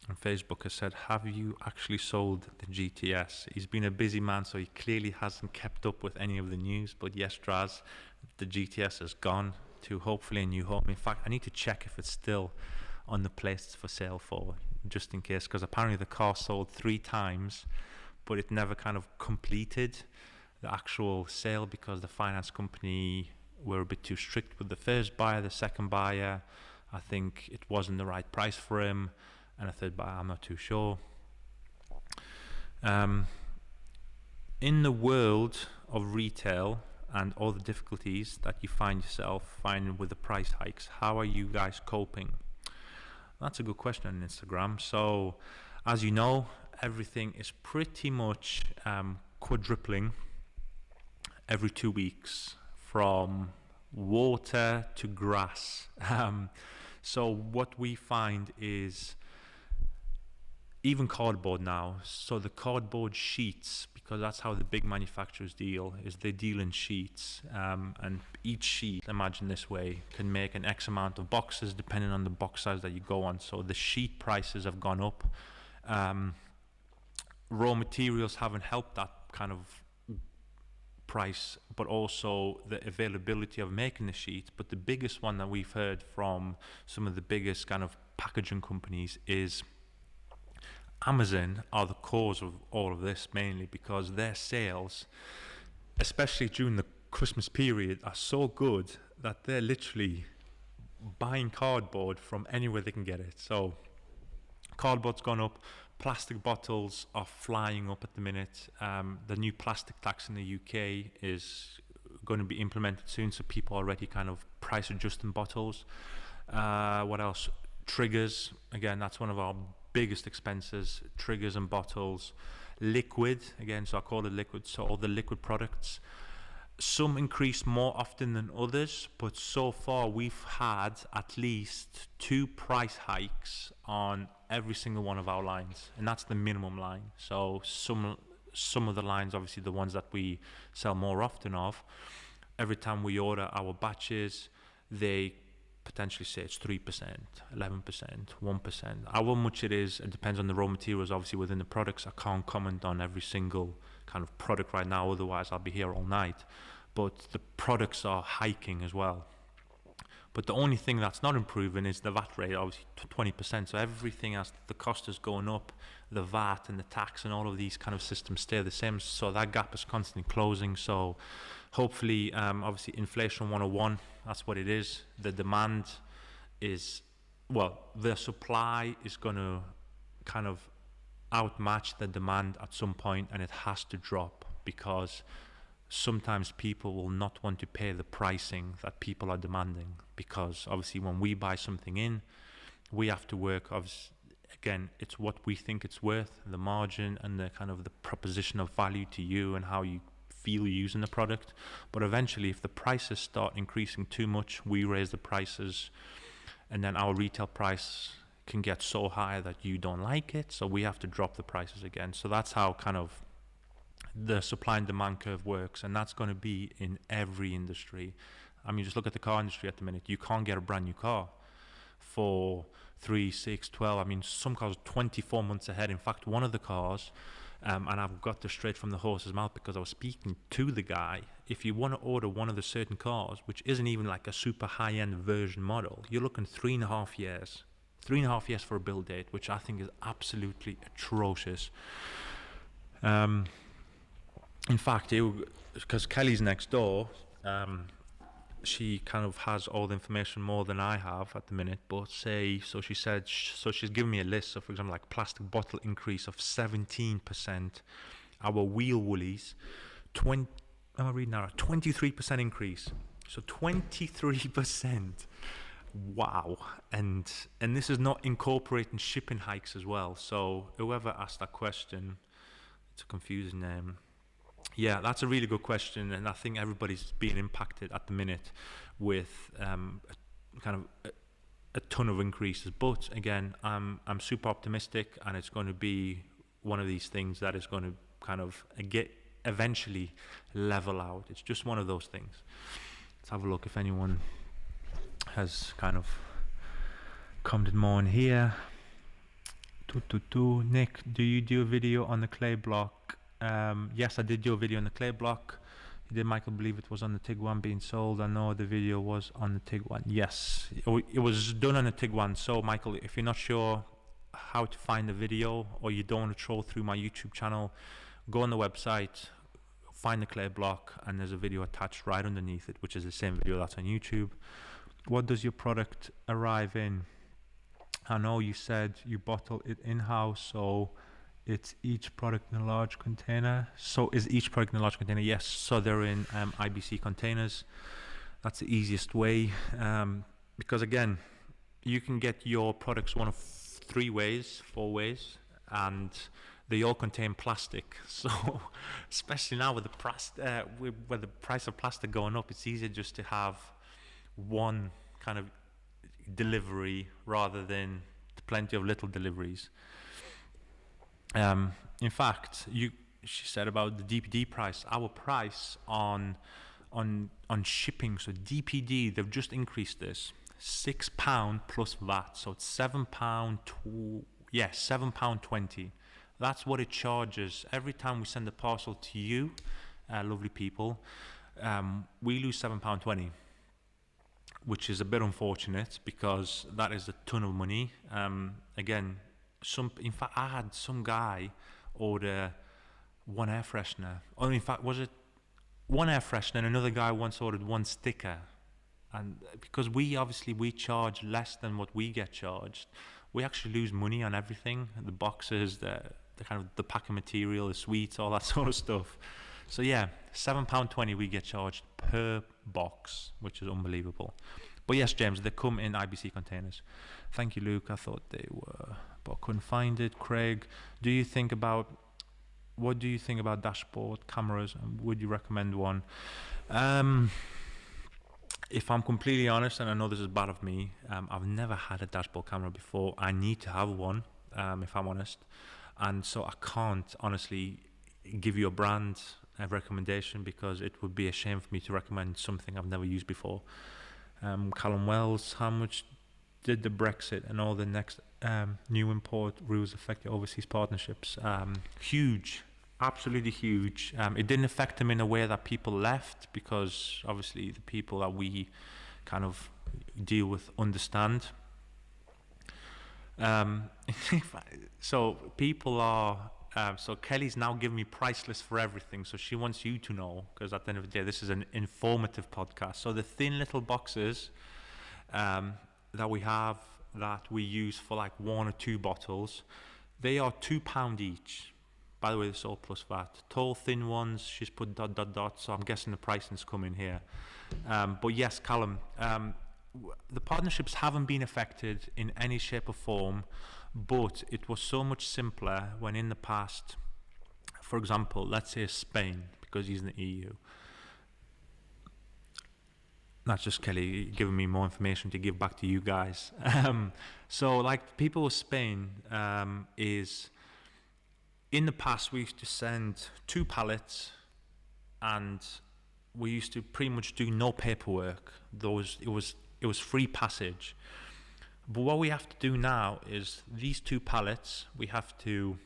Speaker 1: on Facebook has said, have you actually sold the GTS? He's been a busy man, so he clearly hasn't kept up with any of the news. But yes, Draz, the GTS has gone to hopefully a new home. In fact, I need to check if it's still on the place it's for sale for, just in case, because apparently the car sold 3 times, but it never kind of completed the actual sale because the finance company were a bit too strict with the first buyer. The second buyer, I think it wasn't the right price for him, and a third buyer, I'm not too sure. In the world of retail and all the difficulties that you find yourself finding with the price hikes, how are you guys coping? That's a good question on Instagram. So, as you know, everything is pretty much quadrupling every 2 weeks, from water to grass. So what we find is even cardboard now. So the cardboard sheets, because that's how the big manufacturers deal, is they deal in sheets. And each sheet, imagine this way, can make an X amount of boxes depending on the box size that you go on. So the sheet prices have gone up. Raw materials haven't helped that kind of price, but also the availability of making the sheets. But the biggest one that we've heard from some of the biggest kind of packaging companies is Amazon are the cause of all of this, mainly because their sales, especially during the Christmas period, are so good that they're literally buying cardboard from anywhere they can get it. So cardboard's gone up. Plastic bottles are flying up at the minute. The new plastic tax in the UK is going to be implemented soon, so people are already kind of price adjusting bottles. What else? Triggers, again, that's one of our biggest expenses. Triggers and bottles. Liquid, again, so I call it liquid, so all the liquid products. Some increase more often than others, but so far we've had at least 2 price hikes on every single one of our lines, and that's the minimum line. So some of the lines, obviously the ones that we sell more often of, every time we order our batches, they potentially say it's 3%, 11%, 1%. How much it is, it depends on the raw materials, obviously, within the products. I can't comment on every single kind of product right now, otherwise I'll be here all night. But the products are hiking as well. But the only thing that's not improving is the VAT rate, obviously 20%. So everything else, the cost is going up, the VAT and the tax and all of these kind of systems stay the same. So that gap is constantly closing. So hopefully, obviously inflation 101, that's what it is. The demand is, well, the supply is going to kind of outmatch the demand at some point, and it has to drop, because sometimes people will not want to pay the pricing that people are demanding, because obviously when we buy something in, we have to work, obviously, again, it's what we think it's worth, the margin and the kind of the proposition of value to you and how you feel using the product. But eventually, if the prices start increasing too much, we raise the prices, and then our retail price can get so high that you don't like it, so we have to drop the prices again. So that's how kind of the supply and demand curve works, and that's going to be in every industry. I mean, just look at the car industry at the minute. You can't get a brand new car for 3, 6, 12. I mean, some cars 24 months ahead. In fact, one of the cars, and I've got this straight from the horse's mouth because I was speaking to the guy, if you want to order one of the certain cars, which isn't even like a super high-end version model, you're looking 3.5 years. 3.5 years for a build date, which I think is absolutely atrocious. In fact, because Kelly's next door, she kind of has all the information more than I have at the minute. But she said, so she's given me a list. So for example, like plastic bottle increase of 17%. Our wheel woolies, 23% increase. So 23%. Wow. And this is not incorporating shipping hikes as well. So whoever asked that question, it's a confusing name. Yeah, that's a really good question, and I think everybody's being impacted at the minute with a ton of increases. But again, I'm super optimistic, and it's going to be one of these things that is going to kind of eventually level out. It's just one of those things. Let's have a look if anyone has kind of commented more in here. Nick, do you do a video on the clay block? Yes, I did do a video on the clay block. Did Michael believe it was on the Tiguan being sold? I know the video was on the Tiguan. Yes, it was done on the Tiguan. So Michael, if you're not sure how to find the video, or you don't want to troll through my YouTube channel, go on the website, find the clay block, and there's a video attached right underneath it, which is the same video that's on YouTube. What does your product arrive in? I know you said you bottle it in-house, so it's each product in a large container. So is each product in a large container? Yes, so they're in IBC containers. That's the easiest way, because again, you can get your products one of 3 ways, 4 ways, and they all contain plastic. So especially now with the price of plastic going up, it's easier just to have one kind of delivery rather than plenty of little deliveries. In fact, she said about the DPD price. Our price on shipping, so DPD, they've just increased this £6 plus VAT, so it's £7. £7.20. That's what it charges every time we send a parcel to you, lovely people. We lose £7.20, which is a bit unfortunate because that is a ton of money. Again. In fact, I had some guy order 1 air freshener. Or in fact, was it 1 air freshener? And another guy once ordered 1 sticker. And because we charge less than what we get charged, we actually lose money on everything: the boxes, the kind of the packing material, the sweets, all that sort of stuff. So yeah, £7.20 we get charged per box, which is unbelievable. But yes, James, they come in IBC containers. Thank you, Luke. I thought they were, but I couldn't find it. Craig, what do you think about dashboard cameras, and would you recommend one? If I'm completely honest, and I know this is bad of me, I've never had a dashboard camera before. I need to have one, if I'm honest. And so I can't honestly give you a brand recommendation, because it would be a shame for me to recommend something I've never used before. Callum Wells, how much did the Brexit and all the next new import rules affect your overseas partnerships? Huge, absolutely huge. It didn't affect them in a way that people left, because obviously the people that we kind of deal with understand. So people are so Kelly's now giving me price lists for everything, so she wants you to know, because at the end of the day this is an informative podcast. So the thin little boxes that we have, that we use for like 1 or 2 bottles, they are £2 each. By the way, this is all plus VAT. Tall thin ones, she's put ... so I'm guessing the pricing's coming here. But yes, Callum, the partnerships haven't been affected in any shape or form, but it was so much simpler when in the past, for example, let's say Spain, because he's in the EU. That's just Kelly giving me more information to give back to you guys. So like people with Spain is, in the past we used to send 2 pallets, and we used to pretty much do no paperwork. It was free passage. But what we have to do now is these 2 pallets, we have to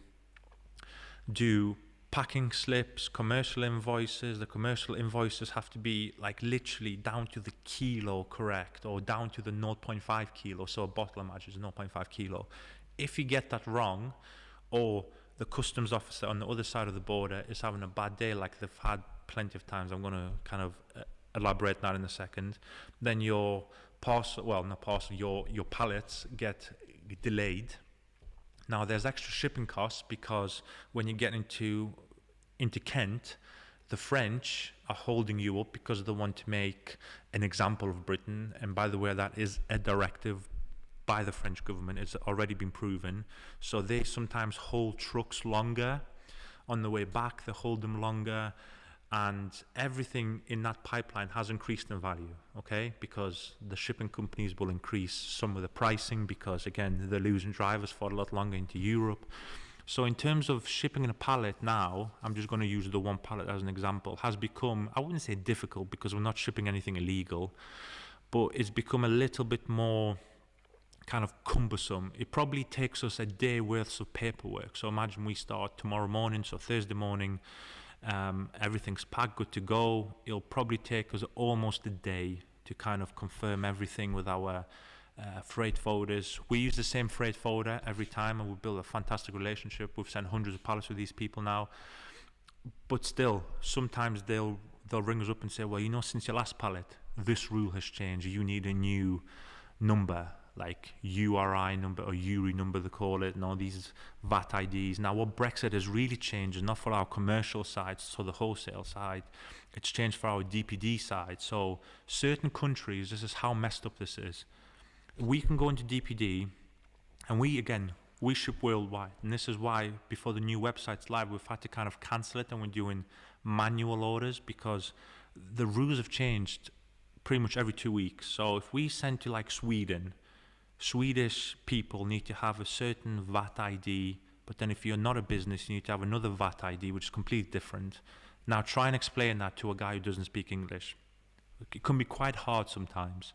Speaker 1: do packing slips, commercial invoices. The commercial invoices have to be like literally down to the kilo correct, or down to the 0.5 kilo. So a bottle, imagine, is 0.5 kilo. If you get that wrong, or the customs officer on the other side of the border is having a bad day, like they've had plenty of times, I'm going to kind of elaborate that in a second, then your your pallets get delayed. Now there's extra shipping costs, because when you get into Kent, the French are holding you up because they want to make an example of Britain. And by the way, that is a directive by the French government. It's already been proven. So they sometimes hold trucks longer. On the way back, they hold them longer. And everything in that pipeline has increased in value, okay? Because the shipping companies will increase some of the pricing, because again, they're losing drivers for a lot longer into Europe. So in terms of shipping in a pallet now, I'm just going to use the 1 pallet as an example, has become, I wouldn't say difficult, because we're not shipping anything illegal, but it's become a little bit more kind of cumbersome. It probably takes us a day worth of paperwork. So imagine we start tomorrow morning, so Thursday morning, everything's packed, good to go. It'll probably take us almost a day to kind of confirm everything with our freight forwarders. We use the same freight forwarder every time, and we build a fantastic relationship. We've sent hundreds of pallets with these people now, but still, sometimes they'll ring us up and say, well, since your last pallet, this rule has changed. You need a new number, like URI number or URI number they call it, and all these VAT IDs. Now what Brexit has really changed is not for our commercial side, so the wholesale side, it's changed for our DPD side. So certain countries, this is how messed up this is. We can go into DPD and we ship worldwide, and this is why before the new website's live we've had to kind of cancel it, and we're doing manual orders because the rules have changed pretty much every 2 weeks. So if we send to like Sweden, Swedish people need to have a certain VAT ID, but then if you're not a business, you need to have another VAT ID, which is completely different. Now try and explain that to a guy who doesn't speak English. It can be quite hard sometimes.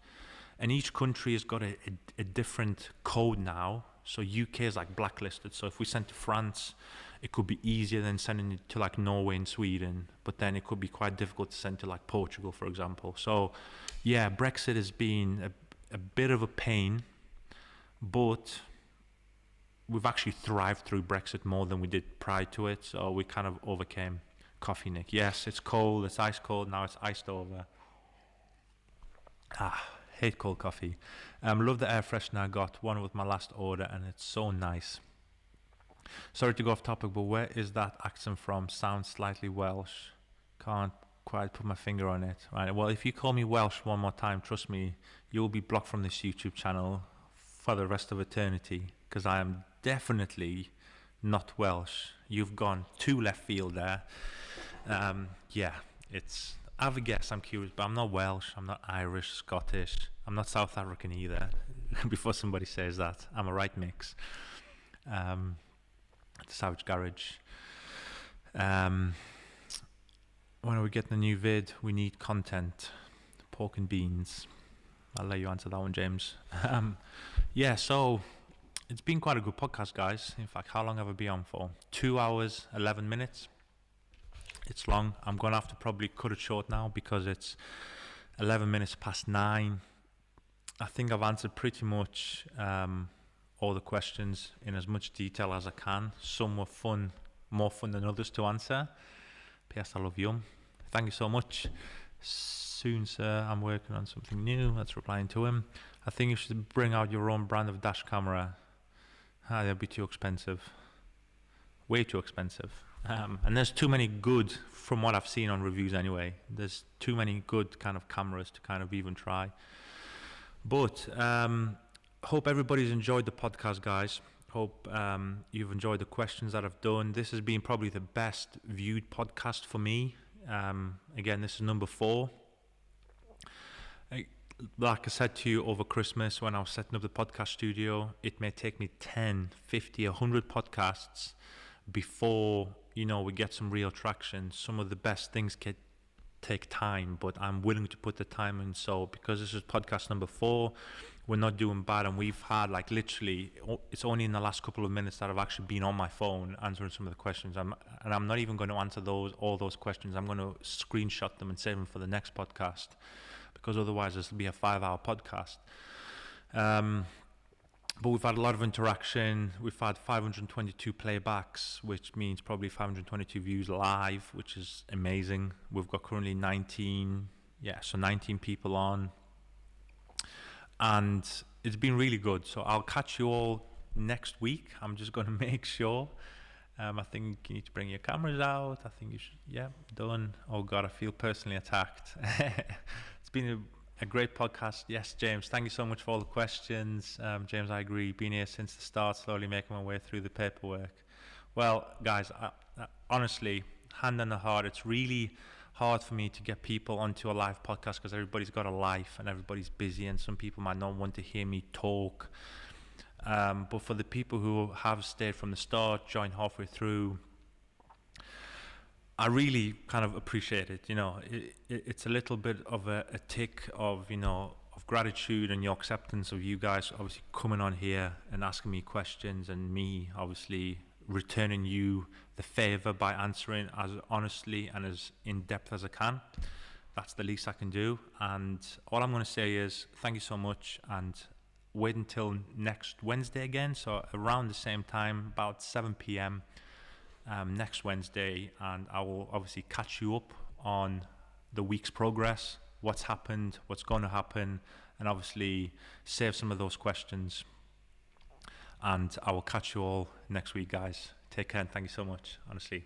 Speaker 1: And each country has got a different code now. So UK is like blacklisted. So if we send to France, it could be easier than sending it to like Norway and Sweden. But then it could be quite difficult to send to like Portugal, for example. So yeah, Brexit has been a bit of a pain, but we've actually thrived through Brexit more than we did prior to it. So we kind of overcame. Coffee, Nick. Yes, it's cold. It's ice cold. Now it's iced over. Hate cold coffee. Love the air freshener I got. One with my last order, and it's so nice. Sorry to go off topic, but where is that accent from? Sounds slightly Welsh. Can't quite put my finger on it. Right. Well, if you call me Welsh one more time, trust me, you'll be blocked from this YouTube channel for the rest of eternity, because I am definitely not Welsh. You've gone too left field there. Yeah, I have a guess, I'm curious, but I'm not Welsh, I'm not Irish, Scottish, I'm not South African either. Before somebody says that, I'm a right mix. The Savage Garage. When are we getting a new vid? We need content. Pork and beans. I'll let you answer that one, James. Yeah, so it's been quite a good podcast, guys. In fact, how long have I been on for? 2 hours, 11 minutes. It's long. I'm going to have to probably cut it short now because it's 11 minutes past 9. I think I've answered pretty much all the questions in as much detail as I can. Some were fun, more fun than others to answer. P.S. I love Yum. Thank you so much. Soon, sir, I'm working on something new. That's replying to him. I think you should bring out your own brand of dash camera. They'll be too expensive. Way too expensive. And there's too many good, from what I've seen on reviews anyway, there's too many good kind of cameras to kind of even try. But hope everybody's enjoyed the podcast, guys. Hope you've enjoyed the questions that I've done. This has been probably the best viewed podcast for me. Again, this is number 4. Like I said to you over Christmas when I was setting up the podcast studio, it may take me 10, 50, 100 podcasts before we get some real traction. Some of the best things take time, but I'm willing to put the time in. So because this is podcast number 4, we're not doing bad, and we've had like literally, it's only in the last couple of minutes that I've actually been on my phone answering some of the questions. And I'm not even going to answer all those questions. I'm going to screenshot them and save them for the next podcast, because otherwise this will be a 5-hour podcast. But we've had a lot of interaction. We've had 522 playbacks, which means probably 522 views live, which is amazing. We've got currently 19 people on. And it's been really good. So I'll catch you all next week. I'm just going to make sure. I think you need to bring your cameras out. I think you should. Yeah, done. Oh, God, I feel personally attacked. It's been a great podcast. Yes, James, thank you so much for all the questions. James, I agree. Been here since the start, slowly making my way through the paperwork. Well, guys, honestly, hand on the heart, it's really hard for me to get people onto a live podcast because everybody's got a life and everybody's busy, and some people might not want to hear me talk. But for the people who have stayed from the start, joined halfway through, I really kind of appreciate it. It's a little bit of a tick of of gratitude and your acceptance of you guys obviously coming on here and asking me questions, and me obviously returning you the favor by answering as honestly and as in depth as I can. That's the least I can do. And all I'm going to say is thank you so much, and wait until next Wednesday again. So around the same time, about 7 p.m. Next Wednesday, and I will obviously catch you up on the week's progress, what's happened, what's going to happen, and obviously save some of those questions. And I will catch you all next week, guys. Take care and thank you so much, honestly.